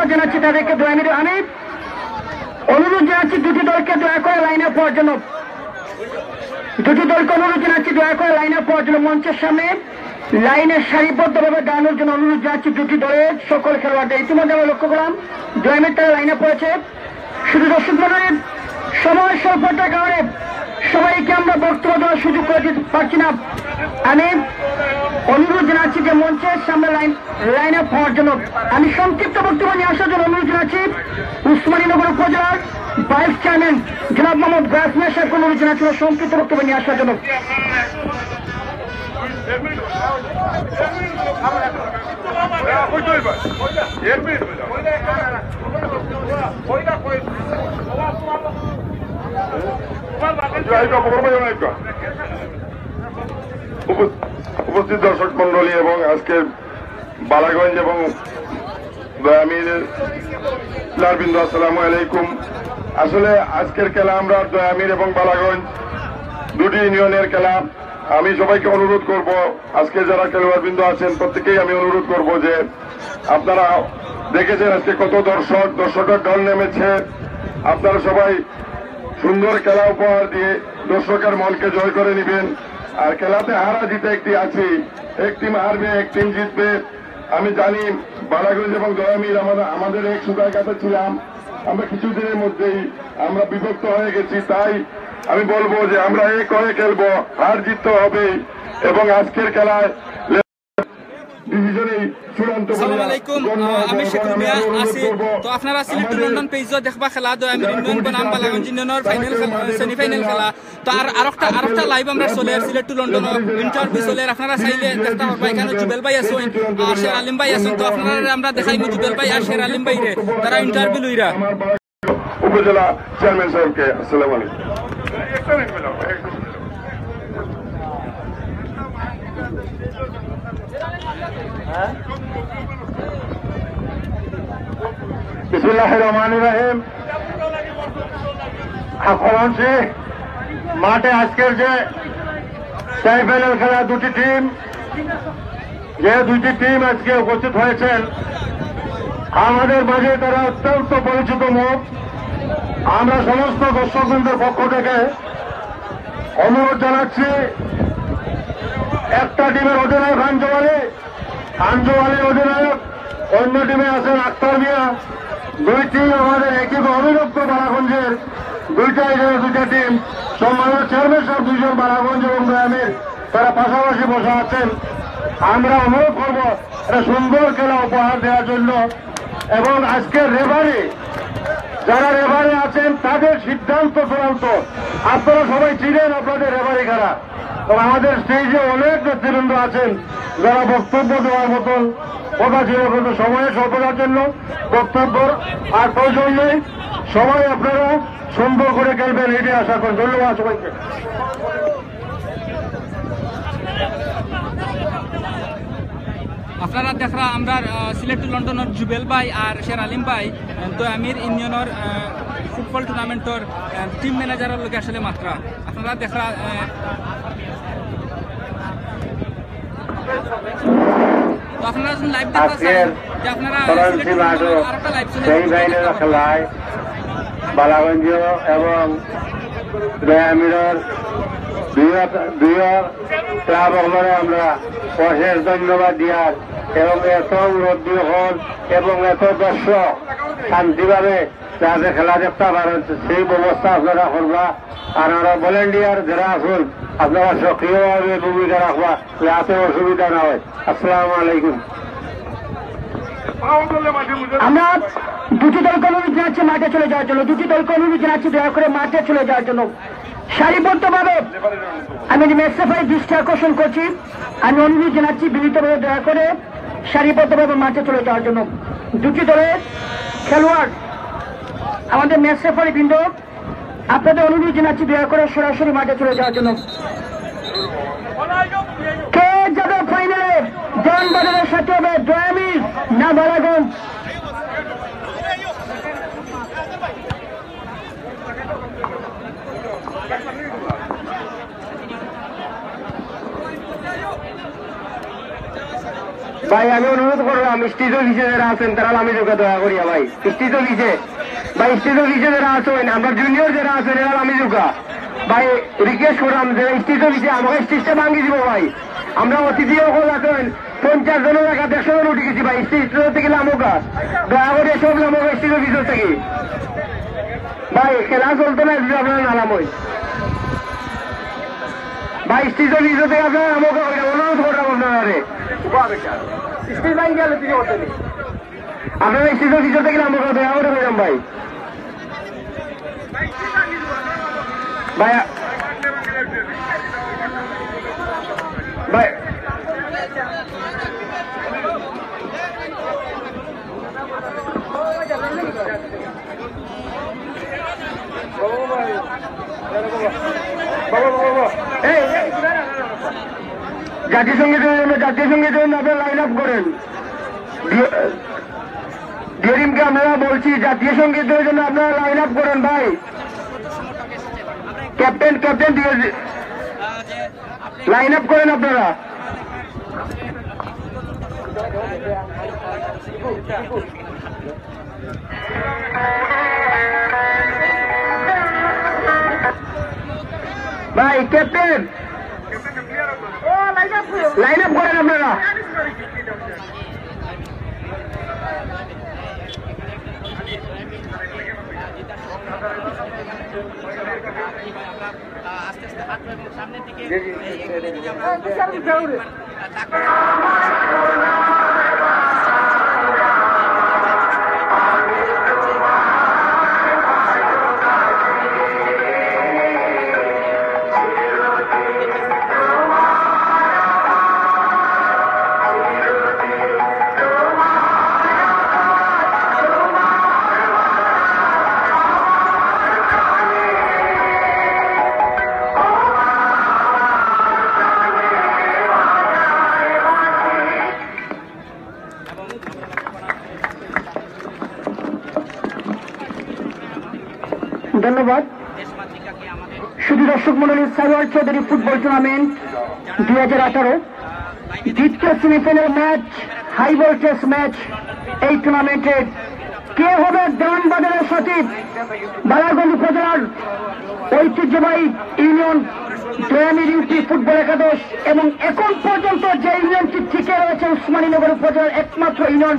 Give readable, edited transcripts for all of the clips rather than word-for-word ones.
ধন্যবাদ জানাচ্ছি তাদেরকে দয়া করে। আমি অনুরোধ জানাচ্ছি দুটি দলকে দয়া করে লাইনে পাওয়ার জন্য, দুটি দলকে অনুরোধ জানাচ্ছি দয়া করে লাইনে পাওয়ার জন্য। মঞ্চের সামনে লাইনে সারিবদ্ধভাবে দাঁড়ানোর জন্য অনুরোধ জানাচ্ছি দুটি দলের সকল খেলোয়াড়দের। ইতিমধ্যে আমরা লক্ষ্য করলাম জয়মের তারা লাইনে পড়েছে। শুধু দর্শক মন্ডলীর সময় স্বল্পতার কারণে সবাইকে আমরা বক্তব্য দেওয়ার সুযোগ করে দিতে পারছি না। আমি অনুরোধ জানাচ্ছি যে মঞ্চের সামনে লাইন আপ হওয়ার জন্য। আমি সংক্ষিপ্ত বক্তব্য নিয়ে আসার জন্য অনুরোধ জানাচ্ছি উসমানীনগর উপজেলার ভাইস চেয়ারম্যান জনাব মোহাম্মদ গাসমিয়া সাহেবকে অনুরোধ জানাচ্ছি সংক্ষিপ্ত বক্তব্য নিয়ে আসার জন্য। উপস্থিত দর্শক মন্ডলী এবং আজকের বালাগঞ্জ এবং দয়ামিরের প্লেয়ারবৃন্দ, আসসালামু আলাইকুম। আসলে আজকের খেলা আমরা দয়ামির এবং বালাগঞ্জ দুটি ইউনিয়নের খেলা। আমি সবাইকে অনুরোধ করব, আজকে যারা খেলোয়াড়বৃন্দ আছেন প্রত্যেকেই আমি অনুরোধ করব যে আপনারা দেখেছেন আজকে কত দর্শকের দল নেমেছে। আপনারা সবাই সুন্দর খেলা উপহার দিয়ে দর্শকের মনকে জয় করে নেবেন। আর খেলাতে হারা জিতে একটি আছে, এক টিম হারবে এক টিম জিতবে। আমি জানি বালাগঞ্জ এবং দয়ামির আমাদের এক সুতার কাছে ছিলাম, আমরা কিছুদিনের মধ্যেই আমরা বিভক্ত হয়ে গেছি। তাই আমি বলবো যে আমরা এক হয়ে খেলবো, হার জিততে হবে এবং আজকের খেলায় আসসালামু আলাইকুম, আমি শেখুল মিয়া আছি। তো আপনারা সিলেট লন্ডন পেজও দেখবা খেলা দয়ামির ইউনিয়ন বনাম বালাগঞ্জ ইউনিয়নের ফাইনাল সেমিফাইনাল খেলা। তো আরেকটা লাইভ আমরা চলে সিলেট টু লন্ডন ইন্টারভিউ চলে, আপনারা চাইলে দেখতে পারবা। এখানে জুবেল ভাই আছেন আর শের আলিম ভাই আছেন। তো আপনারা আমরা দেখাইমু জুবেল ভাই আর শের আলিম ভাইরে, তারা ইন্টারভিউ লইরা। উপজেলা চেয়ারম্যান সাহেবকে আসসালামু আলাইকুম। বিসমিল্লাহির রহমানির রহিম। আকাঙ্ক্ষী মাঠে আজকের যে সেমিফাইনাল খেলা দুটি টিম আজকে উপস্থিত হয়েছেন আমাদের মাঝে, তারা অত্যন্ত পরিচিত মুখ। আমরা সমস্ত দর্শকবৃন্দের পক্ষ থেকে অনুরোধ জানাচ্ছি, একটা টিমের অধিনায়ক আঞ্জু আলী অধিনায়ক, অন্য টিমে আছেন আক্তার মিয়া। দুই টিম আমাদের একই অবিভক্ত বালাগঞ্জের দুইটা টিম। সম্মানিত চেয়ারম্যান সাহেব দুইজন বালাগঞ্জ এবং দয়ামির, তারা পাশাপাশি বসে আছেন। আমরা অনুরোধ করব একটা সুন্দর খেলা উপহার দেওয়ার জন্য। এবং আজকের যারা রেফারি আছেন তাদের সিদ্ধান্ত চূড়ান্ত। আপনারা সবাই চিনেন আপনাদের রেফারি কারা। তো আমাদের স্টেজে অনেক নেতৃবৃন্দ আছেন যারা বক্তব্য দেওয়ার মতন কথা ছিল, কিন্তু সময়ের স্বল্পতার জন্য বক্তব্য আর প্রয়োজন নেই। সবাই আপনারা সুন্দর করে খেলবেন, এটাই আশা করেন। ধন্যবাদ সবাইকে। আপনারা দেখরা আমরা সিলেট লন্ডনের জুবেল ভাই আর শের আলিম ভাই দয়ামির ইউনিয়নের ফুটবল টুর্নামেন্টর টিম ম্যানেজারের লোক আসলে মাত্রা আপনারা দেখরা। তো আপনারা লাইভ দেখছেন যে আপনারা আরেকটা লাইভ খেলায় বালাগঞ্জ এবং দয়ামিরের দুই ক্লাব আমরা অশেষ ধন্যবাদ দিয়ার এবং এত উন্নতি হল এবং এত দর্শক শান্তিভাবে যাতে খেলা দেখতে পারেন সেই ব্যবস্থা আপনারা করবা। আর আমরা ভলেন্টিয়ার যারা আসুন আপনারা সক্রিয়ভাবে ভূমিকা রাখবা যাতে অসুবিধা না হয়। আসসালামু আলাইকুম। আমরা দুটি দলকে অনুরোধ জানাচ্ছি মাঠে চলে যাওয়ার জন্য, দুটি দলকে অনুরোধ জানাচ্ছি দয়া করে মাঠে চলে যাওয়ার জন্য। সারিবদ্ধভাবে আমি মেসেফাই দৃষ্টি আকর্ষণ করছি, আমি অনুরোধ জানাচ্ছি বিনীতভাবে দয়া করে সারিবদ্ধভাবে মাঠে চলে যাওয়ার জন্য। দুটি দলের খেলোয়াড় আমাদের মেসেফারি বৃন্দ, আপনাদের অনুরোধ জানাচ্ছি দয়া করে সরাসরি মাঠে চলে যাওয়ার জন্য। কে যাবে ফাইনালে জন বাজারের সাথে হবে দয়ামির না বালাগঞ্জ? ভাই আমি অনুরোধ করলাম স্টেজ অফিসে যারা আছেন তারা আমি যোগা দয়া করিয়া ভাই স্টেজ অফিসে ভাই স্টেজ অফিসে যারা আছেন আমরা জুনিয়র যারা আছেন এরা আমি যোগা ভাই রিকোয়েস্ট করলাম যে স্টেজ অফিসে আমাকে স্টেজটা ভাঙিয়ে দিব ভাই আমরা অতিথি সকল আছেন 50 জনের টাকা 150 জন উঠে গেছি ভাই স্টেজ থেকে নামোকা দয়া করে সব নামোকা স্টেজ অফিস থেকে ভাই খেলা চলতো না যদি আপনারা নালাম হই ভাই স্টেজ অফিস থেকে আপনারা নামোকা অনুরোধ করলাম আপনারা স্টেজ ভাই গেলে তিনি করতেন আপনারা স্টেজ অফিস থেকে নামোকা দয়া করে বললাম ভাই ভাই ভাই জাতীয় সঙ্গীতের জন্য আপনারা লাইন আপ করেন ডিএমকে আমরা বলছি জাতীয় সঙ্গীতের জন্য আপনারা লাইন আপ করেন ভাই ক্যাপ্টেন লাইন আপ করেন আপনারা ভাই ক্যাপ্টেন লাইন আপ করেন আপনারা আস্তে আস্তে হাত সামনের দিকে ধন্যবাদ শুধু দর্শক মন্ডলী সারোয়ার চৌধুরী ফুটবল টুর্নামেন্ট 2018 দ্বিতীয় semifinal match high voltage match এই টুর্নামেন্টের কে হবে দেওয়ানবাজারের সচিব বালাগঞ্জ উপজেলার ঐতিহ্যবাহী ইউনিয়ন দয়ামির ইউপি ফুটবল একাদশ এবং এখন পর্যন্ত যে ইউনিয়নটি টিকে রয়েছে উসমানীনগর উপজেলার একমাত্র ইউনিয়ন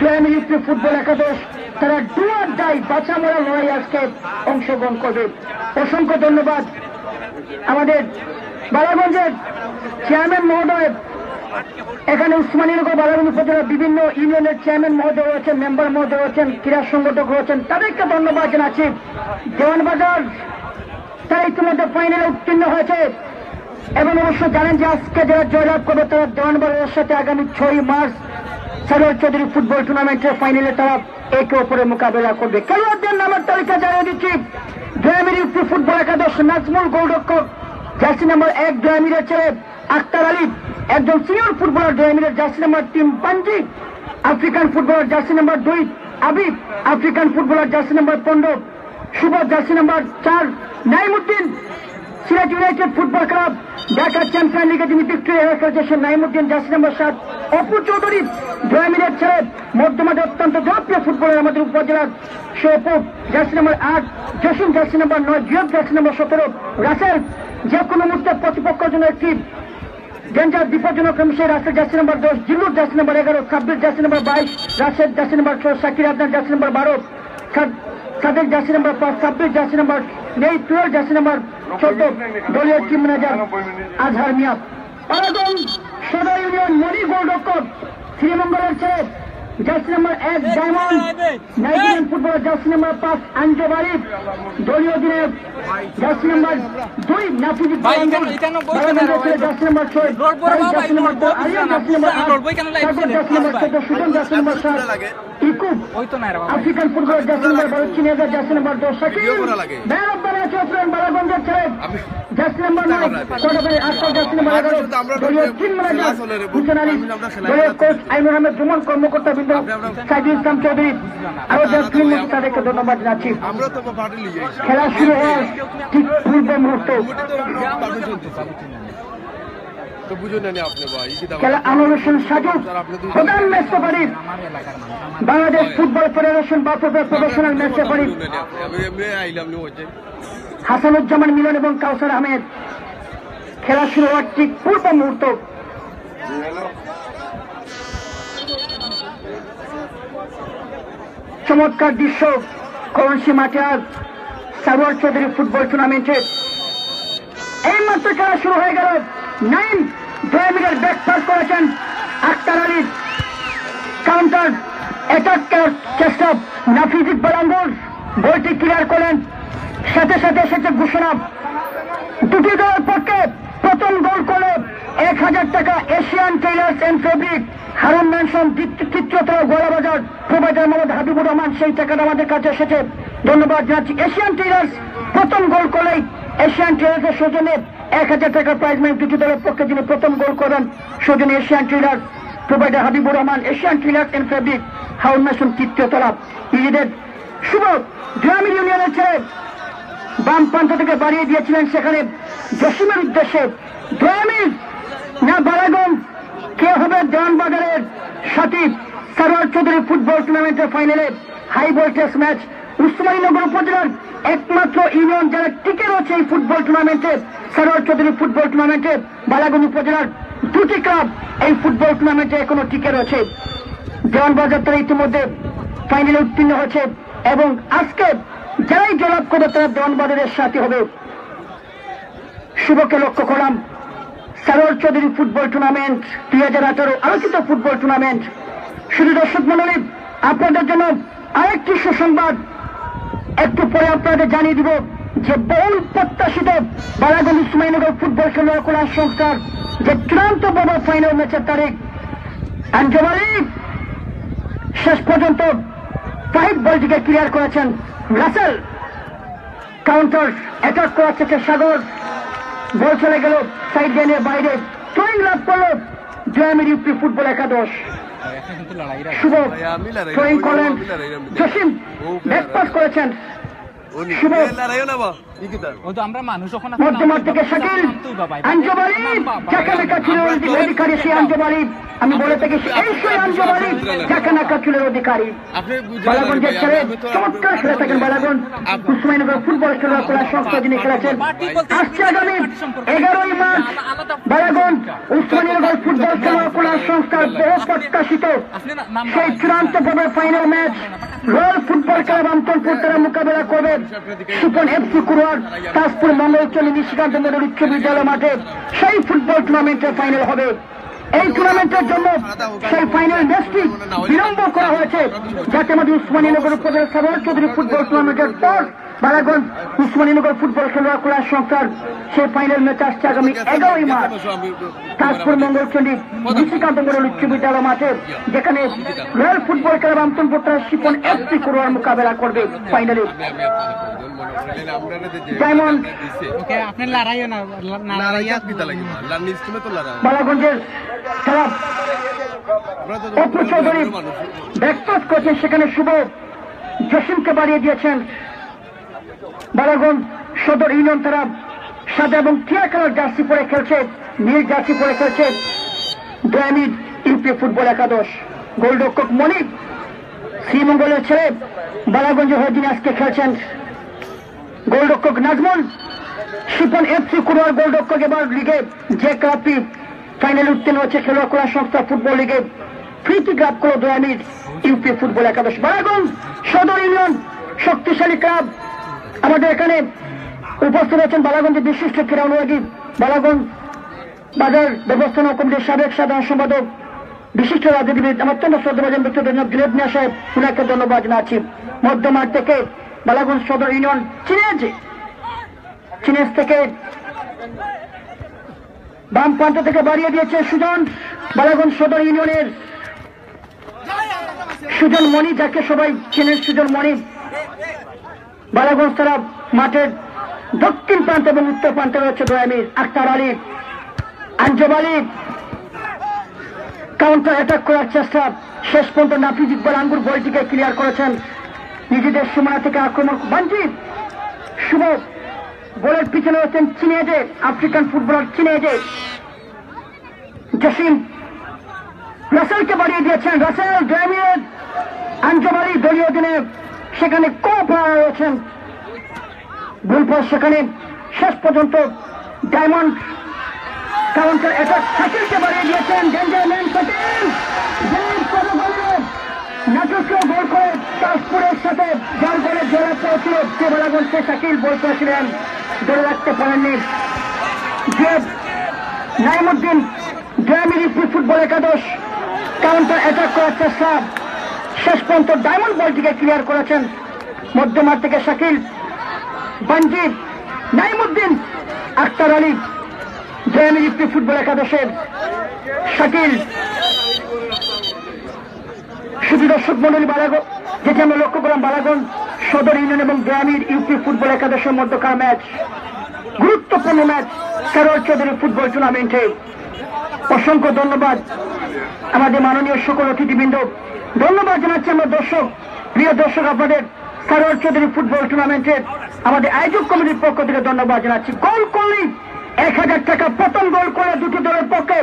দয়ামির ইউপি ফুটবল একাদশ তারা ডুয়ার দায় বাঁচা মরা লড়াই আজকে অংশগ্রহণ করবে অসংখ্য ধন্যবাদ আমাদের বালাগঞ্জের চেয়ারম্যান মহোদয় এখানে উসমানীনগর বালাগঞ্জ উপজেলার বিভিন্ন ইউনিয়নের চেয়ারম্যান মহোদয় রয়েছেন মেম্বার মহোদয় রয়েছেন ক্রীড়া সংগঠক রয়েছেন তাদেরকে ধন্যবাদ জানাচ্ছি দেওয়ানবাজার তারা ইতিমধ্যে ফাইনালে উত্তীর্ণ হয়েছে এবং অবশ্য জানেন যে আজকে যারা জয়লাভ করবে তারা দেওয়ানবাজারের সাথে আগামী 6 মার্চ সারোয়ার চৌধুরী ফুটবল টুর্নামেন্টের ফাইনালে তারা একে অপরের মোকাবেলা করবে খেলোয়াড়দের নামের তালিকা জানিয়ে দিচ্ছি দয়ামির ইউপি ফুটবল একাদশ নাজমুল গোলরক্ষক জার্সি নাম্বার 1 দয়ামিরের ছেলে আক্তার আলী একজন সিনিয়র ফুটবলার দয়ামিরের জার্সি নাম্বার 3 পাঞ্জি আফ্রিকান ফুটবলার জার্সি নাম্বার 2 আবিব African footballer jersey number 15 Shuvo jersey number 4 Naimuddin Sylhet United football club Dhaka champion লিগে যিনি ভিক্টোরিয়া হয়ে খেলছেন নাইমুদ্দিন জার্সি নাম্বার 7 অপু চৌধুরী দয়ামিরের ছেলে মধ্যমাঠে অত্যন্ত জনপ্রিয় ফুটবলার আমাদের উপজেলার Shopur jersey number 8 Jasim jersey number 9 জিয়ব জার্সি নাম্বার 17 রাসেল যে কোনো মুহূর্তে প্রতিপক্ষের জন্য একটি ডেঞ্জার বিপজ্জনক ক্রমশে Rasel jersey number 10 Jillur jersey number 11 Sabbir jersey number 22 Rashed jersey number 6 Shakir Adnan jersey number 12 Sadek jersey number 5 Sabbir jersey number 12 jersey number 14 দলীয় team manager Azhar Mia Balaganj Sadar union Moni গোলরক্ষক শ্রীমঙ্গলের ছেলে jersey number 1 diamond Nigerian footballer jersey number 5 Anjum Arif দলীয় অধিনায়ক jersey number 2 Nafiz jersey number 6 jersey number 4 Ariya jersey number 8 jersey number 14 Sujan jersey number 7 ইকুব African footballer jersey number 12 চিনিয়াজা jersey number 10 Shakil man of the match অফ বালাগঞ্জের ছেলে jersey number 9 Kotabari 8 jersey number 11 দলীয় team manager Hussain Ali দলীয় coach Ainur Ahmed Jumon কর্মকর্তা বৃন্দ সাইদুল ইসলাম চৌধুরী আরো যারা টিম তাদেরকে ধন্যবাদ জানাচ্ছি খেলা শুরু হওয়ার ঠিক পূর্ব মুহূর্ত খেলা আনোয়ার হোসেন সাজু, প্রধান match referee Bangladesh football federation বাফুফে professional match referee Hasanuzzaman Milon এবং কাউসার আহমেদ। খেলা শুরু হওয়ার ঠিক পূর্ব মুহূর্ত চমৎকার দৃশ্য করণসী মাঠে আজ সারোয়ার চৌধুরী ফুটবল টুর্নামেন্টে এই মাত্র খেলা শুরু হয়ে গেল। 2 মিনিট ব্যাকপাস করেছেন আক্তার আলী, কাউন্টার অ্যাটাক করার চেষ্টা নাফিজ ইকবাল আঙ্গুর বলটি ক্লিয়ার করেন। সাথে সাথে এসেছে ঘোষণা দুটি দলের পক্ষে প্রথম গোল করে 1000 টাকা Asian tailors and fabric Harun mansion চিত্রতলা গোলাবাজার প্রোভাইডার মোহাম্মদ হাবিবুর রহমান, সেই টাকাটা আমাদের কাছে এসেছে, ধন্যবাদ জানাচ্ছি। এশিয়ান টেইলার্স প্রথম গোল করলেই এশিয়ান টেইলার্সের সৌজন্যে 1000 টাকার প্রাইজ মানি দুটি দলের পক্ষে যিনি প্রথম গোল করেন সৌজন্যে Asian tailors provider Habibur Rahman, Asian tailors and fabric Harun mansion চিত্রতলা। নিজেদের শুভ গ্রামীণ ইউনিয়নের ছেলে বাম প্রান্ত থেকে বাড়িয়ে দিয়েছিলেন, সেখানে জসিমের উদ্দেশ্যে গ্রামীণ না বালাগঞ্জ কে হবে দেওয়ানবাজারের সাথী সারোয়ার চৌধুরী ফুটবল টুর্নামেন্টের ফাইনালে হাই ভোল্টেজ ম্যাচ। উসমানীনগর উপজেলার একমাত্র ইউনিয়ন যারা টিকে রয়েছে এই ফুটবল টুর্নামেন্টে সারোয়ার চৌধুরী ফুটবল টুর্নামেন্টে, বালাগঞ্জ উপজেলার 2টি ক্লাব এই ফুটবল টুর্নামেন্টে এখনো টিকে রয়েছে। দেওয়ানবাজার তারা ইতিমধ্যে ফাইনালে উত্তীর্ণ হয়েছে এবং আজকে যারাই জয়লাভ করবে তারা দেওয়ানবাজারের সাথী হবে। শুভকে লক্ষ্য করলাম সারোয়ার চৌধুরী ফুটবল টুর্নামেন্ট 2018 আলোচিত ফুটবল টুর্নামেন্ট। শুধু দর্শক মণ্ডলী আপনাদের জন্য আরেকটি সুসংবাদ একটু পরে আপনাদের জানিয়ে দিব যে বহুল প্রত্যাশিত বালাগঞ্জ উসমানীনগর ফুটবল খেলোয়াড় কল্যাণ সংস্থার যে চূড়ান্ত বড় ফাইনাল ম্যাচের তারিখ আঞ্জুমালি শেষ পর্যন্ত 5 বলটিকে ক্লিয়ার করেছেন। রাসেল কাউন্টার অ্যাটাক করার চেষ্টা, সাগর বল চলে গেল সাইড লাইনের বাইরে, থ্রোয়িং লাভ করল জয়ামির ইউপি ফুটবল একাদশ। শুভ থ্রোয়িং করলেন, জসিম ব্যাকপাস করেছেন, শুভ মধ্যমাঠ থেকে শাকিল আঞ্জুমালি জাকানাকা চুলের অধিকারী, সেই আঞ্জুমালি আমি বলে থাকি এই সেই আঞ্জুমালি জাকানাকা চুলের অধিকারী। বালাগঞ্জের ছেলে চমৎকার খেলে থাকেন বালাগঞ্জ উসমানীনগর ফুটবল খেলোয়াড় কল্যাণ সংস্থা যিনি খেলেছেন। আসছে আগামী 11ই মার্চ বালাগঞ্জ উসমানীনগর ফুটবল খেলোয়াড় কল্যাণ সংস্থার বহু প্রত্যাশিত সেই চূড়ান্ত পর্বের final match royal football club Amtalpur তারা মোকাবেলা করবে সুপন এফসি কুরওয়ার তাজপুর মঙ্গলচন্ডী নিশিকান্ত মডেল উচ্চ বিদ্যালয় মাঠে। সেই ফুটবল টুর্নামেন্টের ফাইনাল হবে। এই টুর্নামেন্টের জন্য সেই ফাইনাল ম্যাচটি বিলম্ব করা হয়েছে যাতে আমাদের উসমানীনগর উপজেলা সারোয়ার চৌধুরী ফুটবল টুর্নামেন্টের পর বালাগঞ্জ উসমানীনগর ফুটবল খেলোয়াড় কল্যাণ সংস্থার সেই ফাইনাল ম্যাচ আসছে আগামী 11ই মার্চ তাজপুর মঙ্গলচন্ডী নিশিকান্ত মডেল উচ্চ বিদ্যালয় মাঠে, যেখানে রয়্যাল ফুটবল ক্লাব আমতলপুর তারা শিপন এফসি কুরওয়ার মোকাবেলা করবে ফাইনালে। ডায়মন্ড বালাগঞ্জের খেলা অপু চৌধুরী ব্যাকপাস করছেন, সেখানে শুভ জসিমকে বাড়িয়ে দিয়েছেন। বালাগঞ্জ সদর ইউনিয়ন তারা সাদা এবং টিয়া কালার জার্সি পরে খেলছে, নীল জার্সি পরে খেলছে দয়ামির ইউপি ফুটবল একাদশ। গোলরক্ষক মনিক শ্রীমঙ্গলের ছেলে বালাগঞ্জের হয়ে যিনি আজকে খেলছেন। গোলরক্ষক নাজমুল শিপন এফসি কুরওয়ার গোলরক্ষক এবার লিগে যে ক্লাবটি ফাইনালে উত্তীর্ণ হচ্ছে খেলোয়াড় কল্যাণ সংস্থা ফুটবল লিগে ফ্রিটি গ্রাব করল দয়ামির ইউপি ফুটবল একাদশ। বালাগঞ্জ সদর ইউনিয়ন শক্তিশালী ক্লাব। আমাদের এখানে উপস্থিত আছেন বালাগঞ্জের বিশিষ্ট ক্রীড়া অনুরাগী বালাগঞ্জ বাজার ব্যবস্থাপনা কমিটির সাবেক সাধারণ সম্পাদক বিশিষ্ট রাজনীতিবিদ আমার অত্যন্ত শ্রদ্ধাভাজন ব্যক্তিত্ব জনাব মিয়া সাহেব, উনাকে ধন্যবাদ জানাচ্ছি। মধ্যমাঠ থেকে বালাগঞ্জ সদর ইউনিয়ন চিনেজ থেকে বাম প্রান্ত থেকে বাড়িয়ে দিয়েছে সুজন, বালাগঞ্জ সদর ইউনিয়নের সুজন মণি, যাকে সবাই চেনেন সুজন মণি। বালাগঞ্জ তারা মাঠের দক্ষিণ প্রান্ত এবং উত্তর প্রান্তে রয়েছে দয়ামির আক্তার আলী, আঞ্জুম আলী কাউন্টার অ্যাটাক করার চেষ্টা, শেষ পর্যন্ত নাফিজ ইকবাল আঙ্গুর বলটিকে ক্লিয়ার করেছেন। নিজেদের সীমানা থেকে আক্রমণ বাঞ্চিত শুভ গোলের পিছনে রয়েছেন চিনেজে আফ্রিকান ফুটবলার চিনেজে, জসিম রাসেলকে বাড়িয়ে দিয়েছেন। রাসেল 2 মিনিট আঞ্জুমালি দলীয় অধিনায়ক সেখানে রয়েছেন গোলপাস সেখানে শেষ পর্যন্ত ডায়মন্ড কাউন্টার অ্যাটাক শাকিলকে বাড়িয়ে দিয়েছেন। ডেঞ্জারম্যান শাকিল নাটকীয় গোল করে তাজপুরের সাথে যার গোলে জোড়া পেয়েছিল সে বালাগঞ্জে শাকিল বল করেছিলেন, ধরে রাখতে পারেননি। নাইমুদ্দিন গ্রামীণ ফুটবল একাদশ কাউন্টার অ্যাটাক করার চেষ্টা, শেষ পর্যন্ত ডায়মন্ড বলটিকে ক্লিয়ার করেছেন মধ্যমাঠ থেকে শাকিল। বাঞ্জি নাইমুদ্দিন আক্তার আলী গ্রামীণ ফুটবল একাদশের শাকিল। শুধু দর্শক মন্ডলী বালাগঞ্জ যেটি আমরা লক্ষ্য করলাম বালাগঞ্জ সদর ইউনিয়ন এবং গ্রামীণ ইউপি ফুটবল একাদশের মধ্যকার ম্যাচ, গুরুত্বপূর্ণ ম্যাচ সারোয়ার চৌধুরী ফুটবল টুর্নামেন্টে। অসংখ্য ধন্যবাদ আমাদের মাননীয় সকল অতিথিবৃন্দ, ধন্যবাদ জানাচ্ছি আমরা দর্শক, প্রিয় দর্শক আপনাদের সারোয়ার চৌধুরী ফুটবল টুর্নামেন্টের আমাদের আয়োজক কমিটির পক্ষ থেকে ধন্যবাদ জানাচ্ছি। গোল করলেই 1000 টাকা, প্রথম গোল করে দুটি দলের পক্ষে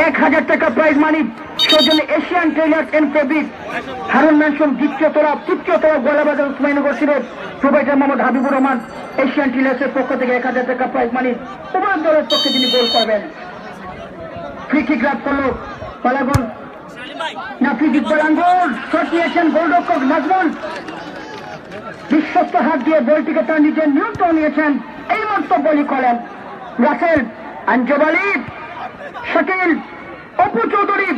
1000 টাকা প্রাইজ মানি। সৌজন্যে Asian tailors and fabric, Harun mansion তৃতীয় তলা গোলাবাজার উসমানীনগর সিলেট, প্রোভাইডার মোহাম্মদ হাবিবুর রহমান, এশিয়ান ট্রেলার্সের পক্ষ থেকে 1000 টাকা প্রাইজ মানি। উভয় দলের পক্ষে তিনি গোল করবেন। ফ্রি কিক লাভ করল বালাগঞ্জ। নাফিজ ইকবাল আঙ্গুর শট নিয়েছেন গোলরক্ষক নাজমুল, বিশ্বস্ত হাত দিয়ে বলটিকে তার নিজের নিয়ন্ত্রণ নিয়েছেন, এই মন্তব্যই করেন রাসেল। আঞ্জুম আলী, শাকিল, অপু চৌধুরী,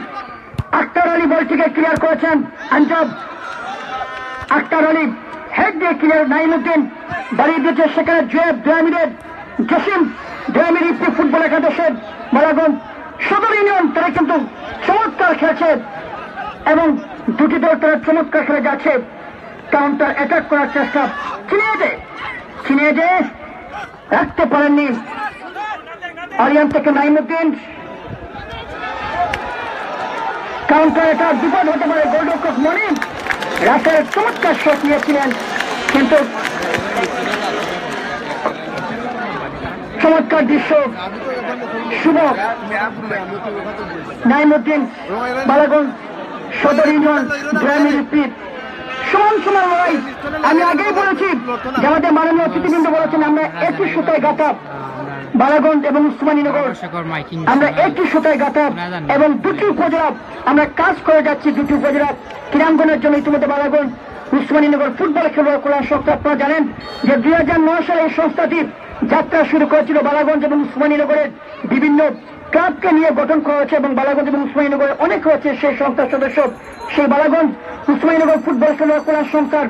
আক্তার আলী বলটিকে ক্লিয়ার করেছেন। আঞ্জুম আক্তার আলী হেড দিয়ে ক্লিয়ার। নাইমুদ্দিন বাড়িয়ে দিয়েছে সেখানে জুয়েব 2 মিনিট। জসিম গ্রামীণ ফুটবল একাদশের বালাগঞ্জ সদর ইউনিয়ন তারা কিন্তু চমৎকার খেলেছে এবং দুটি দল তারা চমৎকার খেলে যাচ্ছে। কাউন্টার অ্যাটাক করার চেষ্টা চিনিয়ে যে রাখতে পারেননি আরিয়ান থেকে নাইমুদ্দিন। কাউন্টার অ্যাটাক বিপদ হতে পারে, গোলরক্ষক মনিম রাসেল চমৎকার শট নিয়েছিলেন কিন্তু চমৎকার দৃশ্য। শুভ নাইমুদ্দিন বালাগঞ্জ সদর ইউনিয়ন গ্রামীণ পিট সমান লড়াই। আমি আগেই বলেছি যে আমাদের মাননীয় অতিথিবৃন্দ বলেছেন আমরা একই সুতায় গাঁথা বালাগঞ্জ এবং উসমানীনগর, আমরা একই সুতায় গাঁথা এবং দুটি উপজেলা আমরা কাজ করে যাচ্ছি। দুটি উপজেলা ক্রীড়াঙ্গনের জন্য ইতিমধ্যে বালাগঞ্জ উসমানীনগর ফুটবল খেলোয়াড় কল্যাণ সংস্থা, আপনারা জানেন যে 2009 সালে এই সংস্থাটি যাত্রা শুরু করেছিল বালাগঞ্জ এবং উসমানীনগরের বিভিন্ন ক্লাবকে নিয়ে গঠন করা হয়েছে এবং বালাগঞ্জ এবং উসমানীনগরে অনেক রয়েছে সেই সংস্থার সদস্য। সেই বালাগঞ্জ উসমানীনগর ফুটবল খেলোয়াড় কল্যাণ সংস্থার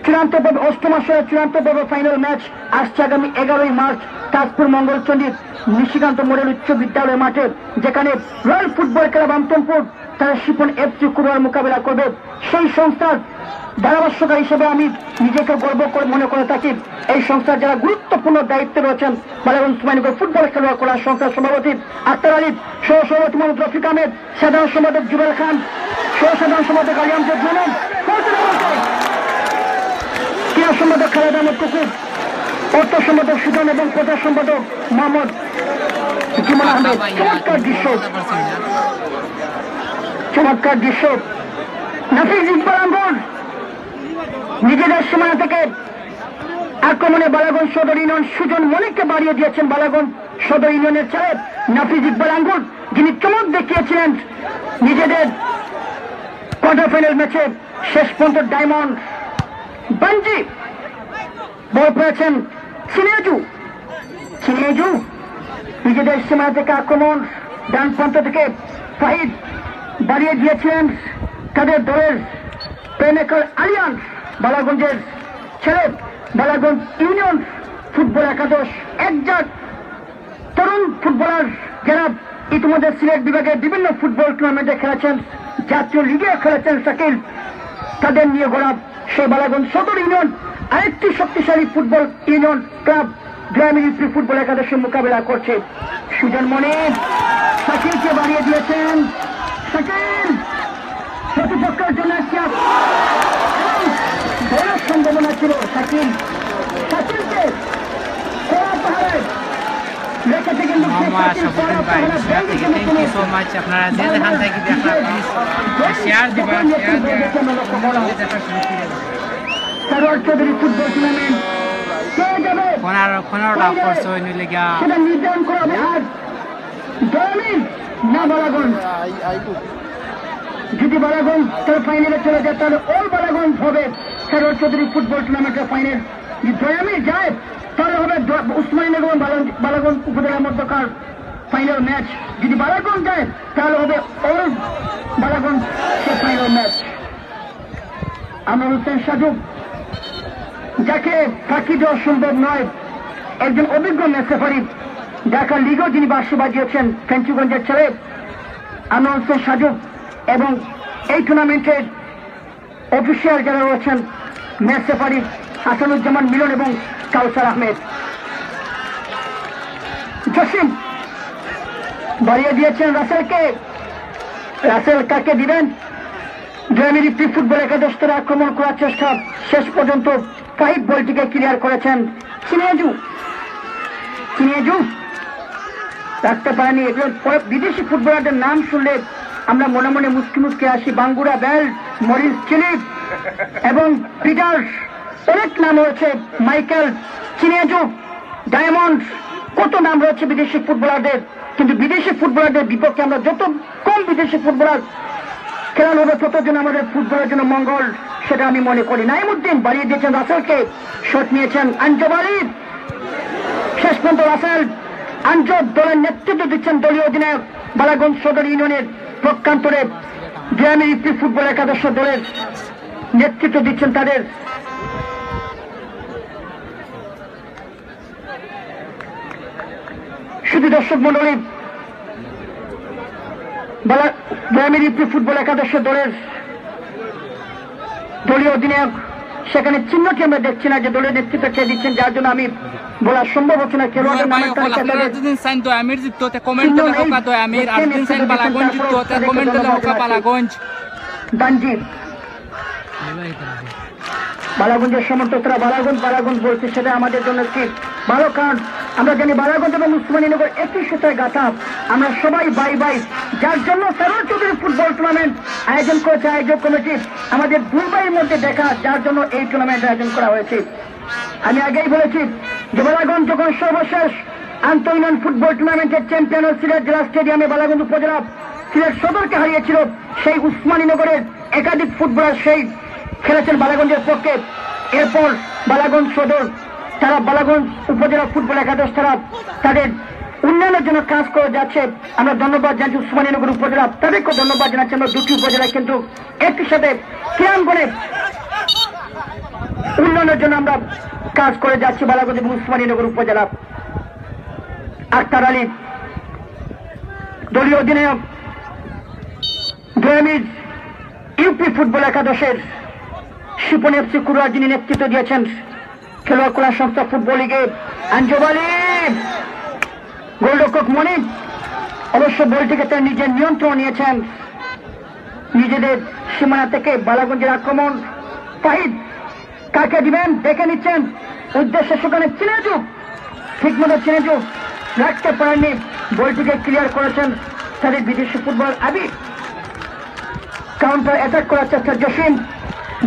চূড়ান্ত পর্ব 8ম আসরের চূড়ান্ত পর্ব ফাইনাল ম্যাচ আসছে আগামী 11ই মার্চ তাজপুর মঙ্গলচন্ডীর নিশিকান্ত মডেল উচ্চ বিদ্যালয় মাঠে, যেখানে রয়্যাল ফুটবল ক্লাব আমতনপুর তারা শিপন এফসি কুড়ুয়ার মোকাবেলা করবে। সেই সংস্থার ধারাভাষ্যকার হিসেবে আমি নিজেকে গর্ব করে মনে করে থাকি। এই সংস্থার যারা গুরুত্বপূর্ণ দায়িত্বে রয়েছেন বালাগঞ্জ উসমানীনগর ফুটবল খেলোয়াড় কল্যাণ সংস্থার সভাপতি আক্তার আলী, সহ সভাপতি মোহাম্মদ রফিক আহমেদ, সাধারণ সম্পাদক জুবেল খান, সহ সাধারণ সম্পাদক আলী আমজাদ জুনেন, ক্রীড়া সম্পাদক খালেদ আহমেদ কুকুর, অর্থ সম্পাদক সুজন এবং প্রচার সম্পাদক মোহাম্মদ জিমন আহমেদ। চমৎকার দৃশ্য। নাফিজ ইকবাল আঙ্গুর নিজেদের সীমানা থেকে আক্রমণে বালাগঞ্জ সদর ইউনিয়ন সুজন মনিককে বাড়িয়ে দিয়েছেন বালাগঞ্জ সদর ইউনিয়নের ছেলে নাফিজ ইকবাল আঙ্গুর, যিনি চমক দেখিয়েছিলেন নিজেদের কোয়ার্টার ফাইনাল ম্যাচে। শেষ পর্যন্ত ডায়মন্ড বাঞ্জি বল পেয়েছেন চিনিয়েজু নিজেদের সীমানা থেকে আক্রমণ ডান প্রান্ত থেকে ফাহিদ বাড়িয়ে দিয়েছিলেন তাদের দলের প্লেমেকার আলিয়ান বালাগঞ্জের ছেলে। বালাগঞ্জ ইউনিয়ন ফুটবল একাদশ একজন তরুণ ফুটবলার যারা ইতিমধ্যে সিলেট বিভাগের বিভিন্ন ফুটবল টুর্নামেন্টে খেলেছেন, জাতীয় লিগেও খেলেছেন শাকিল, তাদের নিয়ে গড়া সেই বালাগঞ্জ সদর ইউনিয়ন আরেকটি শক্তিশালী ফুটবল ইউনিয়ন ক্লাব গ্রামীণ ফুটবল একাদশের মোকাবেলা করছে। সুজন মনির শাকিলকে বাড়িয়ে দিয়েছেন। শাকিল প্রতিপক্ষের জন্য বড় সম্ভাবনা ছিল। শাকিলকে কড়া পাহাড়ে রেখেছে কিন্তু মোহাম্মদ সাফুদ্দিন ভাই থ্যাংক ইউ সো মাচ আপনারা যে যেখান থেকে দেখলা প্লিজ শেয়ার দিবা শেয়ার দিয়ে দেখা শুরু করে সারোয়ার চৌধুরী ফুটবল টুর্নামেন্ট কে যাবে কোনারটা করছে ওই নিলেগা সেটা নির্ধারণ করা হবে আজ দয়ামিন না বালাগঞ্জ। যদি বালাগঞ্জ তার ফাইনালে চলে যায় তাহলে ওই বালাগঞ্জ হবে সারোয়ার চৌধুরী ফুটবল টুর্নামেন্টের ফাইনাল। যদি দয়ামিন যায় তাহলে হবে উসমানীনগর এবং বালাগঞ্জ উপজেলার মধ্যকার ফাইনাল ম্যাচ। যদি বালাগঞ্জ যায় তাহলে হবে ওই বালাগঞ্জ সে ফাইনাল ম্যাচ। আমরা হোসেন সাজু যাকে ফাঁকি দেওয়া সম্ভব নয়, একজন অভিজ্ঞ ম্যাচ রেফারি, ঢাকা লিগও যিনি বাঁশি বাজিয়েছেন ফেঞ্চুগঞ্জের ছেলে আনোয়ার হোসেন সাজু, এবং এই টুর্নামেন্টের অফিসিয়াল যারা রয়েছেন ম্যাচ রেফারি হাসানুজ্জামান মিলন এবং কাউসার আহমেদ। জসিম বাড়িয়ে দিয়েছেন রাসেলকে, রাসেল কাকে দিবেন? জয়মিরি প্রি ফুটবল একাদশ স্তরে আক্রমণ করার চেষ্টা, শেষ পর্যন্ত ফাইভ বলটিকে ক্লিয়ার করেছেন চিনিয়াজু রাখতে পারেনি। এগুলো বিদেশি ফুটবলারদের নাম শুনলে আমরা মনে মনে মুসকি মুসকি আসি। বাঙ্গুরা বেল, মরিস চিলিপ এবং পিটার্স, অনেক নাম রয়েছে, মাইকেল, চিনিয়াজু, ডায়মন্ড, কত নাম রয়েছে বিদেশি ফুটবলারদের। কিন্তু বিদেশি ফুটবলারদের বিপক্ষে আমরা যত কম বিদেশি ফুটবলার খেলানো হবে তত জন আমাদের ফুটবলের জন্য মঙ্গল, সেটা আমি মনে করি। নাইমুদ্দিন বাড়িয়ে দিয়েছেন রাসেলকে, শট নিয়েছেন আঞ্জব আলী, শেষ পর্যন্ত রাসেল আঞ্জব দলের নেতৃত্ব দিচ্ছেন দলীয় অধিনায়ক বালাগঞ্জ সদর ইউনিয়নের প্রকান্তরে জয়ামিরি প্রি ফুটবল একাদশ দলের নেতৃত্ব দিচ্ছেন তাদের শুধু দর্শক মন্ডলী। জয়ামিরি প্রি ফুটবল একাদশ দলের দলীয় অধিনায়ক, সেখানে চিহ্নটি আমরা দেখছি না যে দলের নেতৃত্ব কে দিচ্ছেন, যার জন্য আমি বলা সম্ভব হচ্ছে না। খেলোয়াড়দের নামের তালিকা বালাগঞ্জের সমর্থকরা বালাগঞ্জ বলছে, সেটা আমাদের জন্য ঠিক ভালো, কারণ আমরা জানি বালাগঞ্জ এবং উসমানীনগর একই সুতায় গাথা, আমরা সবাই বাই বাই, যার জন্য সারোয়ার চৌধুরী ফুটবল টুর্নামেন্ট আয়োজন করেছে আয়োজক কমিটি, আমাদের দুই ভাইয়ের মধ্যে দেখা, যার জন্য এই টুর্নামেন্ট আয়োজন করা হয়েছে। আমি আগেই বলেছি যে বালাগঞ্জ যখন সর্বশেষ আন্তঃ ইউনিয়ন ফুটবল টুর্নামেন্টের চ্যাম্পিয়ন সিলেট জেলা স্টেডিয়ামে বালাগঞ্জ উপজেলা সিলেট সদরকে হারিয়েছিল, সেই উসমানীনগরের একাধিক ফুটবলার সেই খেলেছেন বালাগঞ্জের পক্ষে। এরপর বালাগঞ্জ সদর তারা বালাগঞ্জ উপজেলা ফুটবল একাদশ তারা তাদের উন্নয়নের জন্য কাজ করে যাচ্ছে। আমরা ধন্যবাদ জানাচ্ছি উসমানীনগর উপজেলা, তাদেরকেও ধন্যবাদ জানাচ্ছি। আমরা দুটি উপজেলা কিন্তু একই সাথে ক্রিয়াঙ্গনে উন্নয়নের জন্য আমরা কাজ করে যাচ্ছি। বালাগঞ্জ এবং উসমানীনগর উপজেলা। আক্তার আলী দলীয় অধিনায়ক জয়ামির ইউপি ফুটবল একাদশের শিপন এফসি কুড়া যিনি নেতৃত্ব দিয়েছেন খেলোয়াড় কল্যাণ সংস্থা ফুটবল লিগে আঞ্জব আলী, গোলরক্ষক মনির অবশ্য বলটিকে তার নিজের নিয়ন্ত্রণ নিয়েছেন নিজেদের সীমানা থেকে। বালাগঞ্জের আক্রমণ ফাহিদ কাকে দিবেন দেখে নিচ্ছেন, উদ্দেশ্যে সেখানে চিনেজু ঠিকমতো চিনেজু রাখতে পারেননি, বলটিকে ক্লিয়ার করেছেন তাদের বিদেশি ফুটবল আবি। কাউন্টার অ্যাটাক করার চেষ্টা জসিম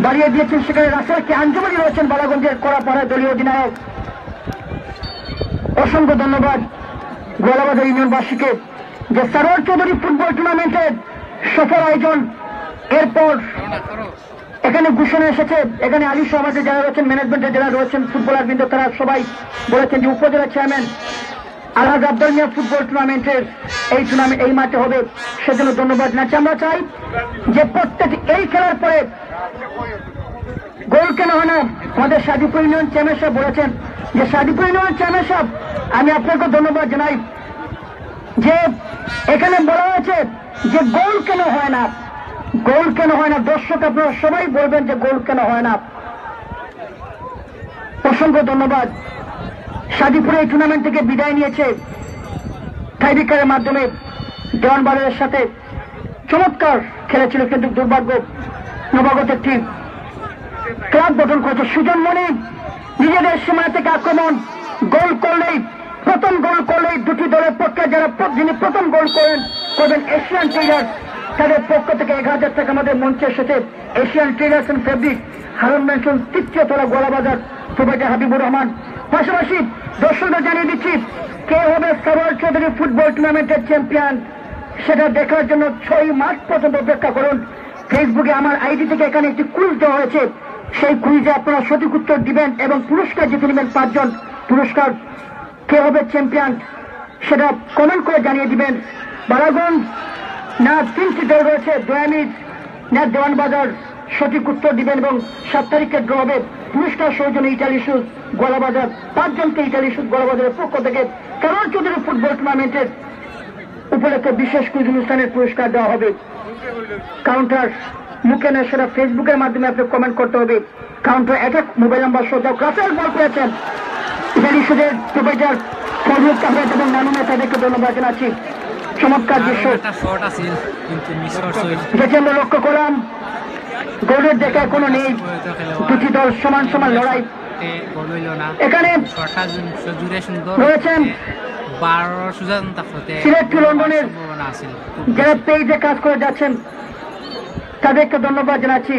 বাড়িয়ে দিয়েছেন, সেখানে রাসেলকে আঞ্জুমানি রয়েছেন বালাগঞ্জের কড়াপাড়ার দলীয় অধিনায়ক। অসংখ্য ধন্যবাদ গোয়ালাবাজার ইউনিয়নবাসীকে যে সারোয়ার চৌধুরী ফুটবল টুর্নামেন্টের সফল আয়োজন। এরপর এখানে ঘোষণা এসেছে, এখানে আলী সমাজে যারা রয়েছেন ম্যানেজমেন্টের যারা রয়েছেন ফুটবলার বৃন্দ, তারা সবাই বলেছেন যে উপজেলা চেয়ারম্যান আলহাজ আব্দুল মিয়া ফুটবল টুর্নামেন্টের এই টুর্নামেন্ট এই মাঠে হবে, সেজন্য ধন্যবাদ জানাচ্ছি। আমরা চাই যে প্রত্যেকটি এই খেলার পরে গোল কেন হয় না, আমাদের সাদিপুর ইউনিয়ন চেয়ারম্যান সাহেব বলেছেন যে সাদিপুর ইউনিয়ন চেয়ারম্যান সাহেব আমি আপনাকে ধন্যবাদ জানাই যে এখানে বলা হয়েছে যে গোল কেন হয় না, গোল কেন হয় না, দর্শক আপনারা সবাই বলবেন যে গোল কেন হয় না। অসংখ্য ধন্যবাদ। সাদিপুরে এই টুর্নামেন্ট থেকে বিদায় নিয়েছে টাইব্রেকারের মাধ্যমে দেওয়ানবাজারের সাথে চমৎকার খেলেছিল, কিন্তু দুর্ভাগ্য নবাগতের টিম ক্লাব গঠন করেছে। সুজন মনি নিজেদের সীমানা থেকে আক্রমণ, গোল করলেই প্রথম গোল করলে দুটি দলের পক্ষে যিনি প্রথম গোল করবেন এশিয়ান ট্রেডার্স, তাদের পক্ষ থেকে 1000 টাকা আমাদের মঞ্চে এসেছে Asian traders and fabric, Harun mansion, তৃতীয় তলা গোলাবাজার, প্রোভাইডার হাবিবুর রহমান। পাশাপাশি দর্শকদের জানিয়ে দিচ্ছি কে হবে সরোয়ার চৌধুরী ফুটবল টুর্নামেন্টের চ্যাম্পিয়ন, সেটা দেখার জন্য 6 মার্চ পর্যন্ত অপেক্ষা করুন। ফেসবুকে আমার আইডি থেকে এখানে একটি কুইজ দেওয়া হয়েছে, সেই কুইজে আপনারা সঠিক উত্তর দিবেন এবং পুরস্কার জিতে নেবেন 5 জন। পুরস্কার কে হবে চ্যাম্পিয়ন সেটা কমেন্ট করে জানিয়ে দিবেন। বালাগঞ্জ না 3টি দল রয়েছে, দয়ামিজ না দেওয়ানবাজার, সঠিক উত্তর দিবেন এবং 7 তারিখে ড্র হবে। পুরস্কার সৌজন্য ইটালি শুজ গোলাবাজার, 5 জনকে ইটালি শুজ গোলাবাজারের পক্ষ থেকে সরোয়ার চৌধুরী ফুটবল টুর্নামেন্টের উপলক্ষে বিশেষ কুইজ অনুষ্ঠানের পুরস্কার দেওয়া হবে। কাউন্টার মুখে না, সেটা ফেসবুকের মাধ্যমে আপনি কমেন্ট করতে হবে। কাউন্টার অ্যাটাক মোবাইল নাম্বার সোজা রাসেল বল পেয়েছেন ইটালি শুজের প্রোভাইডার ফজলুল আহমেদ এবং নানুমে, তাদেরকে ধন্যবাদ জানাচ্ছি। চমৎকার দৃশ্য যেটি আমরা লক্ষ্য করলাম, গোলের দেখা কোনো নেই, দুটি দল সমান সমান লড়াই। এখানে রয়েছেন সিলেট টু লন্ডনের যারা পেজে কাজ করে যাচ্ছেন, তাদেরকে ধন্যবাদ জানাচ্ছি।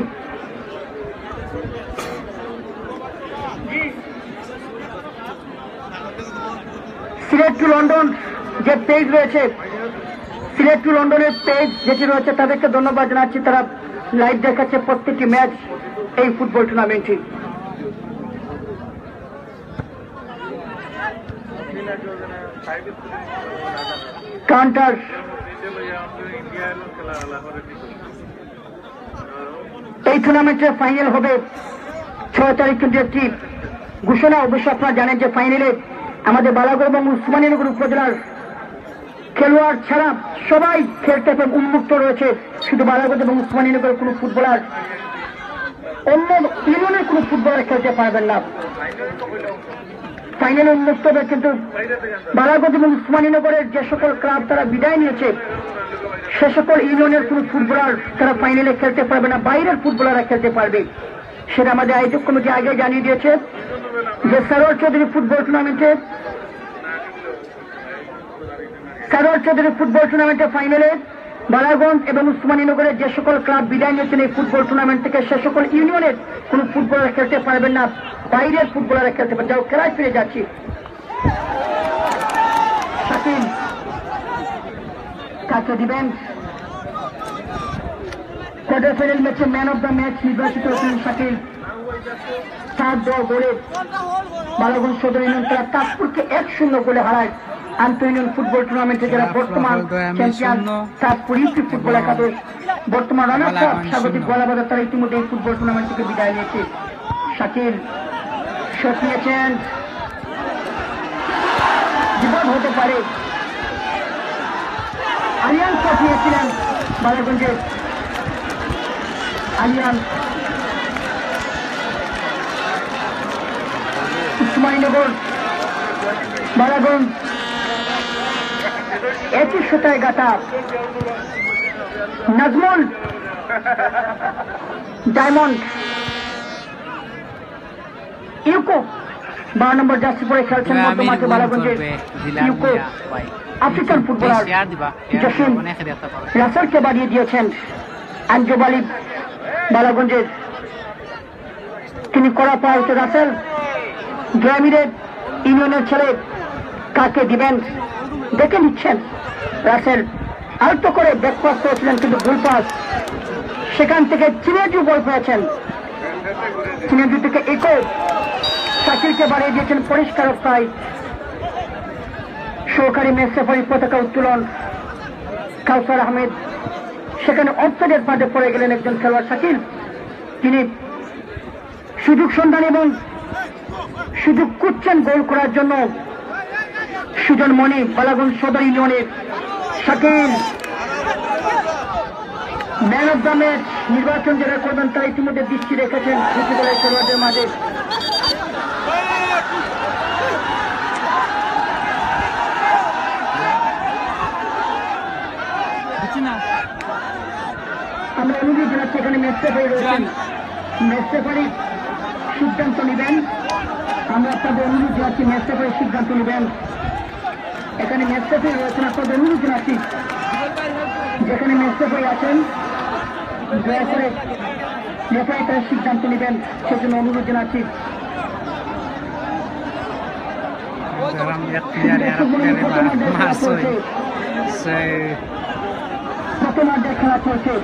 সিলেট টু লন্ডন যে পেজ রয়েছে, সিলেট টু লন্ডনের পেজ যেটি রয়েছে, তাদেরকে ধন্যবাদ জানাচ্ছি। তারা লাইভ দেখাচ্ছে প্রত্যেকটি ম্যাচ এই ফুটবল টুর্নামেন্টে। কাউন্টার এই টুর্নামেন্টের ফাইনাল হবে 6 তারিখ, কিন্তু একটি ঘোষণা অবশ্য আপনারা জানেন যে ফাইনালে আমাদের বালাগড় এবং উসমানীনগর উপজেলার খেলোয়াড় ছাড়া সবাই খেলতে উন্মুক্ত রয়েছে। শুধু বালাগড় এবং উসমানীনগরের কোনো ফুটবলার, অন্য ইউনিয়নের কোনো ফুটবলার খেলতে পারবেন না। ফাইনালে উন্মুক্ত হবে, কিন্তু বালাগড় এবং উসমানীনগরের যে সকল ক্লাব তারা বিদায় নিয়েছে, সে সকল ইউনিয়নের কোনো ফুটবলার তারা ফাইনালে খেলতে পারবে না, বাইরের ফুটবলাররা খেলতে পারবে। সেটা আমাদের আয়োজক কমিটি আগে জানিয়ে দিয়েছে যে সরোয়ার চৌধুরী ফুটবল টুর্নামেন্টের ফাইনালে বালাগঞ্জ এবং উসমানীনগরের যে সকল ক্লাব বিদায় নিয়েছেন এই ফুটবল টুর্নামেন্ট থেকে, সে সকল ইউনিয়নের কোন ফুটবলার খেলতে পারবেন না, বাইরের ফুটবলাররা খেলতে পারবেন। যাও খেলায় ফিরে যাচ্ছি। শাকিল কাকে দিবেন? কোয়ার্টার ফাইনাল ম্যাচে ম্যান অব দ্য ম্যাচ নির্বাচিত হয়েছেন শাকিল। 7 গোলে বালাগঞ্জ সদর ইউনিয়ন তারা তাজপুরকে 1-0 গোলে হারায় আন্তঃ ইউনিয়ন ফুটবল টুর্নামেন্টে, যারা বর্তমান চ্যাম্পিয়ন তাজপুর ইউপি ফুটবল একাদশ, বর্তমান রানার্স আপ স্বাগতিক গোলাবাজার, তারা ইতিমধ্যে এই ফুটবল টুর্নামেন্ট থেকে বিদায় নিয়েছে। শাকিল শট নিয়েছেন, বিপদ হতে পারে। আলিয়ান শট নিয়েছিলেন বালাগঞ্জের, আলিয়ান। উসমানীনগর বালাগঞ্জ একই সুতায় গাঁথা। নাজমুল ডায়মন্ড ইউকো 12 নম্বর জার্সি পরে খেলছেন মধ্যমাঠে বালাগঞ্জের ইউকো। আফ্রিকান ফুটবলার জসিম রাসেলকে বাড়িয়ে দিয়েছেন আঞ্জুব আলী বালাগঞ্জের, তিনি করা পাওয়া রাসেল গ্রামীণের ইউনিয়নের ছেলে, কাকে দিবেন দেখে নিচ্ছেন। রাসেল আলতো করে ব্যাকপাস করেছিলেন, কিন্তু ভুল পাস, সেখান থেকে চিনেজু বল পেয়েছেন। চিনেজু থেকে ইকো শাকিলকে বাড়িয়ে দিয়েছেন, পরিষ্কার অফসাইড। সহকারী ম্যাচ রেফারি পতাকা উত্তোলন কাউসার আহমেদ, সেখানে অফসাইডের ফাঁদে পড়ে গেলেন একজন খেলোয়াড় শাকিল। তিনি সুযোগ সন্ধান এবং সুযোগ খুঁজছেন গোল করার জন্য। সুজন মনি বালাগঞ্জ সদর ইউনিয়নের Shakil man of the match নির্বাচন যারা করবেন তারা ইতিমধ্যে দৃষ্টি রেখেছেন দুটি দলের খেলোয়াড়দের মাঝে। আমরা অনুরোধ জানাচ্ছি এখানে ম্যাচ রেফারি রয়েছেন, ম্যাচ রেফারি সিদ্ধান্ত নেবেন। আমরা আপনাদের অনুরোধ জানাচ্ছি ম্যাচ রেফারি সিদ্ধান্ত নেবেন। এখানে মেসেফি রয়েছেন, আপনাদের অনুরোধ জানাচ্ছি যেখানে মেসেফি আছেন দয়া করে রেফারি তার সিদ্ধান্ত নেবেন সেজন্য অনুরোধ জানাচ্ছি। প্রথমার্ধের খেলা চলছে।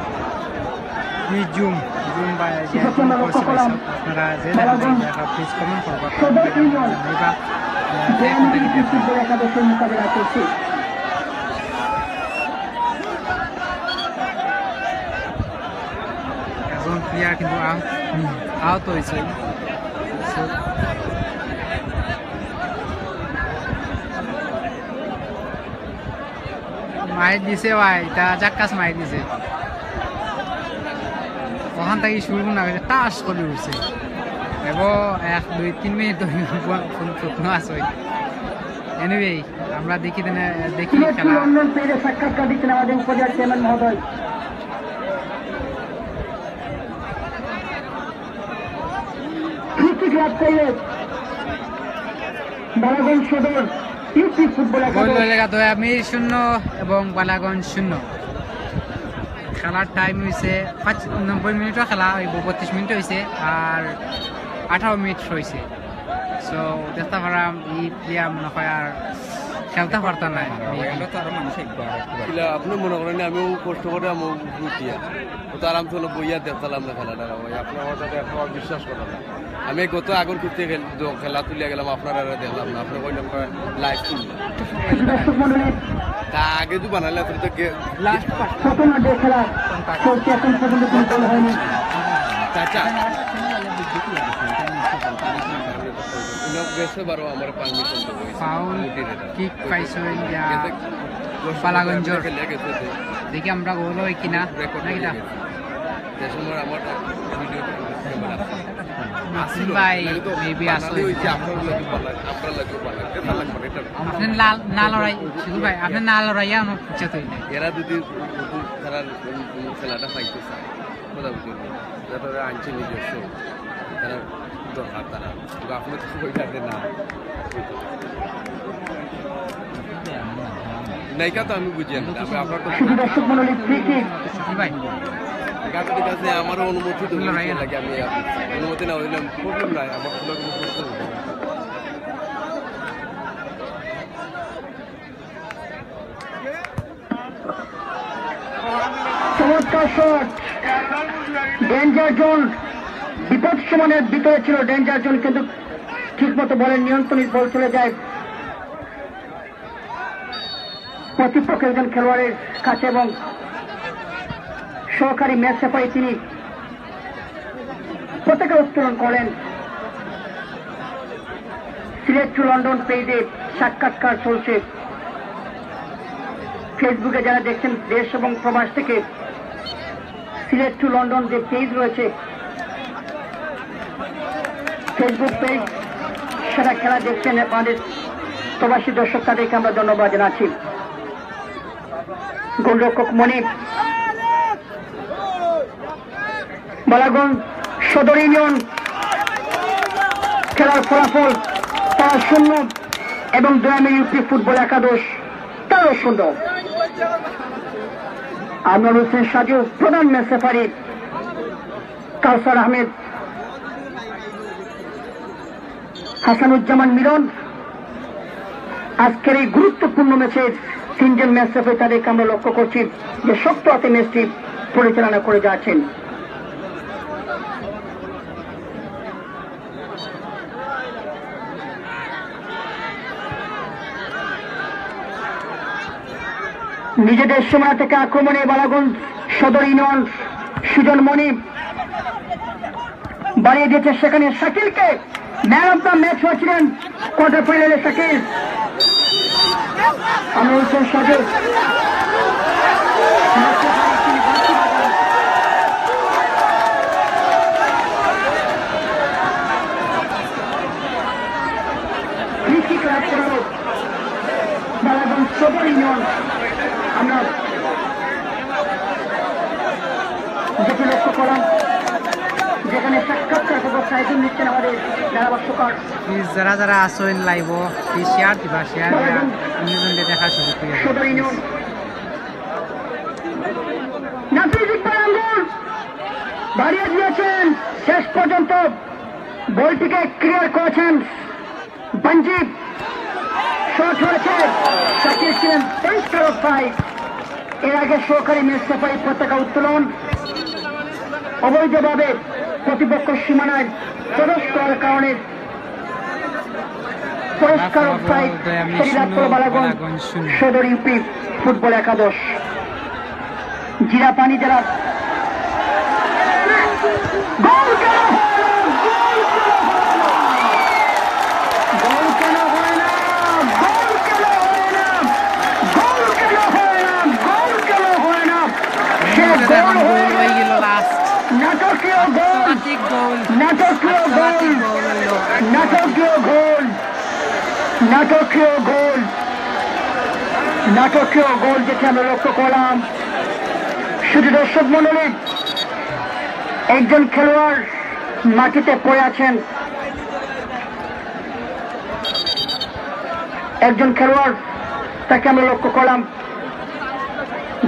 ফুটবল একাদশের মোকাবেলা চলছে। একজন প্লেয়ার কিন্তু আহত হয়েছে। মাইর দিছে ভাই, তা চাক্কাস মাইর দিছে। ওখান থেকে শুরু না হয়েছে, টাস করে উঠছে এবং 1-2-3 মিনিট প্রশ্ন আছে। এনিওয়ে আমরা দেখি খেলা। লন্ডন পেয়ে সাক্ষাৎকার দিচ্ছেন আমাদের উপজেলা চেয়ারম্যান মহোদয়। লাভ করলে বালাগঞ্জ সদর ইউপি ফুটবল আমি 0 এবং বালাগঞ্জ 0। খেলার টাইম হয়েছে 90 মিনিটও খেলা হইব, 32 মিনিট হয়েছে আর 18 মিনিট হয়েছে। সো দেখতে পারাম এই প্লেয়ার মনে হয় আর খেলতে পারতাম না। আপনি মনে করেন আমিও কষ্ট করে আমি বুঝিয়া তো আরাম চলো বইয়া দেখতাম না খেলাটা ভাই, আপনার কথাটা এখন বিশ্বাস করা না। আমি গত আগর করতে খেলা তুলিয়া গেলাম, আপনারা দেখলাম না, আপনার কইলাম লাইভ তুললাম। তা আগে তো বানালে তো চাচা গেছে বারো আমার পারমিশন বালাগঞ্জ দেখি আমরা গোল হয় কিনা যে সময় আমার ভাই মেবি আসলে আপনি না লড়াই শুধু ভাই আপনি না লড়াইয়া আমার ইচ্ছা তৈরি এরা যদি তারা খেলাটা পাইতে চায় কথা বুঝলি তারা আনছে নিজস্ব তারা দরকার তারা আপনার তো ওইটাতে না নাইকা তো আমি বুঝি আপনার তো ভাই ঠিক আছে আমারও অনুমতি তো লাগে, আমি অনুমতি না হইলাম প্রবলেম নাই, আমার কোনো প্রশ্ন নেই। চমৎকার শট, ডেঞ্জার জোন, বিপদ সমানের ভিতরে ছিল ডেঞ্জার জোন, কিন্তু ঠিক মতো বলের নিয়ন্ত্রণে বল চলে যায় প্রতিপক্ষ একজন খেলোয়াড়ের কাছে এবং সহকারী ম্যাচ রেফারি তিনি পতাকা উত্তোলন করেন। সিলেট টু লন্ডন পেজে সাক্ষাৎকার চলছে। ফেসবুকে যারা দেখছেন দেশ এবং প্রবাস থেকে, সিলেট টু লন্ডন যে পেজ রয়েছে ফেসবুক পেজ, সেটা খেলা দেখছেন আমাদের প্রবাসী দর্শক, তাদেরকে আমরা ধন্যবাদ জানাচ্ছি। গোলরক্ষক মনির, বালাগঞ্জ সদর ইউনিয়ন খেলার ফলাফল 0 এবং দয়ামী ইউপি ফুটবল একাদশ 13-0। আনোয়ার হোসেন সাজু প্রধান ম্যাচ রেফারি, কাউসার আহমেদ, হাসানুজ্জামান মিলন আজকের এই গুরুত্বপূর্ণ ম্যাচের 3 জন ম্যাচ রেফারি, তাদেরকে আমরা লক্ষ্য করছি যে শক্ত হাতে ম্যাচটি পরিচালনা করে যাচ্ছেন। নিজেদের সীমানা থেকে আক্রমণে বালাগঞ্জ সদর ইউনিয়ন সুজন মনি বাড়িয়ে দিয়েছে, সেখানে শাকিলকে ম্যান অব দ্য ম্যাচ হয়েছিলেন কোয়ার্টার ফাইনালে শাকিল। আমরা হোসেন সাজু বালাগঞ্জ সদর ইউনিয়ন, আমরা যেটি লক্ষ্য করলাম যেখানে সাক্ষাৎকার সাইকেল নিচ্ছেন আমাদের ধারাভাষ্যকার। প্লিজ যারা যারা আসেন লাইভ প্লিজ শেয়ার দিবা, শেয়ার দিয়া অন্যজনকে দেখার সুযোগ করে দিবা। সদর ইউনিয়ন নাফিজ ইকবাল আঙ্গুল বাড়িয়ে দিয়েছেন, শেষ পর্যন্ত বলটিকে ক্লিয়ার করেছেন বাঞ্জিব। শট হয়েছে, সাকিব ছিলেন পরিষ্কার অফসাইড। এর আগে সহকারী ম্যাচ রেফারি পতাকা উত্তোলন অবৈধভাবে প্রতিপক্ষ সীমানায় প্রবেশ করার কারণে পরিষ্কার অফসাইড বালাগঞ্জ সদর ইউপি ফুটবল একাদশ। জিরাপানি জেলা নাটকীয় গোল যেটি আমরা লক্ষ্য করলাম। শুধু দর্শক মন্ডলী, একজন খেলোয়াড় মাটিতে পড়ে আছেন, একজন খেলোয়াড় তাকে আমরা লক্ষ্য করলাম,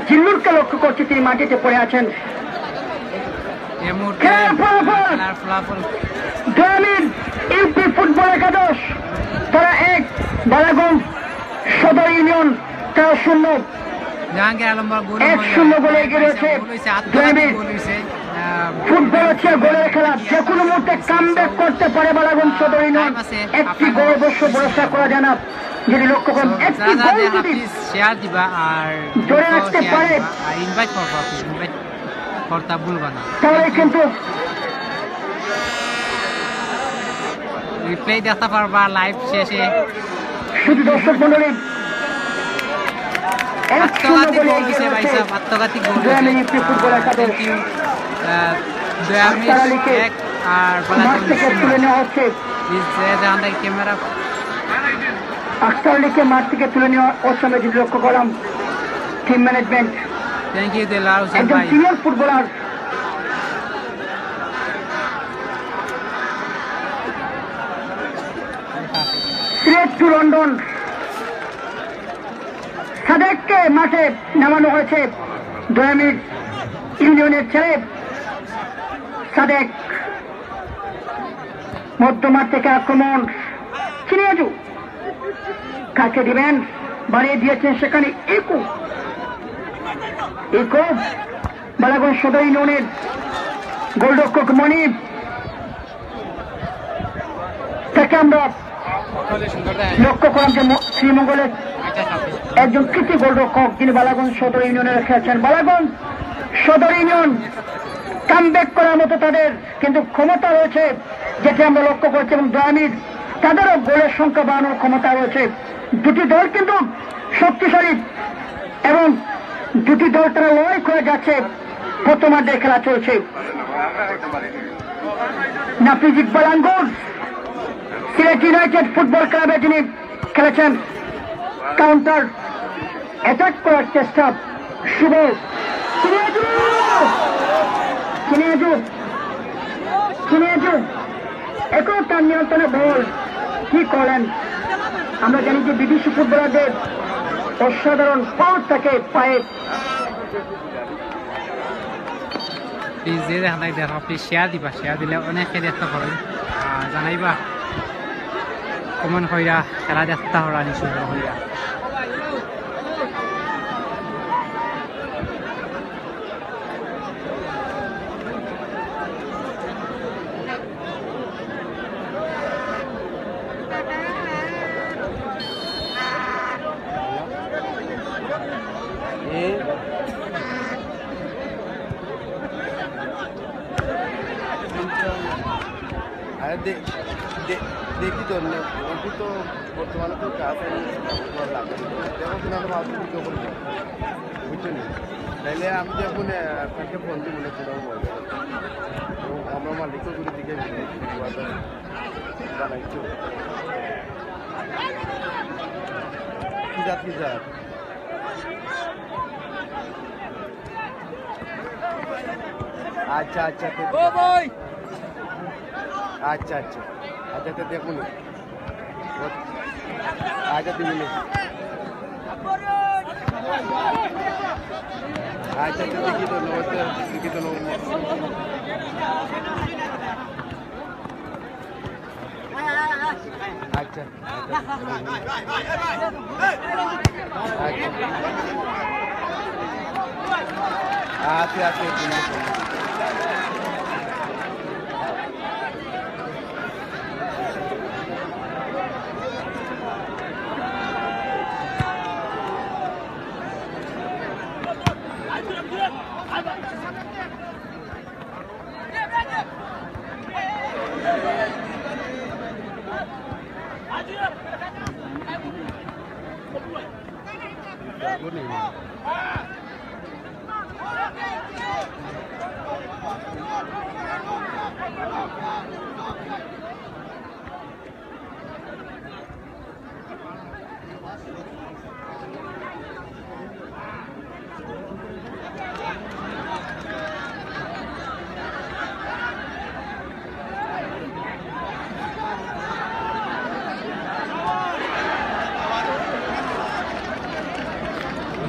জিল্লুরকে লক্ষ্য করছি, তিনি মাটিতে পড়ে আছেন। ইউপি ফুটবল একাদশ তারা 1, বালাগঞ্জ সদর ইউনিয়ন তারা 0। 1-0 গোলে এগিয়ে রয়েছে। ফুটবল হচ্ছে গোলের খেলা, যে কোনো মুহূর্তে কামব্যাক করতে পারে বালাগঞ্জ সদর ইউনিয়ন। একটি গোল অবশ্য ভরসা করা যায় না, যদি লক্ষ্য করেন একটি গোল যদি জোরে আসতে পারে তাহলে কিন্তু রিপ্লে দেখতে পারবা লাইভ শেষে। শুধু দর্শক মন্ডলী, আত্মঘাতী গোল হয়েছে ভাই সাহেব, আত্মঘাতী গোল ফুটবল একাদশ আর তুলে নেওয়া হচ্ছে। ক্যামেরা আখতার আলীকে মাঠ থেকে তুলে নেওয়া ওর সঙ্গে যদি লক্ষ্য করলাম টিম ম্যানেজমেন্ট। থ্যাংক ইউ দেলার হোসেন একজন ভাই, senior footballer Sylhet to London সাদেককে মাঠে নামানো হয়েছে। 2 মিনিট ইউনিয়নের ছেলে সাদেক, মধ্যমাঠ থেকে আক্রমণ চিনিয়াজু কাকে দিবেন, বাড়িয়ে দিয়েছেন সেখানে ইকো বালাগঞ্জ সদর ইউনিয়নের গোলরক্ষক মনিব, তাকে আমরা লক্ষ্য করলাম যে শ্রীমঙ্গলের একজন কৃতি গোলরক্ষক যিনি বালাগঞ্জ সদর ইউনিয়নের খেলছেন। বালাগঞ্জ সদর ইউনিয়ন কামব্যাক করার মতো তাদের কিন্তু ক্ষমতা রয়েছে, যেটি আমরা লক্ষ্য করছি, এবং দয়ামির তাদেরও গোলের সংখ্যা বাড়ানোর ক্ষমতা রয়েছে। দুটি দল কিন্তু শক্তিশালী এবং দুটি দল তারা লড়াই করে যাচ্ছে। প্রথমার্ধের খেলা চলছে। নাফিজ ইকবাল আঙ্গুর সিলেট ইউনাইটেড ফুটবল ক্লাবে যিনি খেলেছেন, কাউন্টার অ্যাটাক করার চেষ্টা শুভ এখন তার নিয়ন্ত্রণে বল কি করেন। আমরা জানি যে বিদেশি ফুটবলারদের অসাধারণ পাওয়ার থাকে পায়ে। প্লিজ যে দেখা নাই দেখা প্লিজ শেয়ার দিবা, শেয়ার দিলে অনেকে দেখতে পারেন, জানাইবা কমেন্ট কইরা খেলা দেখতে হরা নিশ্চয় হইয়া। দেখি তো ওটি তো বর্তমানে তো কাজ লাগবে, দেখো কিনা ভিডিও করবো বুঝছেন। তাইলে আমি যখন তাকে ফোন দিই মনে করবো আমরা মালিকও করে দিকে জানাইছো কি জাত কি জাত। আচ্ছা আচ্ছা আচ্ছা আচ্ছা আচ্ছা তো দেখুন আচ্ছা 2 মিনিট আচ্ছা তো দেখি তো আচ্ছা আচ্ছা আচ্ছা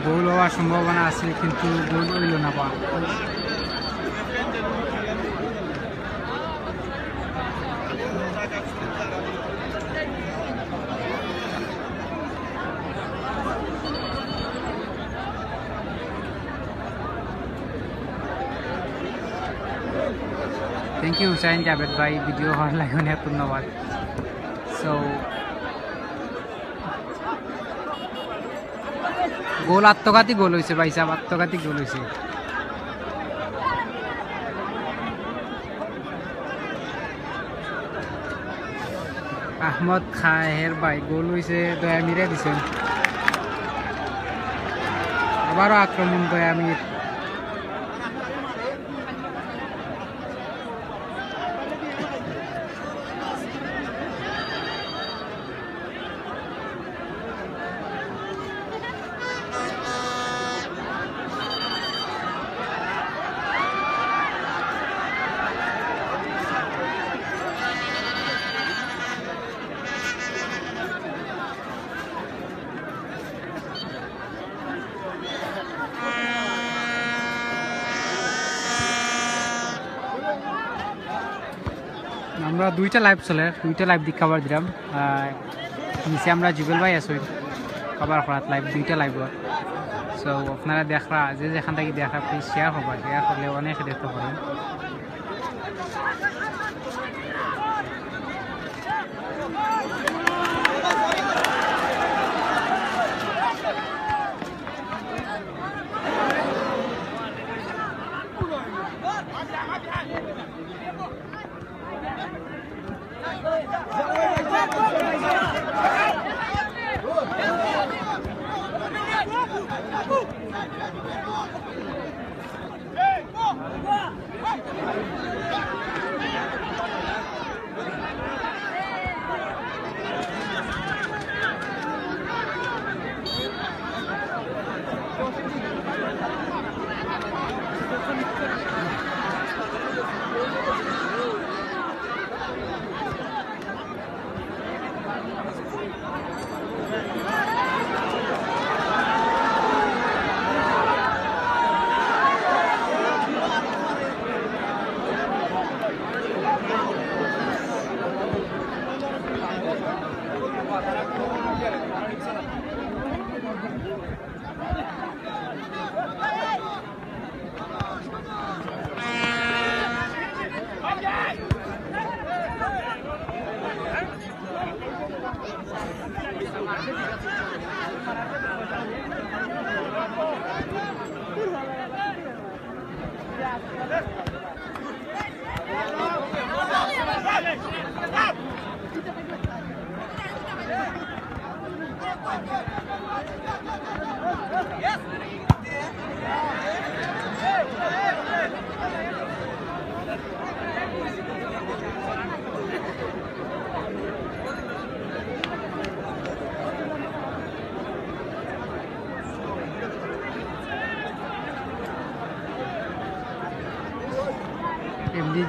গোল হওয়ার সম্ভাবনা আছে কিন্তু গোল হইল না বা থ্যাংক ইউ হুসাইন জাভেদ ভাই ভিডিও হওয়ার লাগে অনেক ধন্যবাদ সো গোল আত্মঘাতী গোল হয়েছে ভাই সাহেব আত্মঘাতী গোল হয়েছে আহমদ খাহের ভাই গোল হয়েছে দয়ামিরে দিছেন আবারও আক্রমণ দয়ামির আমরা দুইটা লাইভ চলে দুইটা লাইভ দিক কাভার দিলাম নিচে আমরা জুবেল ভাই আছো কাভার করাত লাইভ দুইটা লাইভ সো আপনারা দেখরা যে যেখান থেকে দেখা প্লিজ শেয়ার করবা শেয়ার করলে অনেক দেখতে পারেন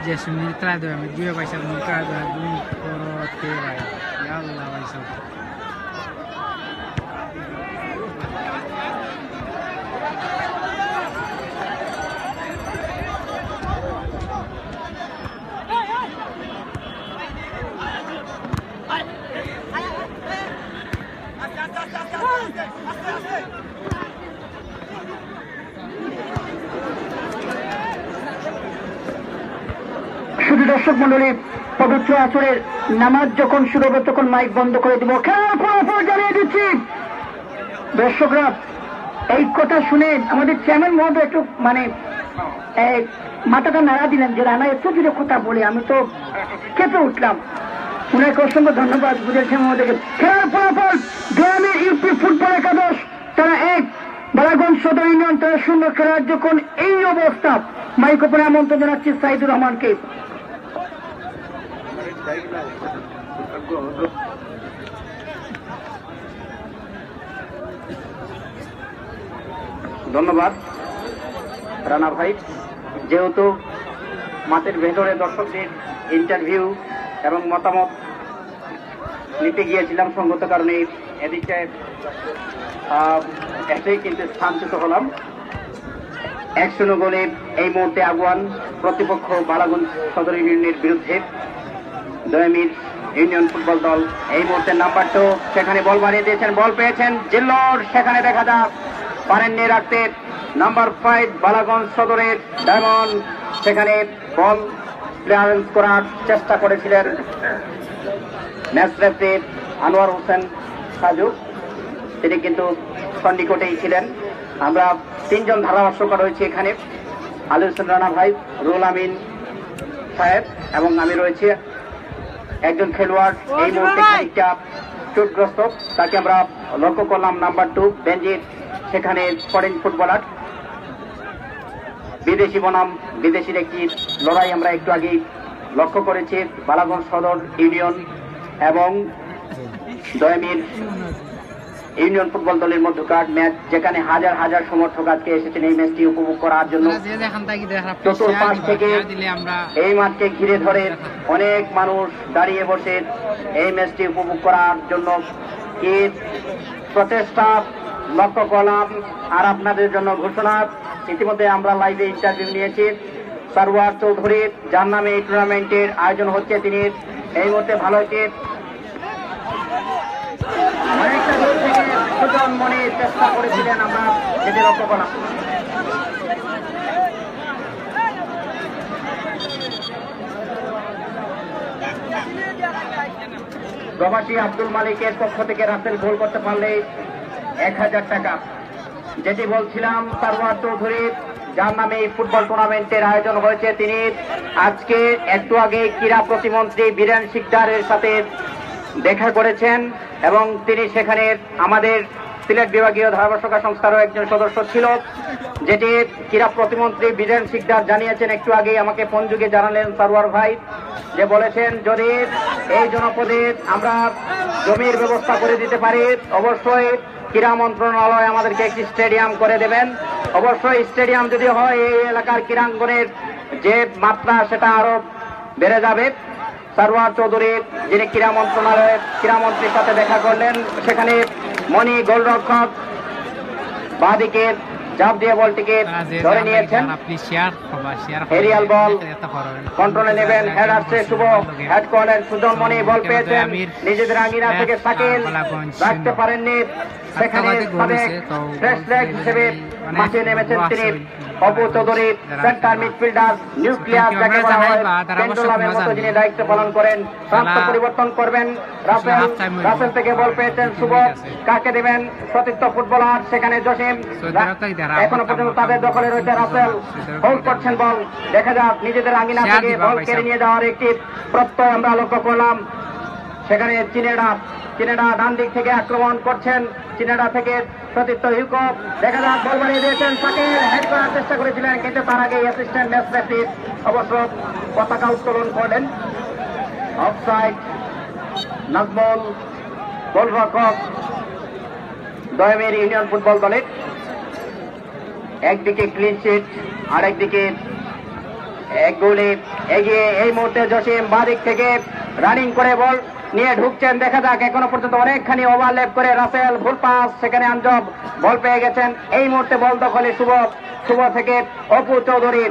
যে সুনীল তারা দেবে আমি দুই পয়সা মুখ করতে ভাই আল্লাহ ভাই সব শুধু দর্শক মন্ডলী, পবিত্র আসরের নামাজ যখন শুরু হবে তখন মাইক বন্ধ করে দিব। খেলার ফলাফল জানিয়ে দিচ্ছি। দর্শকরা এই কথা শুনে আমাদের চেয়ারম্যান মহোদয় একটু মাথাটা নাড়া দিলেন যে রানা এত জুড়ে কথা বলে আমি তো কেঁপে উঠলাম। উনাকে অসংখ্য ধন্যবাদ বুঝেছেন মহোদয়কে। খেলার ফলাফল গ্রামের ইউপি ফুটবল একাদশ তারা 1, বালাগঞ্জ সদর ইউনিয়ন তারা 0। খেলার যখন এই অবস্থা, মাইক ওপরে আমন্ত্রণ জানাচ্ছি সাইদুর রহমানকে। ধন্যবাদ রানা ভাই। যেহেতু মাঠের ভেতরে দর্শকদের ইন্টারভিউ এবং মতামত নিতে গিয়েছিলাম, সঙ্গত কারণে এদিকে এসেই কিন্তু স্থানচ্যুত হলাম। 1-0 গোলে এই মুহূর্তে আগুয়ান প্রতিপক্ষ বালাগঞ্জ সদর ইউনিয়নের বিরুদ্ধে। দয়ামির ইউনিয়ন ফুটবল দল এই মুহূর্তে নাম্বার 2 সেখানে বল বাড়িয়ে দিয়েছেন, বল পেয়েছেন জিল্লর, সেখানে দেখা যাক পারেননি রাখতে নাম্বার 5 বালাগঞ্জ সদরের ডায়মন্ড, সেখানে বল ক্লিয়ারেন্স করার চেষ্টা করেছিলেন ম্যাচ রেফারি আনোয়ার হোসেন সাজু, তিনি কিন্তু সন্নিকটেই ছিলেন। আমরা 3 জন ধারাভাষ্যকার রয়েছে এখানে, আলী হোসেন রানা ভাই, রুল আমিন সাহেব এবং আমি রয়েছে। একজন খেলোয়াড় এই মুহূর্তে খানিকটা চোটগ্রস্ত, তাকে আমরা লক্ষ্য করলাম নাম্বার 2 বেঞ্জির, সেখানে ফরেন ফুটবলার। বিদেশি বনাম বিদেশির একটি লড়াই আমরা একটু আগেই লক্ষ্য করেছি বালাগঞ্জ সদর ইউনিয়ন এবং দয়ামির ইউনিয়ন ফুটবল দলের মধ্যকার ম্যাচ, যেখানে হাজার হাজার সমর্থক আজকে এসেছেন এই ম্যাচটি উপভোগ করার জন্য। চতুর্পাশ থেকে এই মাঠকে ঘিরে ধরে অনেক মানুষ দাঁড়িয়ে বসে এই ম্যাচটি উপভোগ করার জন্য কি প্রচেষ্টা লক্ষ্য করলাম। আর আপনাদের জন্য ঘোষণা, ইতিমধ্যে আমরা লাইভে ইন্টারভিউ নিয়েছি সারওয়ার চৌধুরী, যার নামে এই টুর্নামেন্টের আয়োজন হচ্ছে। তিনি এই মুহূর্তে ভালো একটি অনেকটা দূর থেকে সুজন মনে চেষ্টা করেছিলেন, আমরা সেটি লক্ষ্য করলাম। প্রবাসী আব্দুল মালিকের পক্ষ থেকে রাসেল গোল করতে পারলে 1000 টাকা। যেটি বলছিলাম সারওয়ার চৌধুরী, যার নামে এই ফুটবল টুর্নামেন্টের আয়োজন হয়েছে, তিনি আজকে একটু আগে ক্রীড়া প্রতিমন্ত্রী বীরেন শিকদারের সাথে দেখা করেছেন এবং তিনি সেখানে আমাদের সিলেট বিভাগীয় ধারাভাষ্যকার সংস্থারও একজন সদস্য ছিল। যেটি ক্রীড়া প্রতিমন্ত্রী বীরেন শিকদার জানিয়েছেন, একটু আগেই আমাকে ফোন যুগে জানালেন সারওয়ার ভাই, যে বলেছেন যদি এই জনপদে আমরা জমির ব্যবস্থা করে দিতে পারি অবশ্যই ক্রীড়া মন্ত্রণালয় আমাদেরকে একটি স্টেডিয়াম করে দেবেন। অবশ্যই স্টেডিয়াম যদি হয় এই এলাকার ক্রীড়াঙ্গনের যে মাত্রা সেটা আরো বেড়ে যাবে। সারওয়ার চৌধুরী, যিনি ক্রীড়া মন্ত্রণালয়ের ক্রীড়ামন্ত্রীর সাথে দেখা করলেন, সেখানে মণি গোলরক্ষক বাঁদিকে চাপ দিয়ে বলটিকে ধরে নিয়েছেন, এরিয়াল বল কন্ট্রোলে নেবেন, হেড আসছে শুভ, হেড করলেন সুজন মণি, বল পেয়েছেন নিজেদের আঙ্গিনা থেকে শাকিল, রাখতে পারেননি, সেখানে ফ্রেশ লেগ হিসেবে মাঠে নেমেছেন তিনি Apu Chowdhury, centre midfielder nucleus যাকে বলা হয়, পেন্ডুলামের মতো যিনি দায়িত্ব পালন করেন। প্রান্ত পরিবর্তন করবেন রাসেল, রাসেল থেকে বল পেয়েছেন শুভ, কাকে দেবেন সতীর্থ ফুটবলার, সেখানে জসিম, এখনো পর্যন্ত তাদের দখলে রয়েছে রাসেল, হোল্ড করছেন বল, দেখা যাক নিজেদের আঙ্গিনা থেকে বল কেড়ে নিয়ে যাওয়ার একটি প্রত্যয় আমরা লক্ষ্য করলাম। সেখানে চিনেডা ডান দিক থেকে আক্রমণ করছেন, চিনেডা থেকে সতীর্থ হিউকো, দেখা যাক বল বাড়িয়ে দিয়েছেন শাকিল, হেড করার চেষ্টা করেছিলেন কিন্তু তার আগে অ্যাসিস্ট্যান্ট ম্যাচ রেফারি অবশ্য পতাকা উত্তোলন করলেন। অফসাইড, নাজমুল গোলরক্ষক দয়ামির ইউনিয়ন ফুটবল দলের, একদিকে ক্লিন শিট আর একদিকে এক গোলে এগিয়ে। এই মুহূর্তে জসিম বাদিক থেকে রানিং করে বল নিয়ে ঢুকছেন, দেখা যাক। এখনো পর্যন্ত অনেকখানি ওভারল্যাপ করে রাসেল, ভুল পাস, সেখানে আঞ্জব বল পেয়ে গেছেন। এই মুহূর্তে বল দখলে শুভ থেকে অপু চৌধুরী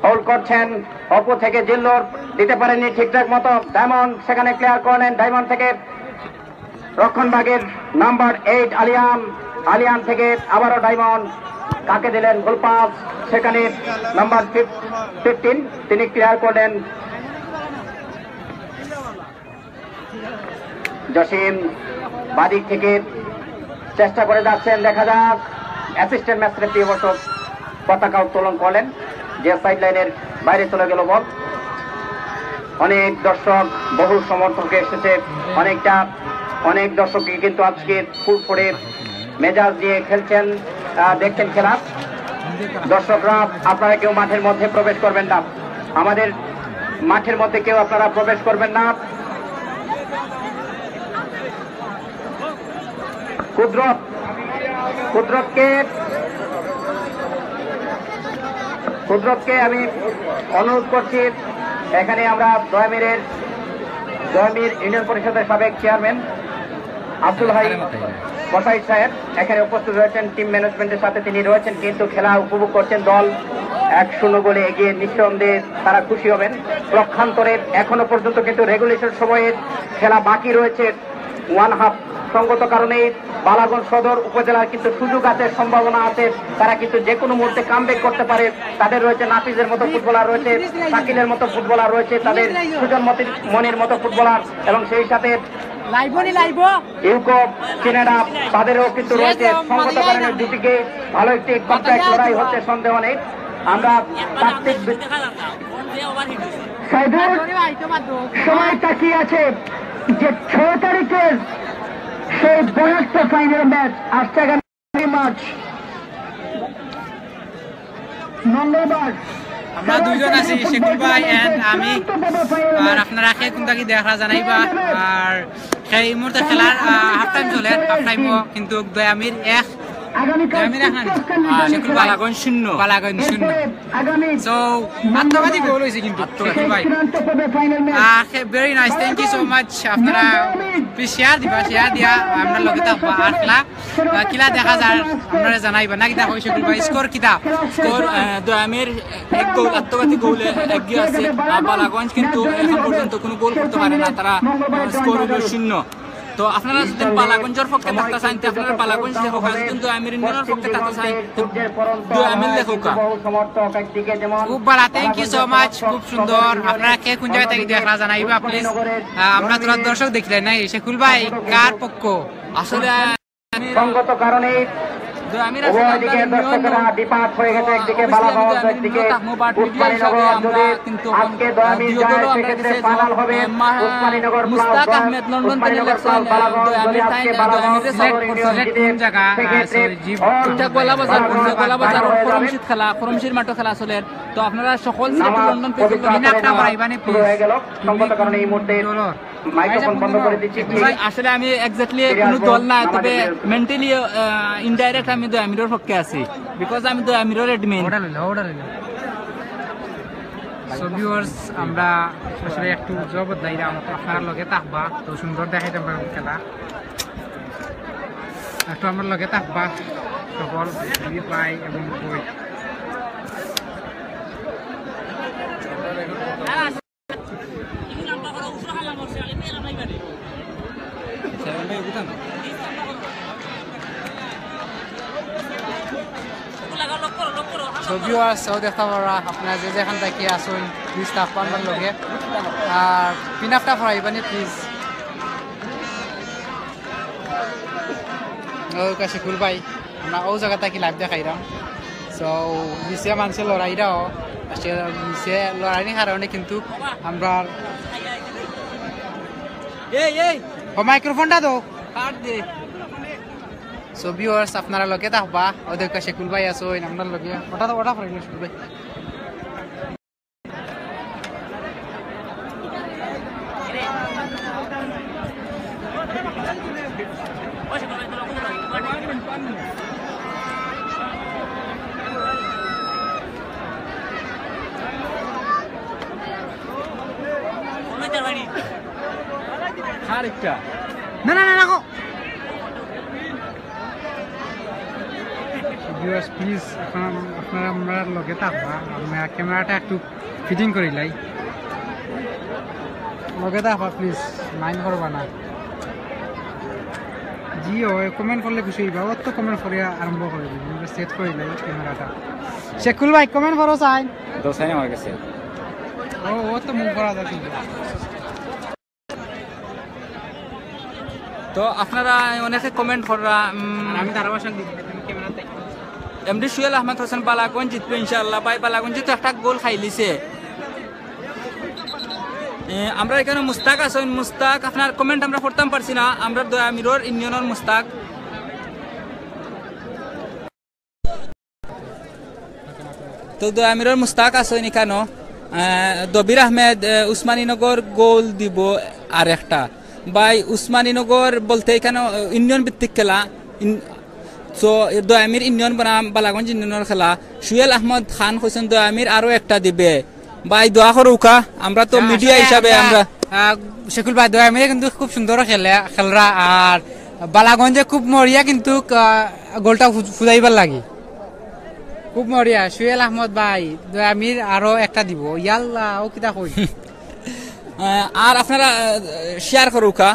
হোল্ড করছেন। অপু থেকে জিল্লোর দিতে পারেননি ঠিকঠাক মতো। ডায়মন্ড সেখানে ক্লিয়ার করলেন। ডায়মন্ড থেকে রক্ষণভাগের নাম্বার 8 আলিয়ান থেকে আবারও ডায়মন্ড, কাকে দিলেন ভুল পাস, সেখানে নাম্বার 15 তিনি ক্লিয়ার করলেন। জসিম বাদিক থেকে চেষ্টা করে যাচ্ছেন, দেখা যাক। অ্যাসিস্ট্যান্ট ম্যাচ রেফারি অবশ্য পতাকা উত্তোলন করলেন, যে সাইড লাইনের বাইরে চলে গেল বল। অনেক দর্শক, বহু সমর্থক এসেছে, অনেক দর্শকই কিন্তু আজকে ফুল করে মেজাজ দিয়ে খেলছেন, দেখছেন খেলা। দর্শকরা আপনারা কেউ মাঠের মধ্যে প্রবেশ করবেন না, আমাদের মাঠের মধ্যে কেউ আপনারা প্রবেশ করবেন না। কুদরতকে আমি অনুরোধ করছি, এখানে আমরা দয়ামির ইউনিয়ন পরিষদের সাবেক চেয়ারম্যান আব্দুল হাই কসাই সাহেব এখানে উপস্থিত রয়েছেন, টিম ম্যানেজমেন্টের সাথে তিনি রয়েছেন, কিন্তু খেলা উপভোগ করছেন। দল 1-0 গোলে এগিয়ে, নিঃসন্দেহে তারা খুশি হবেন। পক্ষান্তরে এখনো পর্যন্ত কিন্তু রেগুলেশন সময়ে খেলা বাকি রয়েছে 1 হাফ। সঙ্গত কারণে বালাগঞ্জ সদর উপজেলার কিন্তু সুযোগ আছে, সম্ভাবনা আছে, তারা কিন্তু যে কোনো মুহূর্তে কামব্যাক করতে পারে। তাদের রয়েছে নাফিজের মতো ফুটবলার রয়েছে, শাকিলের মতো ফুটবলার রয়েছে, তাদের সুজন মনির মতো ফুটবলার, এবং সেই সাথে ইউকো কেনাডা তাদেরও কিন্তু রয়েছে। সঙ্গত কারণে দুটিকে ভালো একটি কন্ট্রাক্ট লড়াই হচ্ছে, সন্দেহ নেই। আমরা সময় তাকিয়ে আছে যে 6 তারিখের সেই 72 ফাইনাল ম্যাচ আসছে আগামী মার্চ মঙ্গলবার। আমরা দুইজন আছি, শেখুল ভাই এন্ড আমি, আর আপনারা কে কোনটা কি দেখা জানাইবা। আর সেই মুহূর্তে খেলার হাফ টাইম চলে, হাফ টাইমও কিন্তু দয়ামির 1 বালাগঞ্জ 0। সো আত্মঘাতী গোল হয়েছে কিন্তু ভাই, very nice, thank you so much. আপনারা প্লিজ শেয়ার দিয়া আপনার লগে থাকবা। আর কিলা দেখা যায় আপনারা জানাইবা না, কিতা হয়েছে ভাই, স্কোর কিতা? স্কোর দয়ামির 1 গোল আত্মঘাতী গোলে এগিয়ে আছে। বালাগঞ্জ কিন্তু এখন পর্যন্ত কোনো গোল করতে পারে না, তারা স্কোর হলো 0। তো আপনারা যদি বালাগঞ্জের পক্ষে থাকতে চান, আপনারা বালাগঞ্জ লেখক, কিন্তু আমির ইন্ডিয়ানের পক্ষে থাকতে চান, আমির লেখক। খুব ভালো, থ্যাংক ইউ সো মাচ, খুব সুন্দর। আপনারা কে কোন জায়গা থেকে দেখা জানাইবা প্লিজ। আমরা তোরা দর্শক দেখলেন নাই, শেখুল ভাই কার পক্ষ? আসলে সঙ্গত কারণে উভয়দিকে দর্শকরা ডিপার্ট হয়ে গেছে, একদিকে বালাগঞ্জ, একদিকে উসমানীনগর। যদি আজকে দয়ামির যায় সেক্ষেত্রে ফাইনাল হবে উসমানীনগর মুস্তাক আহমেদ লন্ডন থেকে লেখছেন দয়ামির আজকে বালাগঞ্জ সেক্ষেত্রে গোলাবাজার খরমশির খেলা, খরমশির মাঠে খেলা আসলে। তো আপনারা সকল লন্ডন পেজে হয়ে গেল। সঙ্গত কারণে এই মুহূর্তে মাইক্রোফোন বন্ধ করে দিচ্ছি। আসলে আমি এক্স্যাক্টলি কোনো দল না, তবে মেন্টালি ইনডাইরেক্ট আমি দয়ামিরের পক্ষে আছি, বিকজ আমি দয়ামিরের এডমিন। সো ভিউয়ার্স, আমরা আসলে একটু জগৎ দাইরা আপনার লগে থাকবা, তো সুন্দর দেখাইতে পারবো খেলা, একটু আমার লগে থাকবা সকল পাই এবং বই। ভিউয়ার্স দেখতে পারা আপনারা যে যেখান থেকে আসুন প্লিজ থাকবার লগে, আর পিনাপটা ফরাইবানি প্লিজ। শেখুল ভাই আমরা ও জায়গা থেকে লাইভ দেখাইলাম। সো নিচে মানুষের লড়াইটাও নিচে লড়াইনি কারণে কিন্তু আমরা মাইক্রোফোনটা দো দে। সো ভিউয়ার্স আপনারা লগে থাকবা, ওদের শেখুল ভাই আছো আপনার লগে, ওটা ফরাইল শেখুল ভাই। আরেকটা না না না রাখো ভিউয়ার্স প্লিজ আপনারা আমরা লগে থাকবা আমরা ক্যামেরাটা একটু ফিটিং করি লাই লগে থাকবা প্লিজ মাইন্ড করবা না জি ও কমেন্ট করলে খুশি হইবা ও তো কমেন্ট করে আরম্ভ করে দিবি আমরা সেট করি লাই ক্যামেরাটা শেকুল ভাই কমেন্ট করো চাই দোসাই আমার কাছে ও তো মুভ করা যাচ্ছে তো আপনারা অনেকে কমেন্ট করা আমি ধারাবাহিক দিব ক্যামেরাতে এমডি সুয়েল আহমদ হোসেন বালাগঞ্জ জিতবে ইনশাআল্লাহ ভাই বালাগঞ্জ তো একটা গোল খাইলিছে আমরা এখানে মুস্তাক আছেন মুস্তাক আপনার কমেন্ট আমরা পড়তাম পারছি না আমরা দয়ামিরর ইউনিয়নের মুস্তাক তো দয়ামিরর মুস্তাক আছেন এখানে দবির আহমেদ উসমানীনগর গোল দিব আর একটা ভাই উসমানীনগর বলতে এখানে ইউনিয়ন ভিত্তিক খেলা তো দয়ামির ইউনিয়ন বনাম বালাগঞ্জ ইউনিয়নের খেলা সুয়েল আহমদ খান হোসেন দয়ামির আরো একটা দিবে ভাই দোয়া করুকা আমরা তো মিডিয়া হিসাবে আমরা শেকুল ভাই দয়ামিরে কিন্তু খুব সুন্দর খেলরা আর বালাগঞ্জে খুব মরিয়া কিন্তু গোলটা ফুদাইবার লাগে খুব মরিয়া সুয়েল আহমদ ভাই দয়ামির আরো একটা দিব ইয়াল্লা ও কিতা কই আর আপনারা শেয়ার করুকা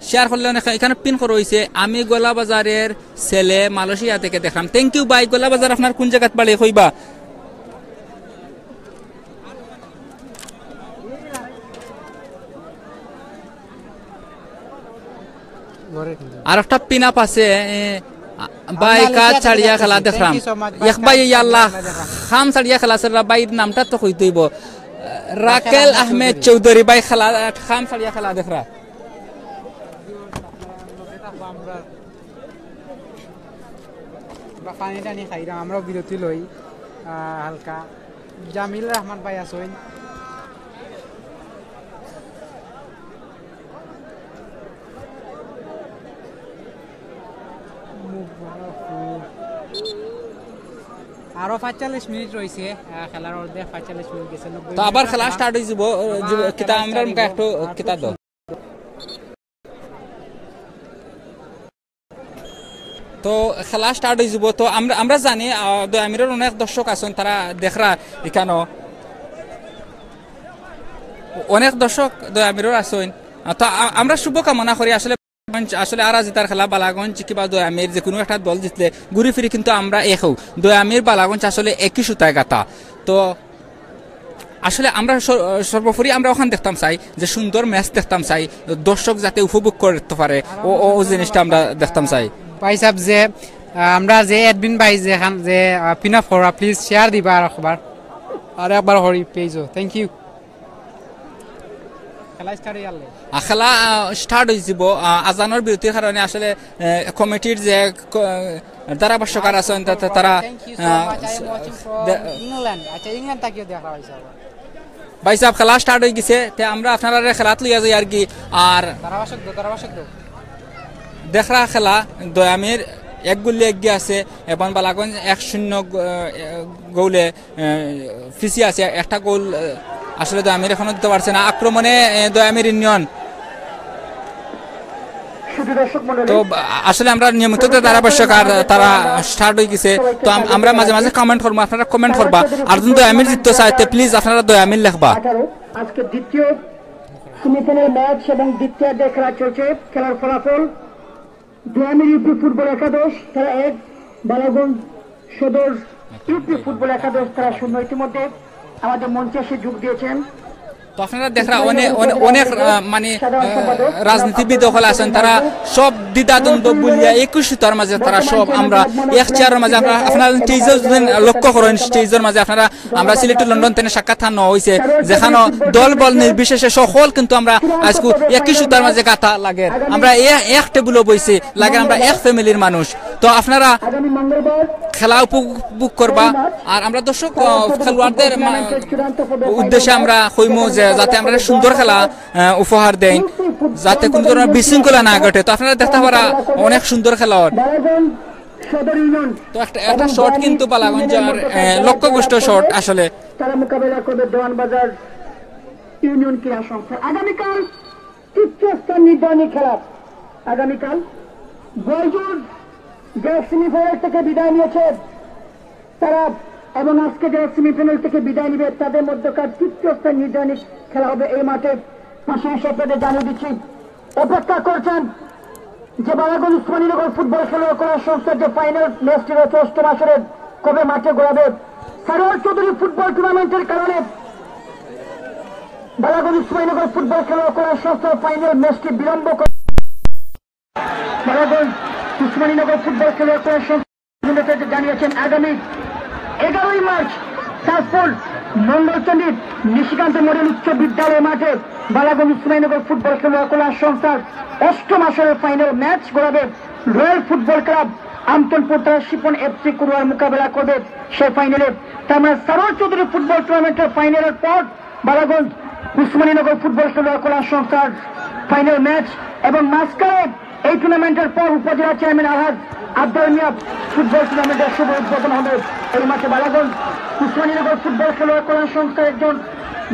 শেয়ার করলে অনেক এখানে পিন করা হয়েছে আমি গোলা বাজারের ছেলে মালয়েশিয়া থেকে দেখলাম থ্যাংক ইউ ভাই গোলা বাজার আপনার কোন জায়গাত বাড়ি হইবা আর একটা পিন আপ আছে ভাই কাজ ছাড়িয়া খেলা দেখলাম এক ভাই আল্লাহ খাম ছাড়িয়া খেলা স্যার ভাইয়ের নামটা তো কই দইব রাকেল আহমেদ চৌধুরী ভাই খেলা খাম ছাড়িয়া খেলা দেখরা পানি টানি খাইলাম আমরাও বিরতি লই হালকা জামিল রহমান ভাই আসইন আরো 45 মিনিট রয়েছে খেলার অর্ধেক 45 মিনিট গেছে তো আবার খেলা স্টার্ট হয়ে যাব কিতা আমরা একটু কিতা দাও তো খেলা স্টার্ট হয়ে যাব তো আমরা জানি দয়ামিরের অনেক দর্শক আছেন তারা দেখরা এখানে অনেক দর্শক দয়ামিরের আছেন তো আমরা শুভকামনা করি আসলে আসলে আর জিতার খেলা বালাগঞ্জ কিংবা দয়ামির যে কোনো একটা দল জিতলে ঘুরে ফিরে কিন্তু আমরা একও দয়ামির বালাগঞ্জ আসলে একই সুতায় গাতা তো আসলে আমরা সর্বোপরি আমরা ওখানে দেখতাম চাই যে সুন্দর ম্যাচ দেখতাম চাই দর্শক যাতে উপভোগ করতে পারে ও জিনিসটা আমরা দেখতাম চাই ভাই সাহেব যে আমরা যে অ্যাডমিন ভাই যেখান যে পিন আপ করা প্লিজ শেয়ার দিবা আর একবার হরি পেজও থ্যাংক ইউ খেলা স্টার্ট হয়ে যাব আজানের বিরতির কারণে আসলে কমিটির যে ধারাভাষ্যকার আছেন তারা ভাই সাহেব খেলা স্টার্ট হয়ে গেছে আমরা আপনারা খেলাত লইয়া যাই আর কি আর দেখরা খেলা দয়ামির এক গোলে এগিয়ে আছে এবং বালাগঞ্জ 1-0 গোলে ফিসি আছে একটা গোল আসলে দয়ামির এখনো দিতে পারছে না আক্রমণে দয়ামির ইউনিয়ন তো আসলে আমরা নিয়মিত ধারাভাষ্যকার তারা স্টার্ট হয়ে গেছে তো আমরা মাঝে মাঝে কমেন্ট করবো আপনারা কমেন্ট করবা আর যদি দয়ামির জিততে চাইতে প্লিজ আপনারা দয়ামির লেখবা আজকে দ্বিতীয় সেমিফাইনাল ম্যাচ এবং দ্বিতীয় খেলা চলছে খেলার ফলাফল দয়ামির ইউপি ফুটবল একাদশ তারা 1 বালাগঞ্জ সদর ইউপি ফুটবল একাদশ তারা 0 ইতিমধ্যে আমাদের মঞ্চে এসে যোগ দিয়েছেন তো আপনারা দেখরা অনেক মানে রাজনীতিবিদ হল আছেন তারা সব দ্বিধাদ্বন্দ্ব বলিয়া একই সুতার মাঝে তারা সব আমরা এক চেয়ারের মাঝে আমরা আপনারা স্টেজের লক্ষ্য করেন স্টেজের মাঝে আপনারা আমরা সিলেট লন্ডন থেকে সাক্ষাৎ নেওয়া হয়েছে যেখানে দল বল নির্বিশেষে সকল কিন্তু আমরা আজকে একই সুতার মাঝে গাথা লাগে আমরা এক টেবিলও বইছি লাগে আমরা এক ফ্যামিলির মানুষ তো আপনারা খেলা উপভোগ করবা আর আমরা দর্শক খেলোয়াড়দের উদ্দেশ্যে আমরা কইমু যে যাতে আমরা সুন্দর খেলা উপহার দেই যাতে কোনো ধরনের বিশৃঙ্খলা না ঘটে তো আপনারা দেখতে পারা অনেক সুন্দর খেলোয়াড় তো একটা শট কিন্তু বালাগঞ্জের লক্ষ্যভ্রষ্ট শট আসলে তারা মোকাবেলা করবে দেওয়ানবাজার ইউনিয়ন ক্রীড়া সংস্থা আগামীকাল তৃতীয় স্থান নির্ধারণী খেলা আগামীকাল বয়জুর যারা সেমিফাইনাল থেকে বিদায় নিয়েছে তারা এবং আজকে যারা সেমিফাইনাল থেকে বিদায় নিবে তাদের মধ্যকার তৃতীয় স্থান নির্ধারণী খেলা হবে এই মাঠে। পাশাপাশি আপনাদের জানিয়ে দিচ্ছি অপেক্ষা করছেন যে বালাগঞ্জ উসমানীনগর ফুটবল খেলা করার সংস্থার যে ফাইনাল ম্যাচটি রয়েছে 8ম আসরের কবে মাঠে গড়াবে। সারোয়ার চৌধুরী ফুটবল টুর্নামেন্টের কারণে বালাগঞ্জ উসমানীনগর ফুটবল খেলা করার সংস্থার ফাইনাল ম্যাচটি বিলম্ব করে বালাগঞ্জ উসমানীনগর ফুটবল খেলা করার সংস্থা জানিয়েছেন আগামী 11ই মার্চ তাজপুর মঙ্গলচন্ডীর নিশিকান্ত মডেল উচ্চ বিদ্যালয় মাঠে বালাগঞ্জ উসমানীনগর ফুটবল খেলা করার সংস্থার 8ম আসরের ফাইনাল ম্যাচ গড়াবে। রয়্যাল ফুটবল ক্লাব আমতনপুর তারা শিপন এফসি কুড়ুয়ার মোকাবেলা করবে সেই ফাইনালে। তার মানে সারোয়ার চৌধুরী ফুটবল টুর্নামেন্টের ফাইনালের পর বালাগঞ্জ উসমানীনগর ফুটবল খেলা করার সংস্থার ফাইনাল ম্যাচ এবং মাঝখানে এই টুর্নামেন্টের পর উপজেলা চেয়ারম্যান আলহাজ আব্দুল মিয়া ফুটবল টুর্নামেন্টের শুভ উদ্বোধন হবে এই মাঠে। বালাগঞ্জ উসমানীনগর ফুটবল খেলা করার সংস্থার একজন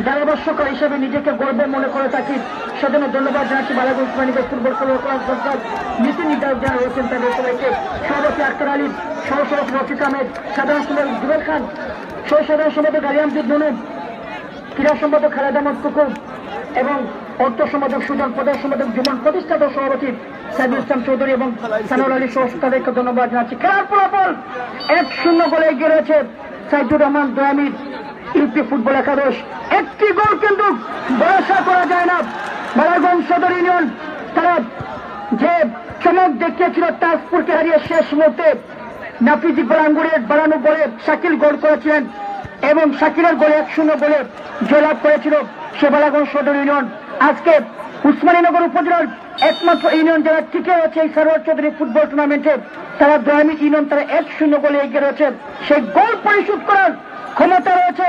ধারাভাষ্যকার হিসেবে নিজেকে গর্ব মনে করে থাকি, সেজন্য ধন্যবাদ জানাচ্ছি বালাগঞ্জ উসমানীনগর ফুটবল খেলা করার সংস্থার নীতি নির্ধারক যারা রয়েছেন তাদের সবাইকে। সভাপতি আক্তার আলী, সহসভাপতি রফিক আহমেদ, সাধারণ সম্পাদক জুবের খান, সহ সাধারণ সম্পাদক আলিয়ামদিন নূন, ক্রীড়া সম্পাদক খালেদ আহমদ কুকুর এবং অর্থ সম্পাদক সুজন, প্রধান সম্পাদক জুমন, প্রতিষ্ঠাতা সভাপতি সাইদুল ইসলাম চৌধুরী এবং সানোয়ার আলী সহ তাদেরকে ধন্যবাদ জানাচ্ছি। খেলার ফলাফল 1-0 গোলে এগিয়ে রয়েছে সাইদুর রহমান দয়ামির ইউপি ফুটবল একাদশ। একটি গোল কিন্তু ভরসা করা যায় না। বালাগঞ্জ সদর ইউনিয়ন তারা যে চমক দেখিয়েছিল তাজপুরকে হারিয়ে শেষ মুহূর্তে নাফিজ ইকবাল আঙ্গুরের বাড়ানো গোলে শাকিল গোল করেছিলেন এবং শাকিলের গোলে 1-0 গোলে জয়লাভ করেছিল সে বালাগঞ্জ সদর ইউনিয়ন। আজকে উসমানীনগর উপজেলার একমাত্র ইউনিয়ন যারা টিকে রয়েছে এই সারোয়ার চৌধুরী ফুটবল টুর্নামেন্টে তারা দয়ামি ইউনিয়ন তারা 1-0 গোলে এগিয়ে রয়েছে। সেই গোল পরিশোধ করার ক্ষমতা রয়েছে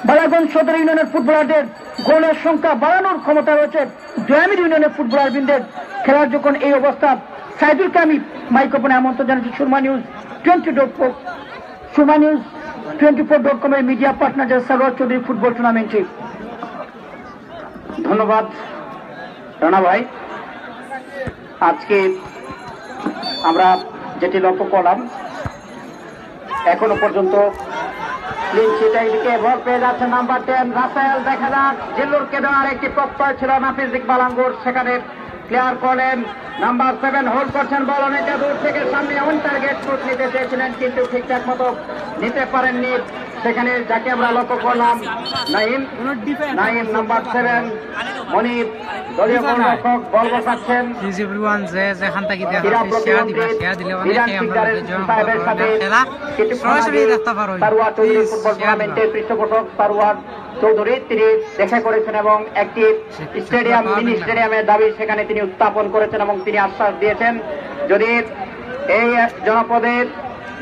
বালাগঞ্জ সদর ইউনিয়নের ফুটবলারদের, গোলের সংখ্যা বাড়ানোর ক্ষমতা রয়েছে দয়ামির ইউনিয়নের ফুটবলার বৃন্দের। খেলার যখন এই অবস্থা সাইদুলকে আমি মাইক্রোফোনে আমন্ত্রণ জানাচ্ছি সুরমা নিউজ 24.com এর মিডিয়া পার্টনার যারা সারোয়ার চৌধুরী ফুটবল টুর্নামেন্টে। ধন্যবাদ রানা ভাই। আজকে আমরা যেটি লক্ষ্য করলাম এখনো পর্যন্ত বল পেয়ে যাচ্ছে নাম্বার 10 রাফায়েল। দেখা যাক জিল্লুরকে দেওয়ার একটি প্রত্যয় ছিল নাফিজ ইকবাল আঙ্গুর, সেখানে ক্লিয়ার করলেন। নাম্বার 7 হোল্ড করছেন বল অনেকটা দূর থেকে, সামনে অন টার্গেট শুট নিতে চেয়েছিলেন কিন্তু ঠিকঠাক মতো নিতে পারেননি। সেখানে যাকে আমরা লক্ষ্য করলাম নাইম নাম্বার 7 মনির দলীয় গোলরক্ষক বল বসাচ্ছেন। যেখান থেকে শেয়ার দিলে অনেকে আমরা খেলা সরাসরি দেখতে পারো। সারোয়ার চৌধুরী ফুটবল টুর্নামেন্টের পৃষ্ঠপোষক সারোয়ার চৌধুরী তিনি দেখা করেছেন এবং একটি স্টেডিয়াম মিনি স্টেডিয়ামের দাবি সেখানে তিনি উত্থাপন করেছেন এবং তিনি আশ্বাস দিয়েছেন যদি এই জনপদের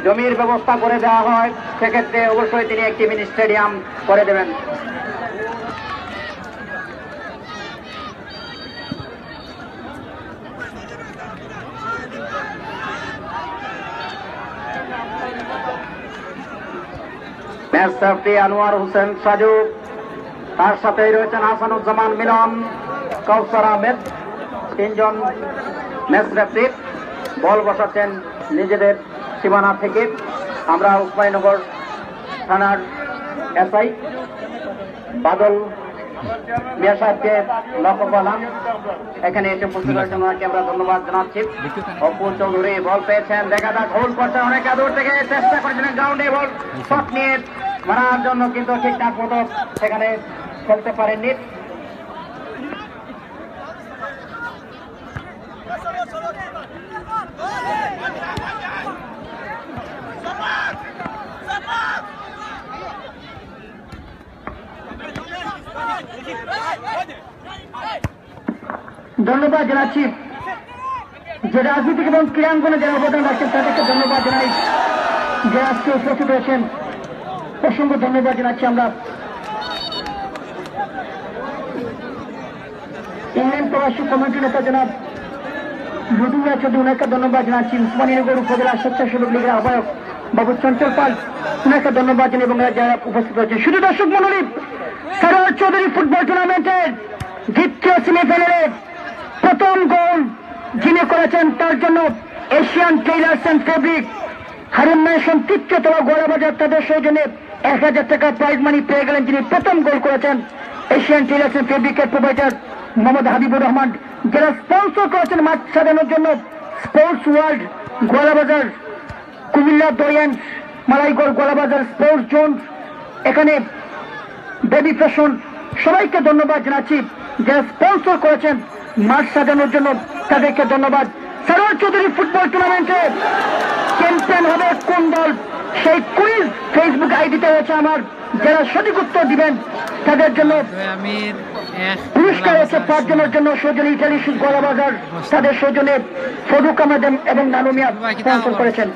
জমির ব্যবস্থা করে দেওয়া হয় সেক্ষেত্রে অবশ্যই তিনি একটি মিনি স্টেডিয়াম করে দেবেন। ম্যাচ রেফারি আনোয়ার হোসেন সাজু, তার সাথে রয়েছেন হাসানুজ্জামান মিলন, কাউসার আহমেদ, 3 জন ম্যাচ রেফারি। বল বসাচ্ছেন নিজেদের সীমানা থেকে। আমরা উসমানীনগর থানার এসআই বাদল মিয়া সাহেবকে লক্ষ্য করলাম, এখানে এসে উপস্থিত হয়েছেন, ওনাকে আমরা ধন্যবাদ জানাচ্ছি। অপু চৌধুরী বল পেয়েছেন, দেখা যাক হোল্ড করছেন অনেক দূর থেকে, চেষ্টা করেছিলেন গ্রাউন্ডে বল শট নিয়ে মারার জন্য কিন্তু ঠিকঠাক মতো সেখানে খেলতে পারেননি। ধন্যবাদ জানাচ্ছি যে রাজনীতিক এবং ক্রীড়াঙ্গনে যারা অবদান রাখছেন তাদেরকে ধন্যবাদ জানাই, যে আজকে উপস্থিত হয়েছেন অসংখ্য ধন্যবাদ জানাচ্ছি। আমরা ইংল্যান্ড প্রবাসী কমিটি নেতা জনাব রুদুল্লাহ চৌধুরী, ওনাকে ধন্যবাদ জানাচ্ছি। উসমানীনগর উপজেলা স্বেচ্ছাসেবক লীগের আহ্বায়ক বাবু চঞ্চল পাল, ওনাকে ধন্যবাদ জানাই এবং যারা উপস্থিত হয়েছেন। শুধু দর্শক মন্ডলী, সারোয়ার চৌধুরী ফুটবল টুর্নামেন্টের দ্বিতীয় সেমিফাইনালে প্রথম গোল যিনি করেছেন তার জন্য Asian tailors and fabric Harun mansion তৃতীয়তলা গোলাবাজার তাদের সৌজন্যে 1000 টাকা প্রাইজ মানি পেয়ে গেলেন, যিনি প্রথম গোল করেছেন এশিয়ান টেইলার্স অ্যান্ড ফেব্রিকের প্রোভাইডার মোহাম্মদ হাবিবুর রহমান। যারা স্পন্সর করেছেন মাঠ সাজানোর জন্য স্পোর্টস ওয়ার্ল্ড গোলাবাজার, কুমিল্লা দরিয়ান মালাইগড় গোলাবাজার স্পোর্টস জোন, এখানে বেবি ফ্যাশন, সবাইকে ধন্যবাদ জানাচ্ছি। যারা স্পন্সর করেছেন মাঠ সাজানোর জন্য তাদেরকে ধন্যবাদ। সারোয়ার চৌধুরী ফুটবল টুর্নামেন্টে চ্যাম্পিয়ন হবে কোন দল, সেই কুইজ ফেসবুক আইডিতে রয়েছে আমার। যারা সঠিক উত্তর দিবেন তাদের জন্য পুরস্কার রয়েছে 5 জনের জন্য। সৌজন্য ইটালি গোলাবাজার তাদের সৌজন্যে ফরুক আহমেদ এবং নানুমিয়া স্পন্সর করেছেন।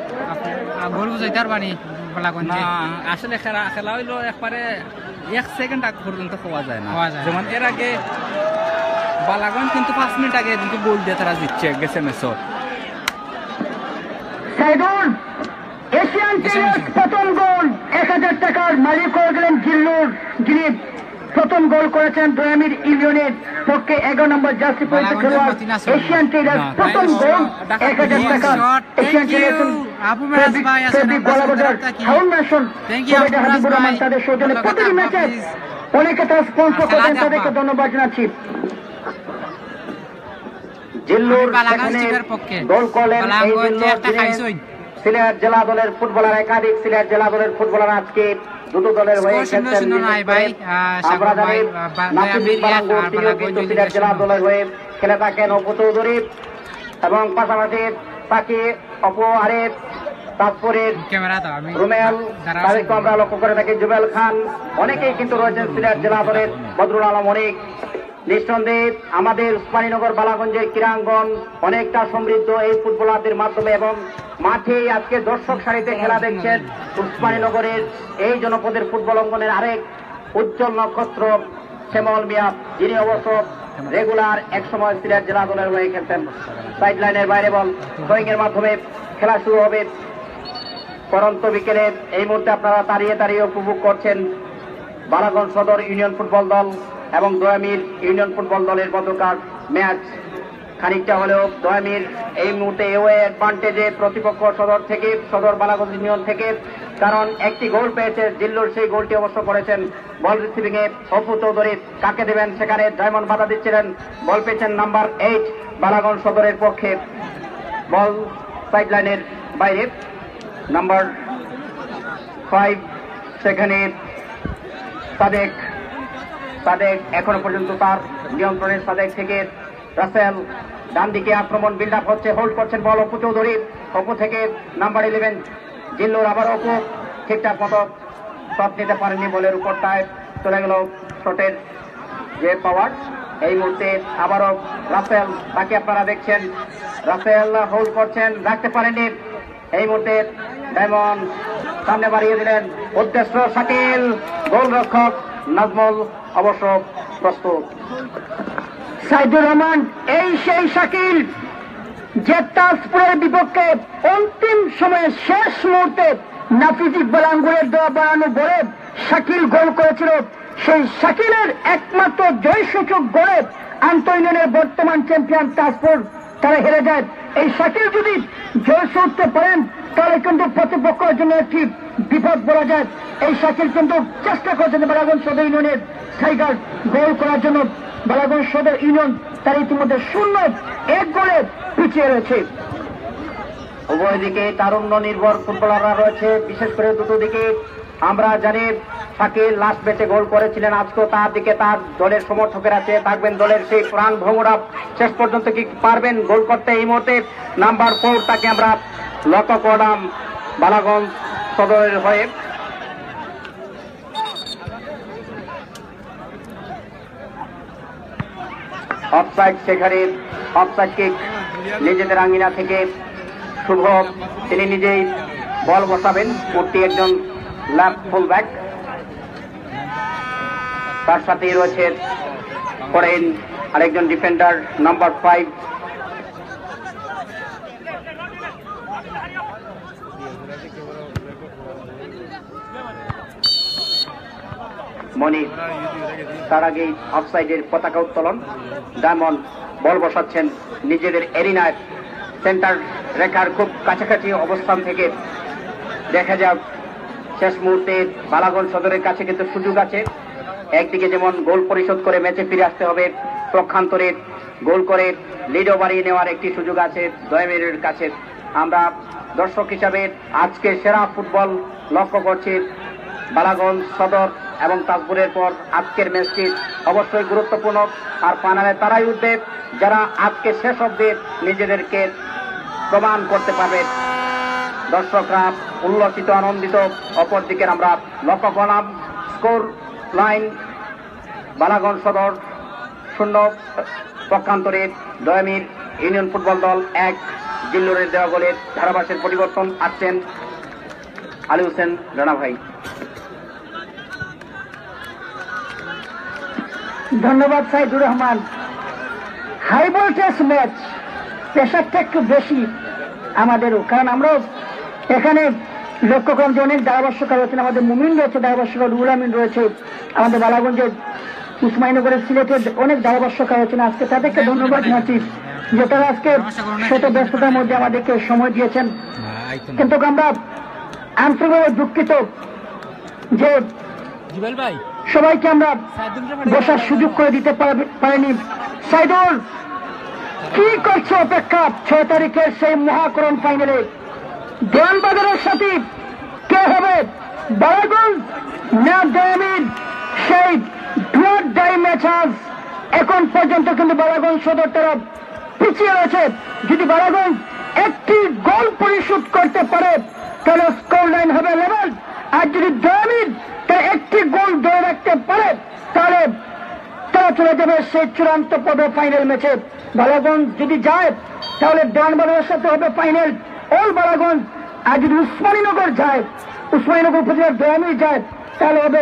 আসলে খেলা হইলো একবারে 1 সেকেন্ড আগ পর্যন্ত পাওয়া যায় না। যেমন এর আগে বালাগঞ্জ কিন্তু 5 মিনিট আগে কিন্তু গোল দিয়ে তারা জিতছে গেছে ম্যাচত। সাইদুল এশিয়ান টেইলার্স প্রথম গোল 1000 টাকার মালিক হয়ে গেলেন জিল্লুর, যিনি প্রথম গোল করেছেন দয়ামির ইউনিয়নের পক্ষে 11 নম্বর জার্সি পরিহিত খেলোয়াড়। এশিয়ান টেইলার্স প্রথম গোল 1000 টাকা। Asian tailors Golabazar Harun mansion Habibur Rahman তাদের সৌজন্যে প্রতিটি ম্যাচে অনেকে তারা স্পন্সর করেন, তাদেরকে ধন্যবাদ জানাচ্ছি। জিল্লুর গোল করলেন এই সিলেট জেলা দলের ফুটবলার, একাধিক সিলেট জেলা দলের ফুটবলার আজকে দুটো দলের হয়ে খেলছেন। আমরা জানি সিলেট জেলা দলের হয়ে খেলে থাকেন অপু চৌধুরী এবং পাশাপাশি পাখি অপু আরিফ, তারপরে রুমেল, তাদেরকে আমরা লক্ষ্য করে থাকি জুবেল খান, অনেকেই কিন্তু রয়েছেন সিলেট জেলা দলের, বদরুল আলম অনেক। নিঃসন্দেহে আমাদের উসমানীনগর বালাগঞ্জের ক্রীড়াঙ্গন অনেকটা সমৃদ্ধ এই ফুটবলারদের মাধ্যমে, এবং মাঠে আজকে দর্শক সারিতে খেলা দেখছেন উসমানীনগরের এই জনপদের ফুটবল অঙ্গনের আরেক উজ্জ্বল নক্ষত্র শ্যামল মিয়া, যিনি অবশ্য রেগুলার একসময় সিলেট জেলা দলের হয়ে খেলতেন। সাইড লাইনের বাইরে বল থ্রোয়িং এর মাধ্যমে খেলা শুরু হবে পরন্ত বিকেলে। এই মুহূর্তে আপনারা দাঁড়িয়ে দাঁড়িয়ে উপভোগ করছেন বালাগঞ্জ সদর ইউনিয়ন ফুটবল দল এবং দয়ামির ইউনিয়ন ফুটবল দলের মধ্যকার ম্যাচ। খানিকটা হলেও দয়ামির এই মুহূর্তে এওয়ে অ্যাডভান্টেজে প্রতিপক্ষ সদর বালাগঞ্জ ইউনিয়ন থেকে, কারণ একটি গোল পেয়েছে জিল্লুর, সেই গোলটি অবশ্য করেছেন। বল রিসিভিং এ অপু চৌধুরী, কাকে দেবেন সেখানে ডায়মন্ড বাধা দিচ্ছিলেন। বল পেয়েছেন নাম্বার 8 বালাগঞ্জ সদরের পক্ষে। বল সাইড লাইনের বাইরে নাম্বার 5 সেখানে সাদেক এখনো পর্যন্ত তার নিয়ন্ত্রণের সাদেক থেকে রাসেল, ডান দিকে আক্রমণ বিল্ড আপ হচ্ছে, হোল্ড করছেন বল অপু চৌধুরী, অপু থেকে নাম্বার 11 জিল্লুর, আবার অপু ঠিকঠাক মতো শট নিতে পারেননি, বলের উপরটায় চলে গেল শটের যে পাওয়ার। এই মুহূর্তে আবারও রাসেল, তাকে আপনারা দেখছেন, রাসেল হোল্ড করছেন, রাখতে পারেননি। এই মুহূর্তে ডায়মন্ড সামনে বাড়িয়ে দিলেন, উদ্দেশ্য শাকিল, গোলরক্ষক নাজমুল অবশ্য প্রস্তুত। সাইদুর রহমান এই সেই শাকিল যে তাজপুরের বিপক্ষে অন্তিম সময়ে শেষ মুহূর্তে নাফিজ ইকবাল আঙ্গুরের দেওয়া বাড়ানো বলে শাকিল গোল করেছিল। সেই শাকিলের একমাত্র জয়সূচক গোলে আন্তঃইউনিয়নের বর্তমান চ্যাম্পিয়ন তাজপুর তারা হেরে যায়। এই শাকিল যদি জয় করতে পারেন তাহলে কিন্তু প্রতিপক্ষের জন্য একটি বিপদ বলা যায়। এই শাকিল কিন্তু চেষ্টা করছেন বালাগঞ্জ সদর ইউনিয়নের টাইগার গোল করার জন্য। বালাগঞ্জ সদর ইউনিয়ন তার ইতিমধ্যে 0-1 গোলে পিছিয়ে রয়েছে। উভয় দিকে তারুণ্য নির্ভর ফুটবলাররা রয়েছে, বিশেষ করে দুটো দিকে। আমরা জানি শাকিল লাস্ট ম্যাচে গোল করেছিলেন, আজকেও তার দিকে তার দলের সমর্থকেরা চেয়ে থাকবেন। দলের সেই প্রাণ ভঙ্গরা শেষ পর্যন্ত কি পারবেন গোল করতে? এই মুহূর্তে নাম্বার 4 তাকে আমরা লক্ষ্য করলাম বালাগঞ্জ সদরের হয়ে। অফসাইড, সেখানে অফসাইড কিক নিজেদের আঙ্গিনা থেকে শুভ, তিনি নিজেই বল বসাবেন। মূর্তি একজন লেফট ফুলব্যাক, তার সাথেই রয়েছে করেন আরেকজন ডিফেন্ডার নাম্বার 5। মনি। তার আগেই অফসাইডের পতাকা উত্তোলন। ডায়মন্ড বল বসাচ্ছেন নিজেদের এরিনায়, সেন্টার রেখার খুব কাছাকাছি অবস্থান থেকে। দেখা যাক শেষ মুহূর্তে বালাগঞ্জ সদরের কাছে কিন্তু সুযোগ আছে। একদিকে যেমন গোল পরিশোধ করে ম্যাচে ফিরে আসতে হবে, পক্ষান্তরে গোল করে লিডও বাড়িয়ে নেওয়ার একটি সুযোগ আছে দয়ামিরের কাছে। আমরা দর্শক হিসাবে আজকে সেরা ফুটবল লক্ষ্য করছি বালাগঞ্জ সদর এবং তাজপুরের পর আজকের ম্যাচটি অবশ্যই গুরুত্বপূর্ণ। আর ফাইনালে তারাই উঠবে যারা আজকে শেষ অবধি নিজেদেরকে প্রমাণ করতে পারবে। দর্শকরা উল্লসিত আনন্দিত। অপরদিকে আমরা লক্ষ্য করলাম স্কোর লাইন বালাগঞ্জ সদর 0, পক্ষান্তরে দয়ামির ইউনিয়ন ফুটবল দল 1। জিল্লুরের দেওয়া গোলের ধারাভাষ্যের পরিবর্তন আসছেন আলী হোসেন রানা ভাই। ধন্যবাদ Saidur Rahman. High voltage match, প্রেশারটা একটু বেশি আমাদেরও, কারণ আমরাও এখানে লক্ষ্য করলাম যে অনেক ধারাভাষ্যকার রয়েছেন। আমাদের মুমিন রয়েছে ধারাভাষ্যকার, রুহুল আমিন রয়েছে, আমাদের বালাগঞ্জের উসমানীনগরের সিলেটের অনেক ধারাভাষ্যকার রয়েছেন। আজকে তাদেরকে ধন্যবাদ জানাচ্ছি যে তারা আজকে শত ব্যস্ততার মধ্যে আমাদেরকে সময় দিয়েছেন। কিন্তু আমরা আন্তরিকভাবে দুঃখিত যে সবাইকে আমরা বসার সুযোগ করে দিতে পারিনি। সাইদুল কি করছে অপেক্ষা 6 তারিখের সেই মহাকরণ ফাইনালে দেওয়ানবাজারের সাথে কে হবে, বালাগঞ্জ না দয়ামির? সেই ডুয়ার ডাই ম্যাচ আজ এখন পর্যন্ত কিন্তু বালাগঞ্জ সদর তারা পিছিয়ে রয়েছে। যদি বালাগঞ্জ একটি গোল পরিশোধ করতে পারে তাহলে স্কোর লাইন হবে লেভেল, আর যদি দয়ামির তারা একটি গোল ধরে রাখতে পারে তাহলে তারা চলে যাবে সেই চূড়ান্ত পর্বে ফাইনাল ম্যাচে। বালাগঞ্জ যদি যায় তাহলে দেওয়ানবাজারের সাথে হবে ফাইনাল অল বালাগঞ্জ, আর যদি উসমানীনগর যায়, উসমানীনগর উপজেলার দয়ামির যায় তাহলে হবে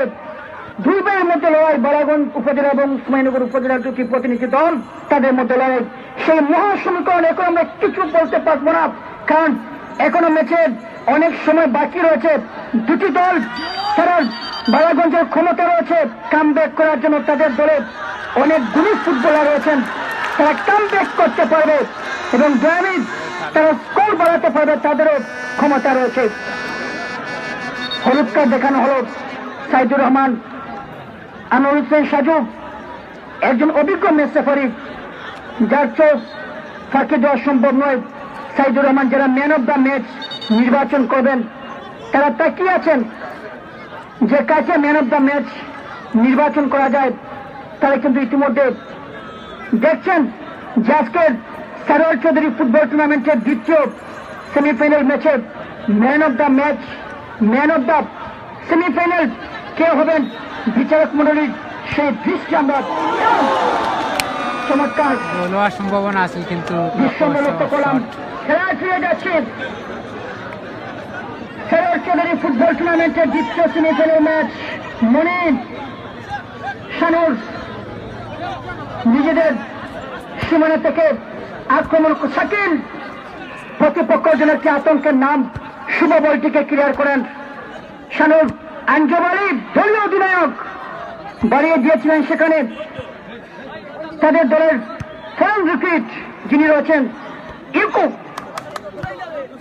2 ভাইয়ের মধ্যে লড়াই। বালাগঞ্জ উপজেলা এবং উসমানীনগর উপজেলার দুটি প্রতিনিধি দল, তাদের মধ্যে লড়াই। সেই মহাসমীকরণ এখন আমরা কিছু বলতে পারবো না, কারণ এখনো ম্যাচের অনেক সময় বাকি রয়েছে। দুটি দল তারা বালাগঞ্জের ক্ষমতা রয়েছে কামব্যাক করার জন্য, তাদের দলে অনেক গুণী ফুটবলার রয়েছেন, তারা কামব্যাক করতে পারবে এবং দয়ামির তারা স্কোর বাড়াতে পারবে, তাদেরও ক্ষমতা রয়েছে। হলুদ কার্ড দেখানো হলো সাইদুর রহমান, আনোয়ার হোসেন সাজু একজন অভিজ্ঞ ম্যাচ রেফারি, যার চোখ ফাঁকি দেওয়া সম্ভব নয়। সাইদুর রহমান যারা ম্যান অব দ্য ম্যাচ নির্বাচন করবেন তারা তাকিয়ে আছেন যে কাকে ম্যান অব দ্য ম্যাচ নির্বাচন করা যায়। তারা কিন্তু ইতিমধ্যে দেখছেন যে আজকের সারোয়ার চৌধুরী ফুটবল টুর্নামেন্টের দ্বিতীয় সেমিফাইনাল ম্যাচে man of the match, man of the semifinal কে হবেন, বিচারক মন্ডলীর সেই দৃষ্টি আমরা চমৎকার সম্ভাবনা আছে, কিন্তু বিশ্বমুক্ত করলাম। খেলায় ফিরে যাচ্ছে সারোয়ার চৌধুরী ফুটবল টুর্নামেন্টের দ্বিতীয় সেমিফাইনাল ম্যাচ। মনির শানুর নিজেদের সীমানা থেকে আক্রমণ, শাকিল প্রতিপক্ষের জন্য একটি আতঙ্কের নাম, শুভ বলটিকে ক্লিয়ার করেন শানুর। আঞ্জুম আলী দলীয় অধিনায়ক বাড়িয়ে দিয়েছিলেন সেখানে তাদের দলের ফরেন উইকেট যিনি রয়েছেন ইউকু,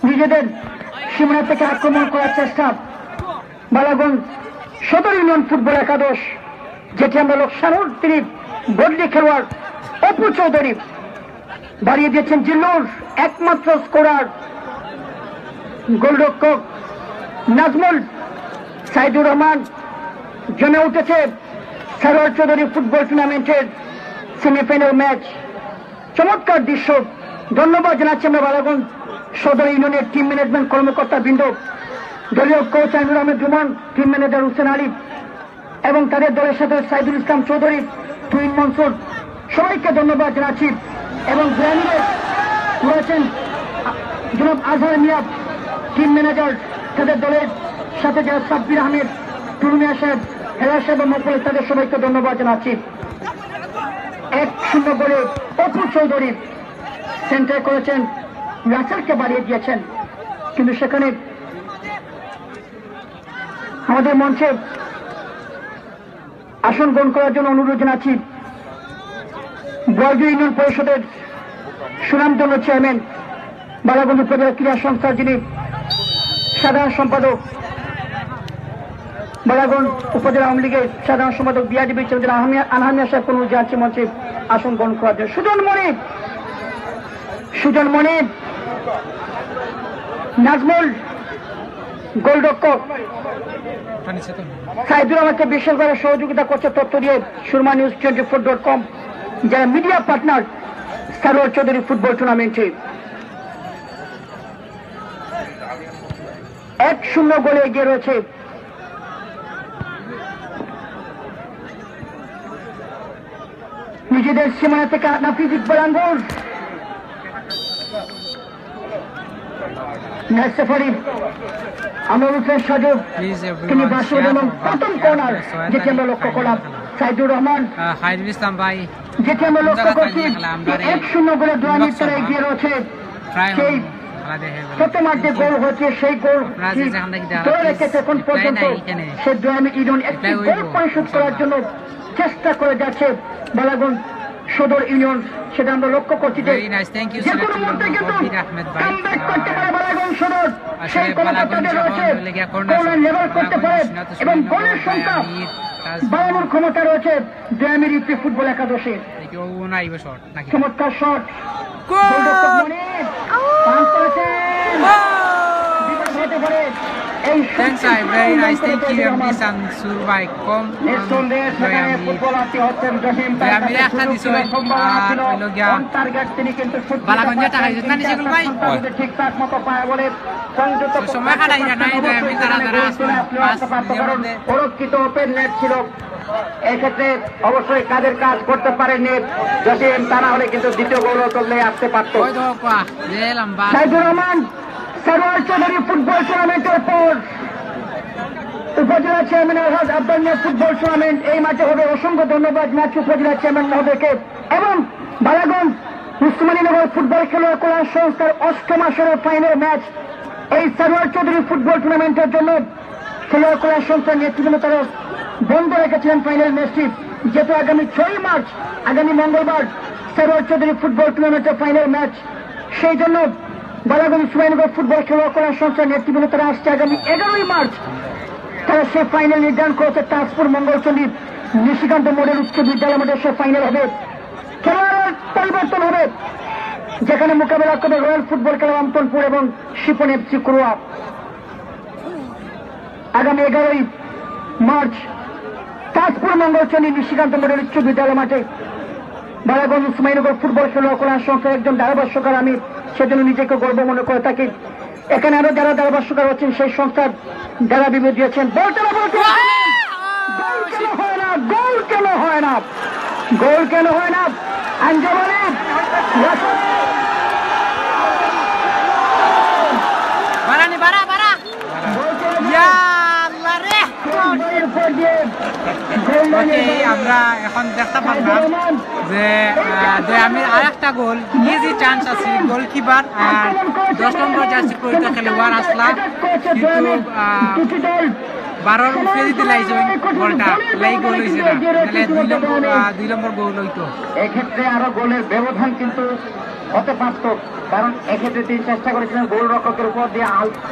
নিজেদের সীমানা থেকে আক্রমণ করার চেষ্টা। বালাগঞ্জ সদর ইউনিয়ন ফুটবল একাদশ, যেটি আমরা লোকসানুর, তিনি বদলি খেলোয়াড় অপু চৌধুরী বাড়িয়ে দিয়েছেন জিল্লুর একমাত্র স্কোরার গোলরক্ষক নাজমুল। সাইদুর রহমান জমে উঠেছে সারোয়ার চৌধুরী ফুটবল টুর্নামেন্টের সেমিফাইনাল ম্যাচ। চমৎকার দৃশ্য। ধন্যবাদ জানাচ্ছি আমরা বালাগঞ্জ সদর ইউনিয়নের টিম ম্যানেজমেন্ট কর্মকর্তা বৃন্দ, দলীয় coach Ainur Ahmed Ruman, team manager Hossain Ali এবং তাদের দলের সাথে সাইদুল ইসলাম চৌধুরী, তুহিন মনসুর, সবাইকে ধন্যবাদ জানাচ্ছি। এবং গ্রামীণে রয়েছেন জনাব আজহার মিয়া, টিম ম্যানেজার, তাদের দলের সাথে যারা সাব্বির আহমেদ, টুরুমিয়া সাহেব, হেলা সাহেব এবং মকবুল, তাদের সবাইকে ধন্যবাদ জানাচ্ছি। 1-0 গোলে অপু চৌধুরী সেন্টার করেছেন, রাসেলকে বাড়িয়ে দিয়েছেন, কিন্তু সেখানে আমাদের মঞ্চে আসন গ্রহণ করার জন্য অনুরোধ জানাচ্ছি বর্জ্য ইউনিয়ন পরিষদের সুনামধন্য চেয়ারম্যান, বালাগঞ্জ উপজেলা ক্রীড়া সংস্থার যিনি সাধারণ সম্পাদক, বালাগঞ্জ উপজেলা আওয়ামী লীগের সাধারণ সম্পাদক বিআরডিবি চৌধুরী আনহামিয়া সাহেব অনুরোধ জানাচ্ছি মঞ্চে আসন গ্রহণ করার জন্য। সুজন মনির, নাজমুল গোলরক্ষক, সাইদুর আমাকে বিশেষভাবে সহযোগিতা করছে তথ্য দিয়ে সুরমা নিউজ 24.com, যারা media partner Sarwar Chowdhury football টুর্নামেন্টে 1-0 গোলে এগিয়ে রয়েছে নিজেদের সীমানা থেকে নাফিজ ইকবাল আঙ্গুর, নাসফারি আমরুল হোসেন সাজু, তিনি বাসুদ এবং প্রথম কর্নার যেটি আমরা লক্ষ্য করলাম সাইদুর রহমান, যেটি আমরা লক্ষ্য করছি 1-0 গোলে 2 মিনিট তারা এগিয়ে রয়েছে। সেই প্রথমার্ধে গোল হয়েছে, সেই গোল ধরে রেখেছে এখন পর্যন্ত সে 2 ইউনিয়ন একটি গোল পরিশোধ করার জন্য চেষ্টা করে যাচ্ছে বালাগঞ্জ সদর ইউনিয়ন, সেটা আমরা লক্ষ্য করছি যে যে কোনো মুহূর্তে কিন্তু কামব্যাক করতে পারে বালাগঞ্জ সদর, সেই ক্ষমতা তাদের রয়েছে, গোলের লেভেল করতে পারে এবং গোলের সংখ্যা বাড়ানোর ক্ষমতা রয়েছে জয়ামির ইউপি ফুটবল একাদশে। চমৎকার শট, গোলরক্ষক মনির পাস করেছেন, হতে পারে এই ঠিকঠাক মতো পায় বলে সুরক্ষিত ওপেন নেট ছিল। এক্ষেত্রে অবশ্যই কাজের কাজ করতে পারেননি জসিম, তা না হলে কিন্তু দ্বিতীয় গোল চলে আসতে পারত। সাইদুর রহমান সারোয়ার চৌধুরী ফুটবল টুর্নামেন্টের পর উপজেলা চেয়ারম্যান আলহাজ আব্বাস মিয়া ফুটবল টুর্নামেন্ট এই মাঠে হবে। অসংখ্য ধন্যবাদ ম্যাচ উপজেলা চেয়ারম্যান মহোদয়কে এবং বালাগঞ্জ উসমানীনগর ফুটবল খেলোয়াড় কল্যাণ সংস্থার 8ম আসরের ফাইনাল ম্যাচ এই সারোয়ার চৌধুরী ফুটবল টুর্নামেন্টের জন্য খেলোয়াড় কল্যাণ সংস্থার নেতৃত্ব তারা বন্ধ রেখেছিলেন ফাইনাল ম্যাচটি, যেহেতু আগামী 6 মার্চ আগামী মঙ্গলবার সারোয়ার চৌধুরী ফুটবল টুর্নামেন্টের ফাইনাল ম্যাচ, সেই জন্য বালাগঞ্জ উসমানীনগর ফুটবল খেলোয়াড় কল্যাণ সংস্থার নেতৃত্ব তারা আসছে আগামী 11 মার্চ তারা সে ফাইনাল নির্ধারণ করেছে তাজপুর মঙ্গলচন্ডী নিশিকান্ত মডেল উচ্চ বিদ্যালয় মাঠে সে ফাইনাল হবে। খেলোয়াড়ের পরিবর্তন হবে, যেখানে মোকাবেলা করবে রয়্যাল ফুটবল ক্লাব আমতনপুর এবং শিপন এফসি কুরুয়া। আগামী 11 মার্চ তাজপুর মঙ্গলচন্ডী নিশিকান্ত মডেল উচ্চ বিদ্যালয় মাঠে বালাগঞ্জ উসমানীনগর ফুটবল খেলোয়াড় কল্যাণ সংস্থার একজন ধারাভাষ্যকার আমি সেজন্য নিজেকে গর্ব মনে করে থাকি। এখানে আরো যারা ধারাভাষ্যকার হচ্ছেন সেই সংস্থার যারা বিবৃতি দিয়েছেন, গোল কেন হয় না আঞ্জমানে আমরা এখন দেখতে পারলাম যে আমি আর একটা গোল ইজি চান্স আছে গোলকিপার আর 10 নম্বর জার্সি পরিত খেলোয়াড় আসলা, কিন্তু 12 উপরে দিতে লাইছে গোলটা লাই গোল হইছে না, তাহলে 2 নম্বর গোল হইতো। এক্ষেত্রে আরো গোলের ব্যবধান কিন্তু হতে পারত, কারণ এক্ষেত্রে তিনি চেষ্টা করেছিলেন গোল রক্ষকের উপর দিয়ে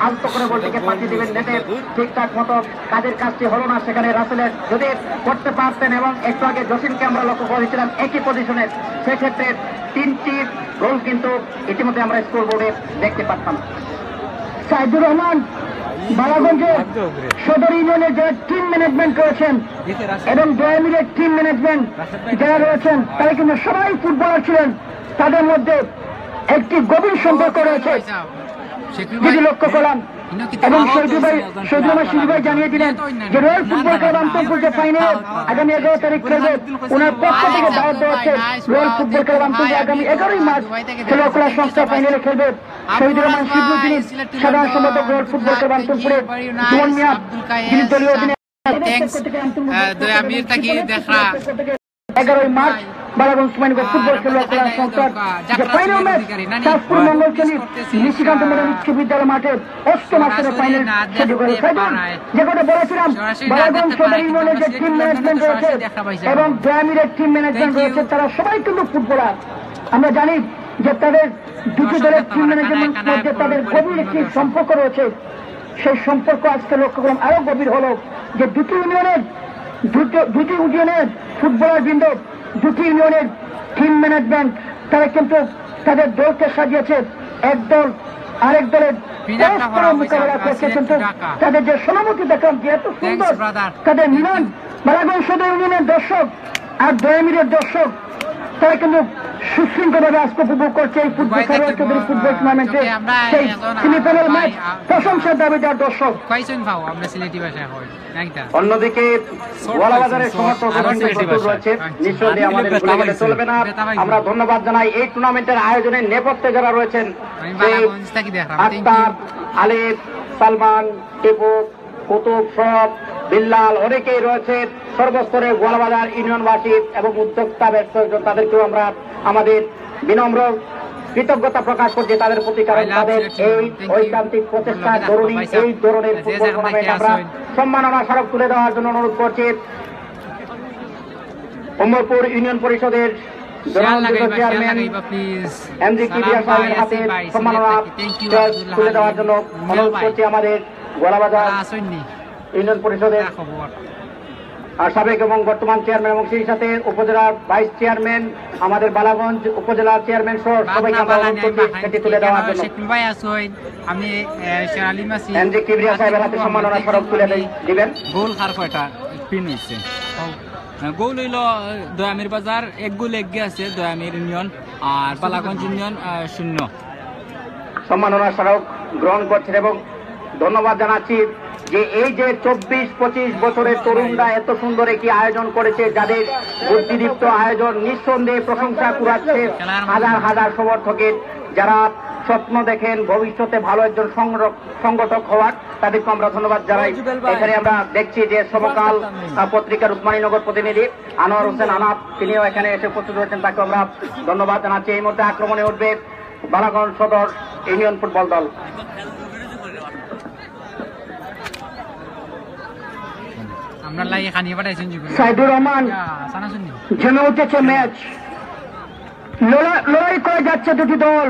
আলতো করে বলটিকে পাঠিয়ে দিবেন নেটে, ঠিকঠাক মতো কাজের কাজটি হলো না। সেখানে রাসেলের যদি করতে পারতেন এবং একটু আগে জসিমকে আমরা লক্ষ্য করেছিলাম একই পজিশনে, সেক্ষেত্রে 3টি গোল কিন্তু ইতিমধ্যে আমরা স্কোর বোর্ডে দেখতে পারতাম। সাইদুর রহমান বালাগঞ্জের সদর ইউনিয়নের যারা টিম ম্যানেজমেন্ট করেছেন এবং জয়ামিরের টিম ম্যানেজমেন্ট যারা রয়েছেন তারা কিন্তু সবাই ফুটবলার ছিলেন, তাদের মধ্যে একটি গভীর সম্পর্ক রয়েছে যদি লক্ষ্য করলাম। এবং শহীদুল ভাই জানিয়ে দিলেন যে রয়্যাল ফুটবল ক্লাব আমতনপুর যে ফাইনাল আগামী 11 তারিখ খেলবে, ওনার পক্ষ থেকে দাওয়াত দেওয়া হচ্ছে রয়্যাল ফুটবল ক্লাব আমতনপুর আগামী 11 মার্চ খেলোয়াড় কল্যাণ সংস্থা ফাইনালে খেলবে। শহীদুর রহমান শিবলু যিনি সাধারণ সম্পাদক royal football club আমতনপুরের, Suman Mia যিনি দলীয় অধিনায়ক, 11 মার্চ বালাগঞ্জ সুমাইনগর ফুটবল খেলোয়াড় কল্যাণ সংস্থার যে ফাইনাল ম্যাচ চাঁদপুর মঙ্গলচলী নিশিকান্ত মডেল উচ্চ বিদ্যালয় মাঠে 8ম আসরের ফাইনাল সেটি করে যে কথা বলেছিলাম বালাগঞ্জ সদর ইউনিয়নের যে টিম ম্যানেজমেন্ট রয়েছে এবং গ্রামীণের টিম ম্যানেজমেন্ট রয়েছে তারা সবাই কিন্তু ফুটবলার। আমরা জানি যে তাদের দুটি দলের টিম ম্যানেজমেন্টের মধ্যে তাদের গভীর একটি সম্পর্ক রয়েছে। সেই সম্পর্ক আজকে লক্ষ্য করলাম আরো গভীর হলো যে দুটি ইউনিয়নের ফুটবলার বৃন্দ, দুটি ইউনিয়নের টিম ম্যানেজমেন্ট তারা কিন্তু তাদের দলকে সাজিয়েছে এক দল আরেক দলের মোকাবেলা করছে। কিন্তু তাদের যে সমামতি দেখলাম যে এত সুন্দর তাদের মিলন, বালাগঞ্জ সদর ইউনিয়নের দর্শক আর দয়ামিরের দর্শক তারা কিন্তু সুশৃঙ্খলভাবে আজকে উপভোগ করছে এই ফুটবল খেলোয়াড়দের ফুটবল টুর্নামেন্টে সেই সেমিফাইনাল ম্যাচ প্রশংসার দাবিদার দর্শক। অন্যদিকে গোয়ালাবাজারের সমর্থক রয়েছে, নিঃসন্দেহে আমাদের ভুলে গেলে চলবে না। আমরা ধন্যবাদ জানাই এই টুর্নামেন্টের আয়োজনের নেপথ্যে যারা রয়েছেন, আক্তার, আলিফ, সালমান, টিপু, কুতুব, সব বিল্লাল, অনেকেই রয়েছে সর্বস্তরে গোয়ালাবাজার ইউনিয়নবাসী এবং উদ্যোক্তা ব্যবসায়ীজন, তাদেরকেও আমরা আমাদের বিনম্র কৃতজ্ঞতা প্রকাশ করছি তাদের প্রতি, কারণ তাদের এই ঐকান্তিক প্রচেষ্টার দরুনই এই ধরনের ফুটবল টুর্নামেন্ট আমরা সম্মাননা স্মারক তুলে দেওয়ার জন্য অনুরোধ করছি। উমরপুর ইউনিয়ন পরিষদের চেয়ারম্যান এমজি কিবিয়া সাহেবের হাতে সম্মাননা তুলে দেওয়ার জন্য অনুরোধ করছি আমাদের গোয়ালাবাজার ইউনিয়ন পরিষদের সাবেক এবং বর্তমান চেয়ারম্যান এবং সেই সাথে উপজেলার ভাইস চেয়ারম্যান, আমাদের বালাগঞ্জ উপজেলার চেয়ারম্যান সহ সবাইকে আমরা অনুরোধ করছি সেটি তুলে দেওয়ার জন্য। আমি এমজি কিবরিয়া সাহেবের হাতে সম্মাননা স্মারক তুলে দিবেন। গোল হার কয়টা পিন হইছে? গোল হইল দয়ামির বাজার 1 গোল এগিয়ে আছে দয়ামির ইউনিয়ন, আর বালাগঞ্জ ইউনিয়ন 0। সম্মাননা স্মারক গ্রহণ করছেন এবং ধন্যবাদ জানাচ্ছি যে এই যে 24-25 বছরের তরুণরা এত সুন্দর একটি আয়োজন করেছে, যাদের বুদ্ধিদীপ্ত আয়োজন নিঃসন্দেহে প্রশংসা কুড়াচ্ছে হাজার হাজার সমর্থকের, যারা স্বপ্ন দেখেন ভবিষ্যতে ভালো একজন সংগঠক হওয়ার, তাদেরকে আমরা ধন্যবাদ জানাই। এখানে আমরা দেখছি যে সমকাল পত্রিকার উসমানীনগর প্রতিনিধি আনোয়ার হোসেন আনাফ, তিনিও এখানে এসে উপস্থিত হয়েছেন, তাকে আমরা ধন্যবাদ জানাচ্ছি। এই মুহূর্তে আক্রমণে উঠবে বালাগঞ্জ সদর ইউনিয়ন ফুটবল দল। সাইদুর রহমান জমে উঠেছে ম্যাচ, লড়াই করে যাচ্ছে দুটি দল,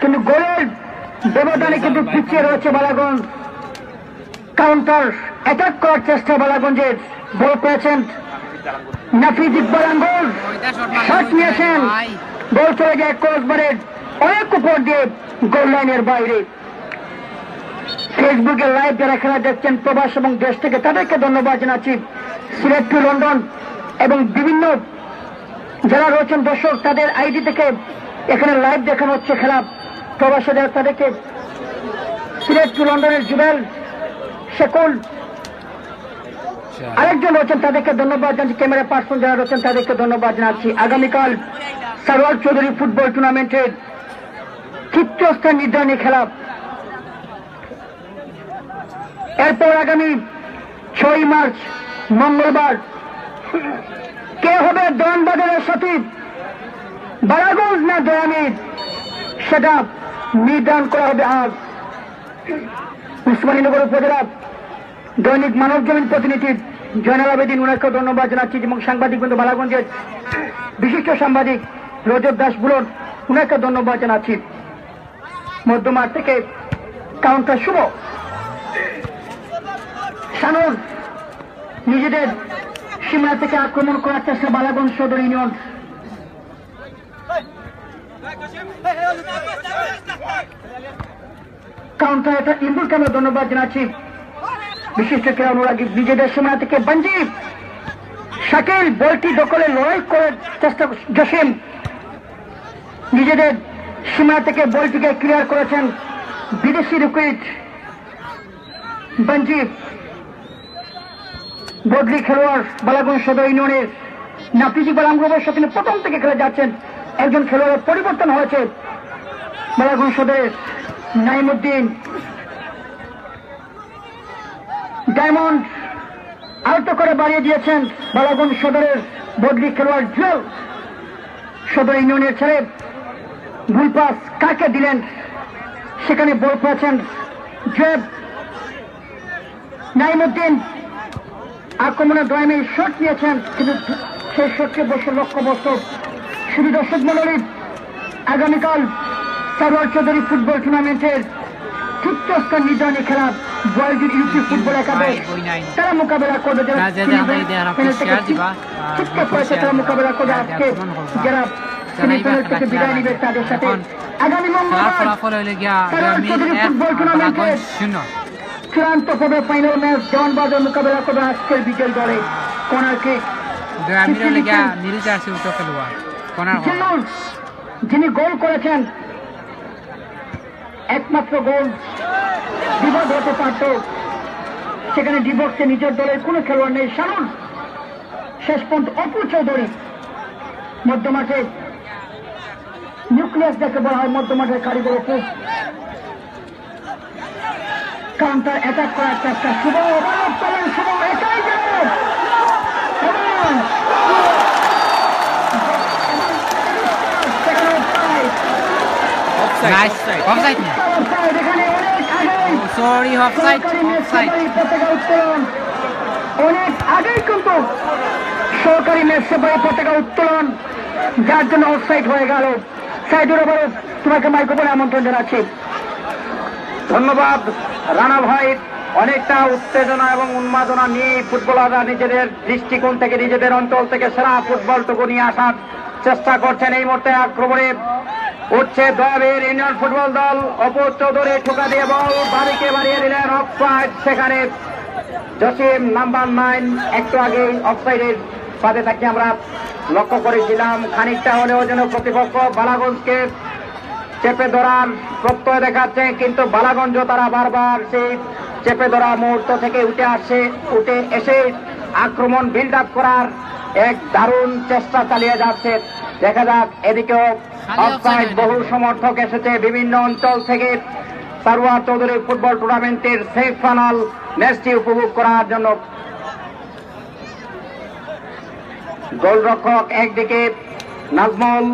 কিন্তু গোলের ব্যবধানে কিন্তু পিছিয়ে রয়েছে বালাগঞ্জ। কাউন্টার অ্যাটাক করার চেষ্টা বালাগঞ্জের, বল পেয়েছেন নাফিজ ইকবাল আঙ্গুল, শট নিয়েছেন, বল চলে যায় ক্রসবারের অনেক উপর দিয়ে গোল লাইনের বাইরে। ফেসবুকে লাইভ যারা খেলা দেখছেন প্রবাস এবং দেশ থেকে, তাদেরকে ধন্যবাদ জানাচ্ছি। সিলেট টু লন্ডন এবং বিভিন্ন যারা রয়েছেন দর্শক, তাদের আইডি থেকে এখানে লাইভ দেখানো হচ্ছে খেলা। প্রবাসে যারা, তাদেরকে সিলেট টু লন্ডনের জুবেল শেকুল আরেকজন রয়েছেন, তাদেরকে ধন্যবাদ জানাচ্ছি। ক্যামেরা পার্সন যারা রয়েছেন তাদেরকে ধন্যবাদ জানাচ্ছি। আগামীকাল সারোয়ার চৌধুরী ফুটবল টুর্নামেন্টের তৃতীয় স্থান নির্ধারণী খেলা, এরপর আগামী 6 মার্চ মঙ্গলবার কে হবে দোয়ানবাজারের সচিব, বালাগঞ্জ না দয়ামির, সেটা নির্ধারণ করা হবে আজ। উসমানীনগর উপজেলা দৈনিক মানব জমিন প্রতিনিধি জয়নাল আবেদিন, ওনাকে ধন্যবাদ জানাচ্ছি এবং সাংবাদিক বন্ধু বালাগঞ্জের বিশিষ্ট সাংবাদিক রজত দাস বুলট, ওনাকে ধন্যবাদ জানাচ্ছি। মধ্যমাঠ থেকে কাউন্টার শুভ শানুর নিজেদের সীমানা থেকে আক্রমণ করার চেষ্টা বালাগঞ্জ সদর ইউনিয়ন। কাউন্টার এটা ইমরুলকে আমরা ধন্যবাদ জানাচ্ছি। বিশিষ্ট ক্রীড়া অনুরাগী নিজেদের সীমানা থেকে বঞ্জিত শাকিল বলটি দখলে লড়াই করার চেষ্টা, জসিম নিজেদের সীমানা থেকে বলটিকে ক্লিয়ার করেছেন বিদেশি উইকেট বঞ্জিত। বদলি খেলোয়াড় বালাগঞ্জ সদর ইউনিয়নের নাফিজ ইকবাল আঙ্গুর সাথে প্রথম থেকে খেলে যাচ্ছেন, একজন খেলোয়াড়ের পরিবর্তন হয়েছে বালাগঞ্জ সদরের নাইমুদ্দিন। ডায়মন্ড আয়ত্ত করে বাড়িয়ে দিয়েছেন বালাগঞ্জ সদরের বদলি খেলোয়াড় জুয়েল, সদর ইউনিয়নের ছেলে ভুল পাস কাকে দিলেন, সেখানে বল পেয়েছেন জেব নাইমুদ্দিন। আক্রমণে দয়ামী শট নিয়েছেন, কিন্তু সেই শটকে বসে লক্ষ্যবস্তু। শুধু দর্শক মন্ডলী, আগামীকাল সারোয়ার চৌধুরী ফুটবল টুর্নামেন্টের তৃতীয় স্তর নির্ধারণী খেলা বয়েজের ইউপি ফুটবল একাদশ তারা মোকাবেলা করবে, যারা তারা মোকাবেলা করবে আজকে যারা সেমিফাইনাল থেকে বিদায় নিবে তাদের সাথে। আগামী মঙ্গলবার সারোয়ার চৌধুরী ফুটবল টুর্নামেন্টের চূড়ান্ত পর্বে ফাইনাল ম্যাচ দেওয়ানবাজার মোকাবেলা করবে আজকের বিজয় দলে কর্নার কিক। যিনি গোল করেছেন, একমাত্র গোল ডিভোর্স হতে পারত, সেখানে ডিভোর্সে নিজের দলের কোনো খেলোয়াড় নেই। শানুল শেষ পর্যন্ত অপু চৌধুরী মধ্যমাঠে নিউক্লিয়াস যাকে বলা হয়, মধ্যমাঠের কারিগর অপু কাউন্টার অ্যাটাক করার চেষ্টা। শুভ শুভ এটাই অনেক আগেই কিন্তু সরকারি ম্যাচ সেবায় পতাকা উত্তোলন, যার জন্য অফসাইড হয়ে গেল। সাইদুর আবারও তোমাকে মাইক্রোফোনে আমন্ত্রণ জানাচ্ছি। ধন্যবাদ রানা ভাই। অনেকটা উত্তেজনা এবং উন্মাদনা নিয়ে ফুটবলাররা নিজেদের দৃষ্টিকোণ থেকে, নিজেদের অঞ্চল থেকে সেরা ফুটবলটুকু নিয়ে আসার চেষ্টা করছেন। এই মুহূর্তে আক্রমণে উঠছে দয়াবীর ইউনিয়ন ফুটবল দল। অপু চৌধুরী ঠোকা দিয়ে বল বাড়িকে বাড়িয়ে দিলেন, অফসাইড। সেখানে জসিম নাম্বার 9 একটু আগে অফসাইডের সাথে তাকে আমরা লক্ষ্য করেছিলাম। খানিকটা হলেও যেন প্রতিপক্ষ বালাগঞ্জকে চেপে ধরার প্রত্যয় দেখাচ্ছে, কিন্তু বালাগঞ্জ তারা বারবার সেই চেপে ধরা মুহূর্ত থেকে উঠে এসে আক্রমণ বিল্ড আপ করার এক দারুণ চেষ্টা চালিয়ে যাচ্ছে। দেখা যাক, এদিকেও অফসাইড। বহু সমর্থক এসেছে বিভিন্ন অঞ্চল থেকে সারোয়ার চৌধুরী ফুটবল টুর্নামেন্টের সেমিফাইনাল ম্যাচটি উপভোগ করার জন্য। গোলরক্ষক একদিকে নাজমুল,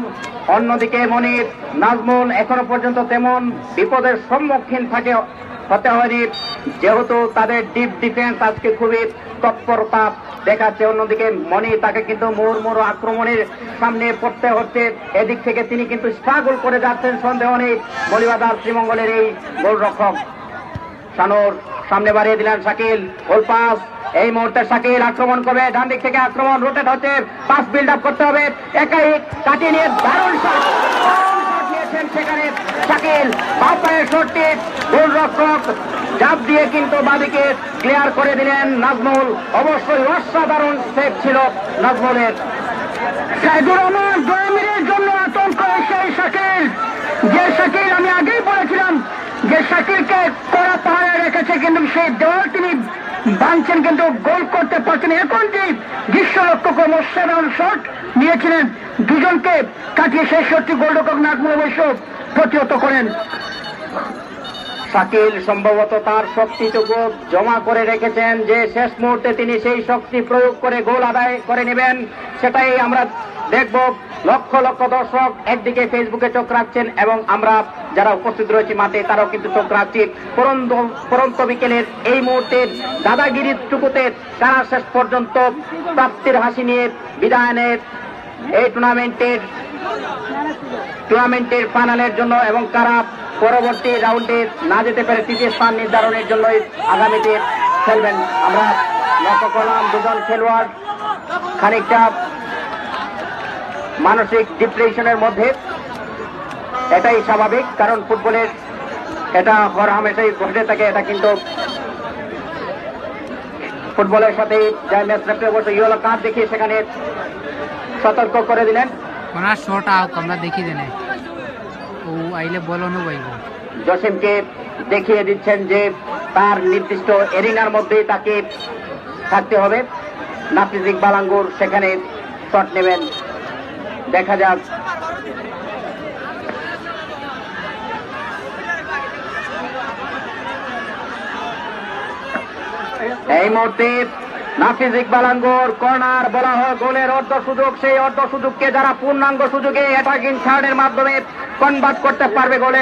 অন্যদিকে মনির। নাজমুল এখনো পর্যন্ত তেমন বিপদের সম্মুখীন হতে হয়নি, যেহেতু তাদের ডিপ ডিফেন্স আজকে খুবই তৎপরতা দেখাচ্ছে। অন্যদিকে মনি, তাকে কিন্তু মুহুর্মুহু আক্রমণের সামনে পড়তে হচ্ছে। এদিক থেকে তিনি কিন্তু স্ট্রাগল করে যাচ্ছেন, সন্দেহ নেই। মলিবাজার শ্রীমঙ্গলের এই গোলরক্ষক শানুর সামনে বাড়িয়ে দিলেন শাকিল। গোল পাস, এই মুহূর্তে শাকিল আক্রমণ করবে, ডান দিক থেকে আক্রমণ রোটেট হচ্ছে, পাস বিল্ড আপ করতে হবে। একাই কাটিয়ে নিয়ে দারুণ শট নিয়েছেন সেখানে শাকিল। বাঁ পায়ের শটটি গোলরক্ষক চাপ দিয়ে কিন্তু বাদিকে ক্লিয়ার করে দিলেন নাজমুল। অবশ্যই অসাধারণ সেভ ছিল নাজমুলের। সাইদুর রহমান দয়ামিরের জন্য আতঙ্ক সেই শাকিল, যে শাকিল আমি আগেই বলেছিলাম যে শাকিলকে কড়া পাহাড়ে রেখেছে, কিন্তু সেই দেওয়াল তিনি ভাঙছেন, কিন্তু গোল করতে পারছেন। এখন যে দৃশ্য লক্ষ্য করে অসাধারণ শট নিয়েছিলেন, দুজনকে কাটিয়ে সেই শটটি গোলরক্ষক নাজমুল অবশ্য প্রতিহত করেন। শাকিল সম্ভবত তার শক্তিটুকু জমা করে রেখেছেন, যে শেষ মুহূর্তে তিনি সেই শক্তি প্রয়োগ করে গোল আদায় করে নেবেন, সেটাই আমরা দেখব। লক্ষ লক্ষ দর্শক একদিকে ফেসবুকে চোখ রাখছেন এবং আমরা যারা উপস্থিত রয়েছি মাঠে তারাও কিন্তু চোখ রাখছি। পরন্ত বিকেলের এই মুহূর্তের দাদাগিরির টুকুতে তারা শেষ পর্যন্ত প্রাপ্তির হাসি নিয়ে বিদায় নেয় এই টুর্নামেন্টের ফাইনালের জন্য, এবং কারা পরবর্তী রাউন্ডে না যেতে পারে তৃতীয় স্থান নির্ধারণের জন্য আগামীতে খেলবেন। আমরা লক্ষ্য করলাম দুজন খেলোয়াড় খানিকটা মানসিক ডিপ্রেশনের মধ্যে। এটাই স্বাভাবিক, কারণ ফুটবলের এটা হরহামেশাই ঘটে থাকে। এটা কিন্তু ফুটবলের সাথে যাই ম্যাচ রেফারি অবশ্য ইয়েলো কার্ড দেখিয়ে সেখানে সতর্ক করে দিলেন। আমরা দেখি দেন ও আইলে বলনো ভাই জসিমকে দেখিয়ে দিচ্ছেন যে তার নির্দিষ্ট এরিনার মধ্যেই তাকে থাকতে হবে। নাফিজ ইকবাল আঙ্গুর সেখানে শট নেবেন, দেখা যাক। এই মুহূর্তে নাফিজ ইকবাল আঙ্গুর কর্নার বলা হয় গোলের অর্ধ সুযোগ, সেই অর্ধ সুযোগকে যারা পূর্ণাঙ্গ সুযোগে অ্যাটাকিং থার্ডের মাধ্যমে কনভার্ট করতে পারবে গোলে,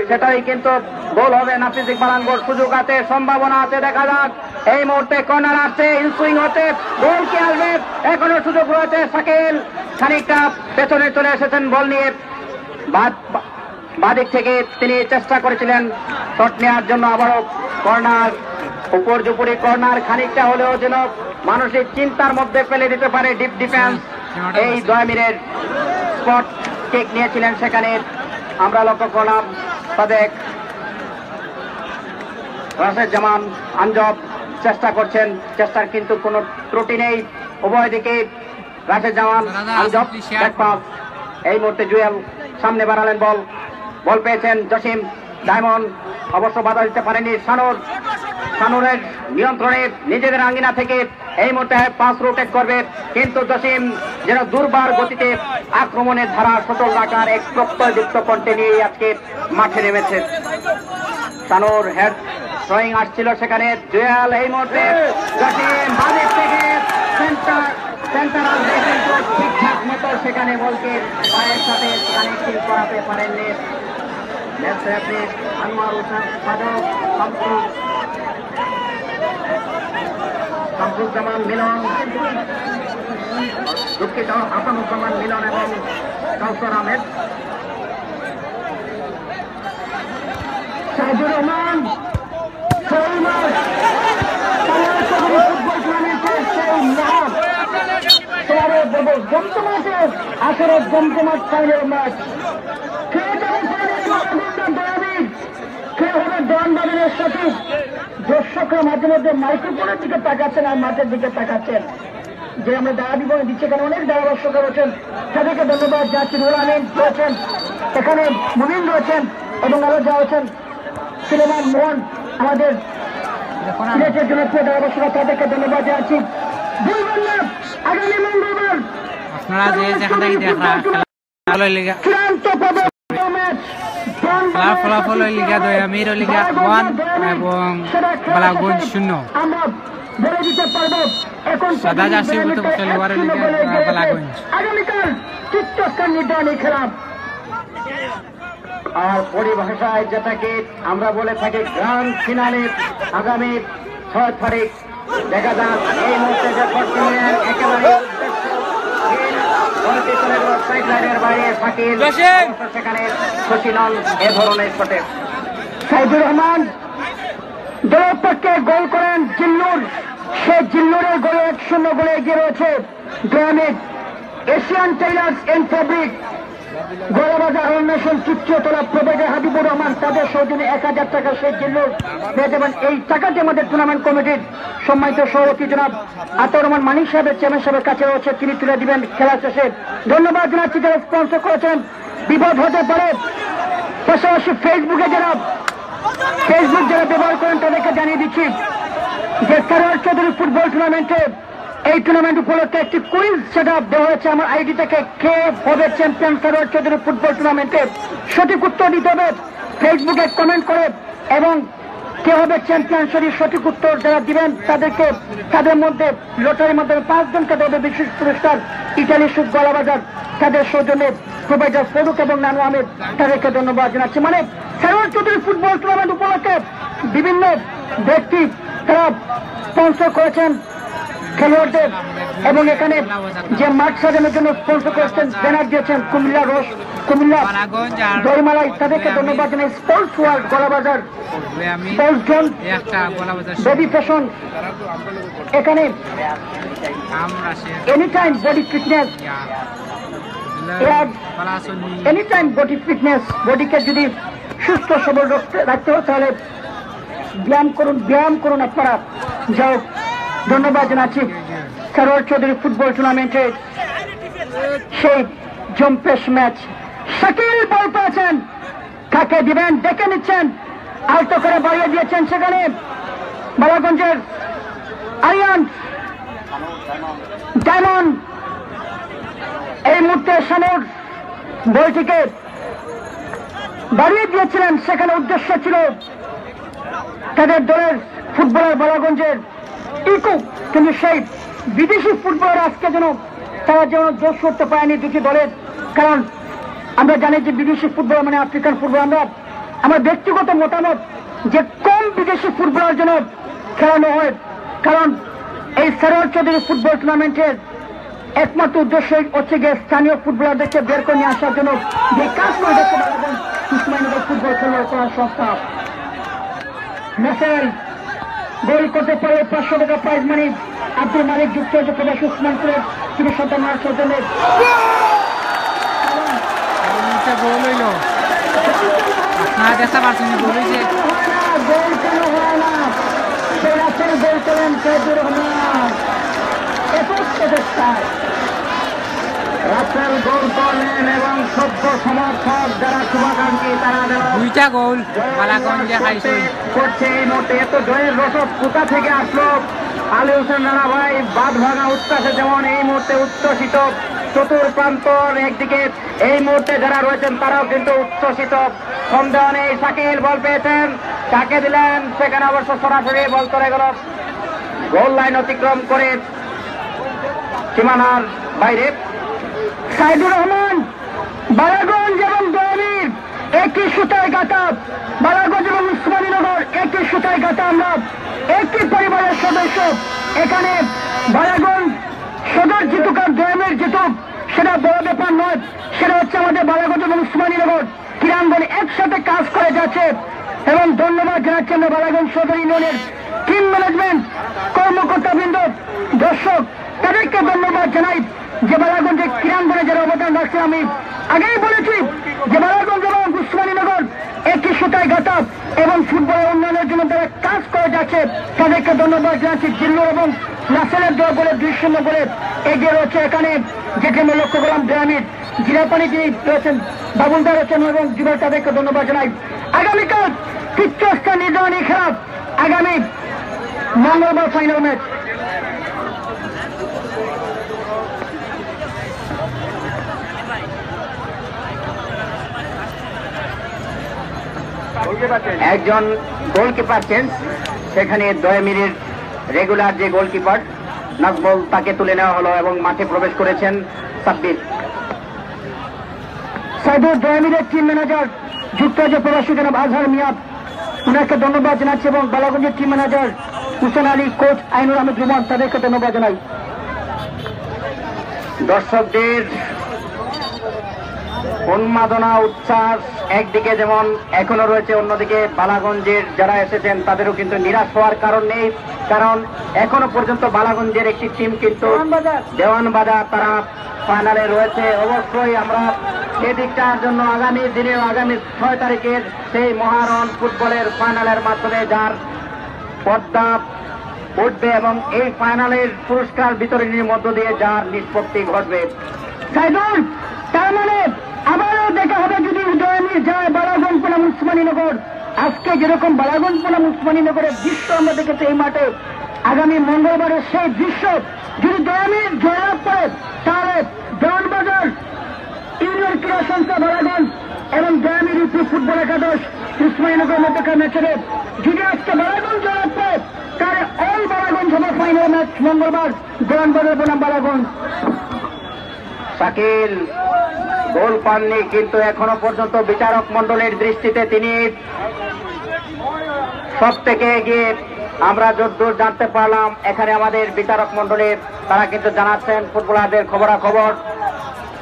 সেটাই কিন্তু গোল হবে। নাফিজ ইকবাল আঙ্গুর সুযোগ আছে, সম্ভাবনা আছে, দেখা যাক। এই মুহূর্তে কর্নার আসছে, ইনসুইং হচ্ছে, গোল কি আসবে? এখনো সুযোগ রয়েছে। শাকিল খানিকটা পেছনে চলে এসেছেন বল নিয়ে, বাদিক থেকে তিনি চেষ্টা করেছিলেন শট নেওয়ার জন্য। আবারও কর্নার, উপর জুপুরি কর্নার, খানিকটা হলেও যেন মানসিক চিন্তার মধ্যে ফেলে দিতে পারে ডিপ ডিফেন্স। এই 2 মিনিট স্পট কিক নিয়েছিলেন, সেখানে আমরা লক্ষ্য করলাম সাদেক রাশেদ জামান আঞ্জব চেষ্টা করছেন, চেষ্টার কিন্তু কোনো ত্রুটি নেই উভয় দিকে। রাশেদ জামান আঞ্জব ব্যাকপাস, এই মুহূর্তে জুয়েল সামনে বাড়ালেন, বল পেয়েছেন জসিম। ডায়মন্ড অবশ্য বাধা দিতে পারেনি। শানুরের নিয়ন্ত্রণে নিজেদের আঙ্গিনা থেকে এই মুহূর্তে পাস রোটেট করবে, কিন্তু জসিম যেন দুর্বার গতিতে আক্রমণের ধারা সচল রাখার এক প্রত্যয়যুক্ত কণ্ঠে নিয়ে আজকে মাঠে নেমেছে। শানুর হেড থ্রোয়িং আসছিল, সেখানে জুয়েল এই মুহূর্তে জসিম বাদিক থেকে সেন্টার আসবে, কিন্তু ঠিকঠাক মতো সেখানে বলকে পায়ের সাথে কানেক্টিং করাতে পারেননি। আনোয়ার হোসেন সাজক, শামসুজ্জামান মিলন, দুঃখিত হাসানুজ্জামান মিলন এবং কাউসার আহমেদ। সাইদুর রহমান আসরের জমজমাট ফাইনাল ম্যাচ, সঠিক দর্শকরা মাঝে মধ্যে মাইক্রোফোনের দিকে তাকাচ্ছেন আর মাঠের দিকে তাকাচ্ছেন, যে আমরা দাঁড়া বিবরণ দিচ্ছি। এখানে অনেক দাঁড়া দর্শক রয়েছেন, তাদেরকে ধন্যবাদ যাচ্ছি। নুরুল আমিন রয়েছেন, এখানে মুমিন রয়েছেন এবং আরো যা রয়েছেন সুলেমান মোহন, আমাদের সিলেটের জন্য প্রিয় দাঁড়া দর্শক, তাদেরকে ধন্যবাদ জানাচ্ছি। আগামী মঙ্গলবার আপনারা যে যেখান থেকে চূড়ান্ত পদক ম্যাচ, খেলার ফলাফল লিগা 2 আমির লিগা 1 এবং বালাগঞ্জ 0। আমরা বলে দিতে পারবো এখন সাদা জার্সি খেলোয়াড় লিগা বালাগঞ্জ। আগামীকাল চিত্তস্থান নির্ধারণী খেলা, আর পরিভাষায় যেটাকে আমরা বলে থাকি গ্র্যান্ড ফিনালে আগামী 6 তারিখ। দেখা যাক এই মুহূর্তে যে একেবারে সেখানে খুশি নন এ ধরনের শটে। সাইদুর রহমান দলের পক্ষে গোল করেন জিল্লুর, সে জিল্লুরের গোলে 1-0 গোলে এগিয়ে রয়েছে গ্রামীণ এশিয়ান টেইলার্স এন্ড ফেব্রিক, গোলাবাজার অন্বেষণ তৃতীয়তলা প্রবেগে হাবিবুর রহমান, তাদের সৌজন্যে 1000 টাকা সেই জিল্লুর পেয়ে যাবেন। এই টাকাটি আমাদের টুর্নামেন্ট কমিটির সম্মানিত সভাপতি জনাব আতাউর রহমান মানিক সাহেবের চেয়ারম্যান সাহেবের কাছে রয়েছে, তিনি তুলে দিবেন খেলা শেষে। ধন্যবাদ জানাচ্ছি যারা স্পন্সর করেছেন। বিপদ হতে পারে, পাশাপাশি ফেসবুক যারা ব্যবহার করেন তাদেরকে জানিয়ে দিচ্ছি যে সারোয়ার চৌধুরী ফুটবল টুর্নামেন্টে এই টুর্নামেন্ট উপলক্ষে একটি কুইজ সেট আপ দেওয়া হয়েছে আমার আইডি থেকে। কে হবে চ্যাম্পিয়ন সারোয়ার চৌধুরী ফুটবল টুর্নামেন্টে, সঠিক উত্তর দিতে হবে ফেসবুকে কমেন্ট করে, এবং কে হবে চ্যাম্পিয়ন সঠিক উত্তর যারা দিবেন তাদেরকে, তাদের মধ্যে লটারির মাধ্যমে 5 জনকে দেবে বিশেষ পুরস্কার। ইটালি সুখ গলাবাজার তাদের সৌজন্যে প্রোভাইডার ফেরুক এবং নানু আহমেদ, তাদেরকে ধন্যবাদ জানাচ্ছি। মানে সারোয়ার চৌধুরী ফুটবল টুর্নামেন্ট উপলক্ষে বিভিন্ন ব্যক্তি তারা স্পন্সর করেছেন খেলোয়াড়দের, এবং এখানে যে মাঠ সাজানোর জন্য স্পন্সর করেছেন, ব্যানার দিয়েছেন কুমিল্লা রোশ, কুমিল্লা দইমালাই, তাদেরকে ধন্যবাদ জানাই। Sports world Golabazar, sports zone, baby fashion, এখানে any time body fitness, any time body fitness, বডিকে যদি সুস্থ সবল রাখতে হয় তাহলে ব্যায়াম করুন আপনারা। যাও, ধন্যবাদ জানাচ্ছি সারোয়ার চৌধুরী ফুটবল টুর্নামেন্টের সেই জম্পেশ ম্যাচ। শাকিল বল পেয়েছেন, কাকে দিবেন দেখে নিচ্ছেন, আলতো করে বাড়িয়ে দিয়েছেন সেখানে বালাগঞ্জের আরিয়ান ডায়মন্ড। এই মুহূর্তে শানুর বলটিকে বাড়িয়ে দিয়েছিলেন, সেখানে উদ্দেশ্য ছিল তাদের দলের ফুটবলার বালাগঞ্জের ইকু কিন্তু সেই বিদেশি ফুটবলার আজকে যেন তারা যেন জোশ করতে পারেনি দুটি দলের। কারণ আমরা জানি যে বিদেশি ফুটবল মানে আফ্রিকান ফুটবল। আমার ব্যক্তিগত মতামত যে কম বিদেশি ফুটবলার যেন খেলানো হয়, কারণ এই সরোয়ার চৌধুরী ফুটবল টুর্নামেন্টের একমাত্র উদ্দেশ্য হচ্ছে গিয়ে স্থানীয় ফুটবলারদেরকে বের করে নিয়ে আসার জন্য যে কাজ করে দেখতে পারবেন উসমানীনগর ফুটবল খেলোয়াড় করার সংস্থা। ম্যাচের গোল করতে পারে 500 টাকা প্রাইজ মানি আব্দুল মালিক যুক্ত হয়েছে প্রবাসী উসমানপুরের তিনি সন্তান সন্তানের গোল হইল, আপনারা দেখতে পাচ্ছেন গোল হয়েছে। গোল কেন হয় না? সেই রাস্তায় গোল করেন সাইদুর রহমান রাস্তার গোল করলেন এবং সভ্য সমর্থক যারা শুভাকাঙ্ক্ষী তারা 2টা গোল বালাগঞ্জে খাইছে করছে এই মুহূর্তে। এত জয়ের রসদ কোথা থেকে আসলো? আলী হোসেন রানা ভাই বাদ ভাঙা উচ্ছ্বাসে যেমন এই মুহূর্তে উচ্ছ্বসিত চতুর প্রান্তর একদিকে, এই মুহূর্তে যারা রয়েছেন তারাও কিন্তু উচ্ছ্বসিত। সন্দেহ নেই শাকিল বল পেয়েছেন, কাকে দিলেন সেখানে অবশ্য সরাসরি বল চলে গেল গোল লাইন অতিক্রম করে সীমানার বাইরে। সাইদুর রহমান বালাগঞ্জ এবং দয়ানীর একই সুতায় গাঁথা, বালাগঞ্জ এবং উসমানীনগর একই সুতায় গাঁথা, আমরা একই পরিবারের সদস্য। এখানে বালাগঞ্জ সদর জিতুক আর দয়ানীর জিতুক সেটা বড় ব্যাপার নয়, সেটা হচ্ছে আমাদের বালাগঞ্জ এবং উসমানীনগর ক্রীড়াঙ্গনে একসাথে কাজ করে যাচ্ছে। এবং ধন্যবাদ জানাচ্ছি আমরা বালাগঞ্জ সদর ইউনিয়নের টিম ম্যানেজমেন্ট, কর্মকর্তাবৃন্দ, দর্শক তাদেরকে ধন্যবাদ জানাই যে বালাগঞ্জের ক্রীড়াঙ্গনে যারা অবদান রাখছে। আমি আগেই বলেছি যে বালাগঞ্জ এবং উসমানীনগর একই সুতায় গাঁথা এবং ফুটবলের উন্নয়নের জন্য তারা কাজ করে যাচ্ছে, তাদেরকে ধন্যবাদ জানাচ্ছি। জিল্লু এবং নাসেলের দল বলে 2-0 বলে এগিয়ে রয়েছে। এখানে যেটি আমরা লক্ষ্য করলাম দয়ামির জিরাপানি যিনি রয়েছেন বাবুলদার রয়েছেন এবং যুবক তাদেরকে ধন্যবাদ জানাই। আগামীকাল তৃতীয় নির্ধারণী খেলা, আগামী মঙ্গলবার ফাইনাল ম্যাচ। একজন গোলকিপার চেঞ্জ, সেখানে দয়ামিরের রেগুলার যে গোলকিপার নাজমুল তাকে তুলে নেওয়া হলো এবং মাঠে প্রবেশ করেছেন সাব্বির। সাইদুর দয়ামিরের টিম ম্যানেজার যুক্তরাজ্য প্রবাসী জনাব আজহার মিয়াদ, ওনাকে ধন্যবাদ জানাচ্ছি এবং বালাগঞ্জের team manager Hussain Ali, coach Ainur Ahmed Ruman তাদেরকে ধন্যবাদ জানাই। দর্শকদের উন্মাদনা উচ্ছ্বাস একদিকে যেমন এখনো রয়েছে, অন্যদিকে বালাগঞ্জের যারা এসেছেন তাদেরও কিন্তু নিরাশ হওয়ার কারণ নেই, কারণ এখনো পর্যন্ত বালাগঞ্জের একটি টিম কিন্তু দেওয়ানবাজার তারা ফাইনালে রয়েছে। অবশ্যই আমরা সেদিকটার জন্য আগামী দিনে আগামী 6 তারিখের সেই মহারণ ফুটবলের ফাইনালের মাধ্যমে যার পর্দা উঠবে এবং এই ফাইনালের পুরস্কার বিতরণের মধ্য দিয়ে যার নিষ্পত্তি ঘটবে। সাইদুল তার মানে আবারও দেখা হবে যদি উদয়নী যায় বালাগঞ্জ বনাম উসমানীনগর। আজকে যেরকম বালাগঞ্জ বনাম উসমানীনগরের দৃশ্য আমরা দেখেছি এই মাঠে, আগামী মঙ্গলবারের সেই দৃশ্য যদি দয়ামির জয়লাভ করে তাহলে দেওয়ানবাজার ইউনিয়ন ক্রীড়া সংস্থা বালাগঞ্জ এবং দয়ামির ইউপি ফুটবল একাদশ উসমানীনগর মধ্যকার ম্যাচে যদি আজকে বালাগঞ্জ জয়লাভ করে তাহলে অল বালাগঞ্জ হবে ফাইনাল ম্যাচ মঙ্গলবার দেওয়ানবাজার বনাম বালাগঞ্জ। শাকিল গোল পাননি, কিন্তু এখনো পর্যন্ত বিচারক মন্ডলের দৃষ্টিতে তিনি সব থেকে এগিয়ে। আমরা যতদূর জানতে পারলাম এখানে আমাদের বিচারক মন্ডলের তারা কিন্তু জানাচ্ছেন ফুটবলারদের খবরাখবর।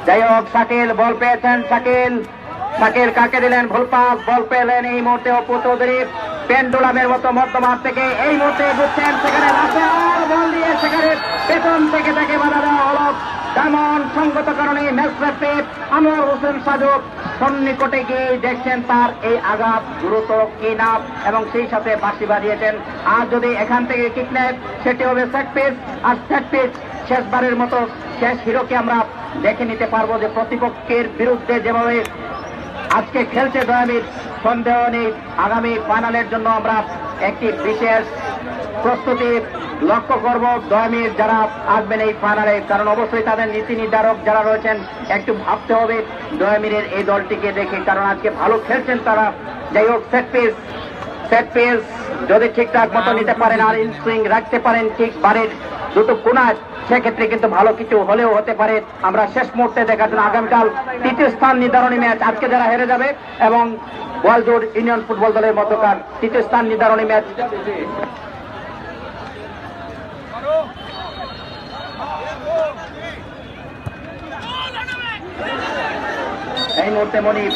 যাই হোক শাকিল বল পেয়েছেন, শাকিল কাকে দিলেন ভুল পাস, বল পেলেন এই মুহূর্তে অপু চৌধুরী পেন্ডুলামের মতো মধ্যমাঠ থেকে এই মুহূর্তে বুঝছেন সেখানে বল দিয়ে সেখানে পেছন থেকে তাকে বাধা দেওয়া হল। তেমন সঙ্গত কারণে ম্যাচ রেফারি আনোয়ার হোসেন সাজু সন্নিকটে গিয়ে দেখছেন তার এই আঘাত গুরুতর কিনা এবং সেই সাথে বাঁশি বাজিয়েছেন। আর যদি এখান থেকে কিক নেয় সেটি হবে সেট পিচ, আর সেট পিচ শেষবারের মতো শেষ হিরোকে আমরা দেখে নিতে পারবো যে প্রতিপক্ষের বিরুদ্ধে যেভাবে আজকে খেলছে দয়ামির, সন্দেহ নেই আগামী ফাইনালের জন্য আমরা একটি বিশেষ প্রস্তুতি লক্ষ্য করব দয়ামির যারা আসবেন এই ফাইনালে, কারণ অবশ্যই তাদের নীতি নির্ধারক যারা রয়েছেন একটু ভাবতে হবে দয়ামিরের এই দলটিকে দেখে, কারণ আজকে ভালো খেলছেন তারা। যাই হোক সেট পিস যদি ঠিকঠাক মতো নিতে পারেন আর ইনসুইং রাখতে পারেন ঠিক বারের দুটো কোনায়, সেক্ষেত্রে কিন্তু ভালো কিছু হলেও হতে পারে। আমরা শেষ মুহূর্তে দেখার জন্য আগামীকাল তৃতীয় স্থান নির্ধারণী ম্যাচ, আজকে যারা হেরে যাবে এবং ওয়ালজোড় ইউনিয়ন ফুটবল দলের মধ্যকার তৃতীয় স্থান নির্ধারণী ম্যাচ। এই মুহূর্তে মনির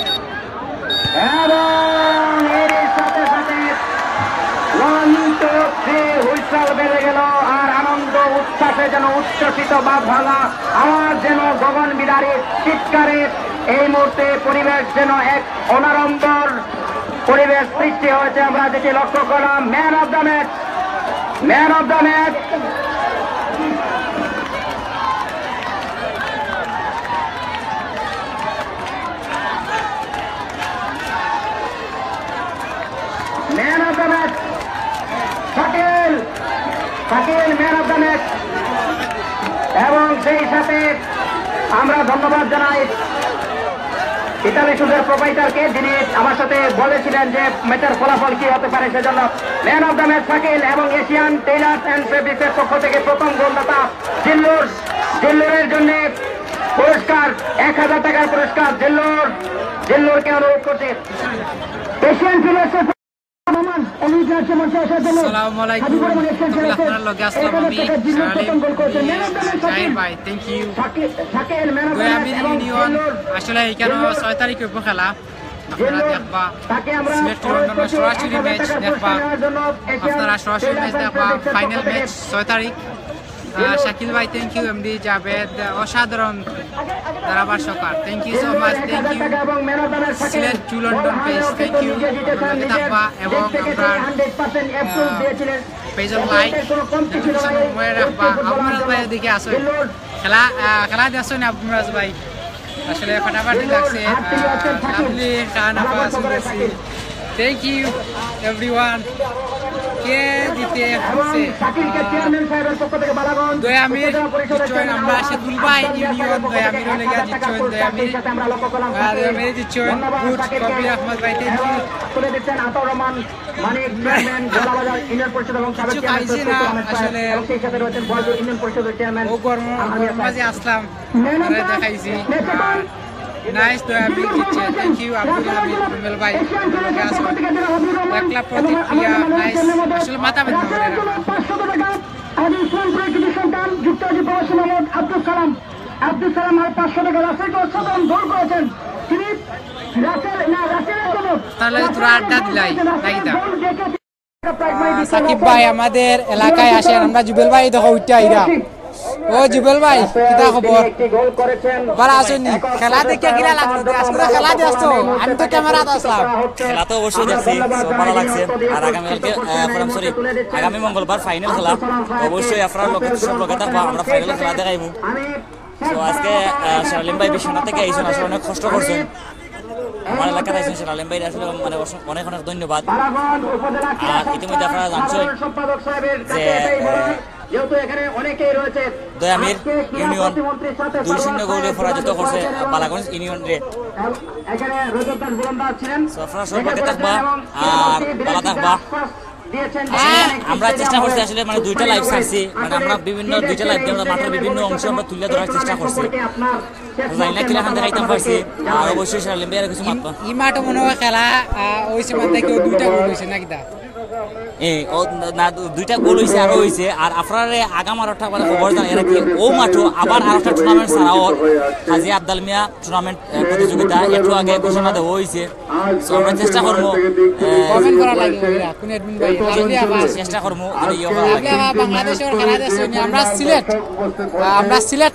এবং এর সাথে সাথে 1, 2, 3 হুইসেল বেড়ে গেল, আর আনন্দ উচ্ছ্বাসে যেন উচ্ছ্বসিত বা ভাঙা আওয়াজ যেন গগন বিদারী চিৎকারে এই মুহূর্তে পরিবেশ যেন এক অনাড়ম্বর পরিবেশ সৃষ্টি হয়েছে। আমরা যেটি লক্ষ্য করলাম, man of the match, man of the match man of the match Shakil, Shakil man of the match. এবং সেই সাথে আমরা ধন্যবাদ জানাই ইতালি সুদের প্রোপাইটারকে, যিনি আমার সাথে বলেছিলেন যে ম্যাচের ফলাফল কি হতে পারে, সেজন্য man of the match Shakil. এবং এশিয়ান টেইলার্স অ্যান্ড ফেব্রিক্সের পক্ষ থেকে প্রথম গোলদাতা জিল্লুর, জিল্লুরের জন্য পুরস্কার 1000 টাকার পুরস্কার জিল্লুরকে অনুরোধ করছে। এশিয়ান টেইলার্সের আসসালামু আলাইকুম, আপনার লগে আসলাম আমি জাহির ভাই, থ্যাংক ইউ। দয়ামির ইউনিয়ন আসলে এখানে 6 তারিখে হইব খেলা, আপনারা দেখবা সিলেট টু লন্ডনের সরাসরি ম্যাচ দেখবা, আপনারা সরাসরি ম্যাচ দেখবা, ফাইনাল ম্যাচ 6 তারিখ। শাকিল ভাই থ্যাংক ইউ, এমডি জাভেদ অসাধারণ ধারাবার Sarkar, thank you so much, thank you. Sylhet to London page thank you, থাকবা এবং আমরা পেজের লাইক নোটিফিকেশন মনে রাখবা। আবুরাজ ভাই দিকে আসো, খেলা খেলা দেখছো না আবুরাজ ভাই, আসলে ফাটাফাটি লাগছে, লাভলি খান আপাস করেছি, থ্যাংক ইউ এভরিওয়ান। কে দিতে হচ্ছে দয়ামির জিতছেন, আমরা সেদুল ভাই ইউনিয়ন দয়ামির লেগে জিতছেন, দয়ামির জিতছেন, গুড কবির আহমদ ভাই থ্যাংক ইউ। কিছু খাইছি না আসলে, ও গরম মাঝে আসলাম দেখাইছি, নাইস দয়ামির জিতছে, থ্যাংক ইউ। আব্দুল হামিদ রুমেল ভাই একলা প্রতিক্রিয়া নাইস, আসলে মাথা ব্যথা করে আব্দুল সালাম আর 500 টাকা রাসেলকে অসাধারণ গোল করেছেন তিনি। তাহলে তোরা আড্ডা দিলাই নাকি? সাকিব ভাই আমাদের এলাকায় আসেন, আমরা জুবেল ভাই দেখো উঠতে আইরা। ও জুবেল ভাই কিটা খবর, ভালো আছেন? খেলা দেখে কিরা লাগলো? আজকে খেলা দেখছো? আমি তো ক্যামেরাতে আসলাম। খেলা তো অবশ্যই দেখছি, ভালো লাগছে। আর আগামী মঙ্গলবার ফাইনাল খেলা, অবশ্যই আপনার লোকে সব লোকে থাকবো, আমরা ফাইনাল খেলা দেখাইবো। তো আজকে শালিম ভাই বিশ্বনাথ থেকে আইসেন, আসলে অনেক কষ্ট করছেন আমার এলাকাতে আইসেন। শালিম ভাই আসলে মানে অনেক অনেক ধন্যবাদ। আর ইতিমধ্যে আপনারা জানছেন যে দয়ামির ইউনিয়ন 2-0 গোলে পরাজিত করছে বালাগঞ্জ ইউনিয়ন রে। আপনারা সবাইকে থাকবা আর ভালো থাকবা। আমরা চেষ্টা করছি আসলে মানে 2টা লাইভ ছাড়ছি, মানে আমরা বিভিন্ন 2টা লাইভ মাঠের বিভিন্ন অংশ আমরা তুলে ধরার চেষ্টা করছি, জানি না কিনা দেখাইতাম পারছি। আর অবশ্যই শালিম ভাই আর কিছু মাত্র ই মাঠে মনে হয় খেলা ওই সময় থেকে 2টা গোল হয়েছে নাকি? না 2টা গোল হয়েছে আরো হয়েছে। আর আপনার আগাম আর একটা খবর জানেন এরা কি ও মাঠও আবার আর একটা টুর্নামেন্ট ছাড়াও হাজি আবদাল মিয়া টুর্নামেন্ট প্রতিযোগিতা একটু আগে ঘোষণা দেওয়া হয়েছে। আমরা চেষ্টা করবো চেষ্টা করবো বাংলাদেশের খেলা দেখছি আমরা সিলেট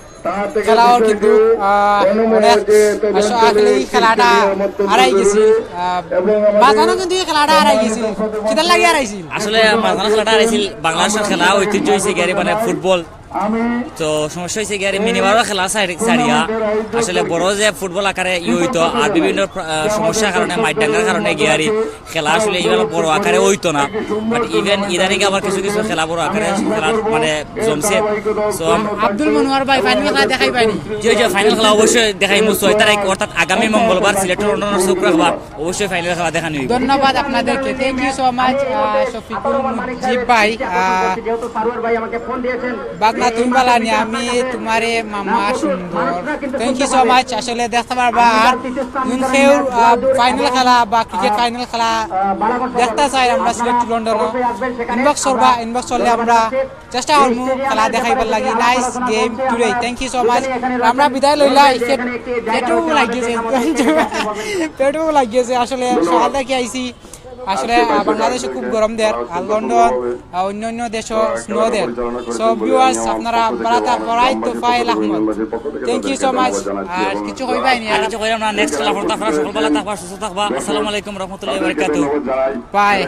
খেলাও কিন্তু খেলাটা হারাই গেছি, মাঝখানে কিন্তু খেলাটা হারাই গেছি। কিদার লাগে হারাইছিল? আসলে মাঝখানে খেলাটা হারাইছিল, বাংলাদেশের খেলা ঐতিহ্য হয়েছে গেরি মানে ফুটবল তো সমস্যা হয়েছে গিয়ে মিনিমারও খেলা সারিয়া আসলে বড় যে ফুটবল আকারে হইতো আর বিভিন্ন সমস্যার কারণে মাইট ডাঙ্গার কারণে গিয়ারি খেলা আসলে এইভাবে বড় আকারে হইতো না বাট ইভেন ইদানিং আবার কিছু কিছু খেলা বড় আকারে খেলা মানে জমছে। সো আব্দুল মনোয়ার ভাই ফাইনাল খেলা দেখাই পাইনি? যে ফাইনাল খেলা অবশ্যই দেখাইমু 6 তারিখ অর্থাৎ আগামী মঙ্গলবার সিলেটের অন্যান্য শুক্রবার অবশ্যই ফাইনাল খেলা দেখানো হইব। ধন্যবাদ আপনাদেরকে, thank you so much Shafiqul Mujib ভাই। বাগনা তুমি বালানি আমি তোমারে মামা সুন্দর, থ্যাংক ইউ সো মাচ। আসলে দেখতে পারবা আর কেউ ফাইনাল খেলা বা ক্রিকেট ফাইনাল খেলা দেখতে চাই আমরা সিলেট লন্ডন ইনবক্স করবা, ইনবক্স করলে আমরা চেষ্টা করবো খেলা দেখাইবার লাগি। Nice game today, thank you so much. আমরা বিদায় লইলা, পেটও লাগিয়েছে আসলে সকাল থেকে আইসি। আসলে বাংলাদেশে খুব গরম দেয় আর লন্ডন অন্যান্য দেশও স্নো দেয়। সো ভিউয়ার্স আপনারা বারাতা পড়াই তো ফাইল Ahmed, thank you so much. আর কিছু কইবাই নি? আর কিছু কইরা না, নেক্সট খেলা করতে আপনারা সকলবেলা থাকবা, সুস্থ থাকবা। আসসালামু আলাইকুম রহমতুল্লাহি ওয়া বারাকাতুহু, বাই।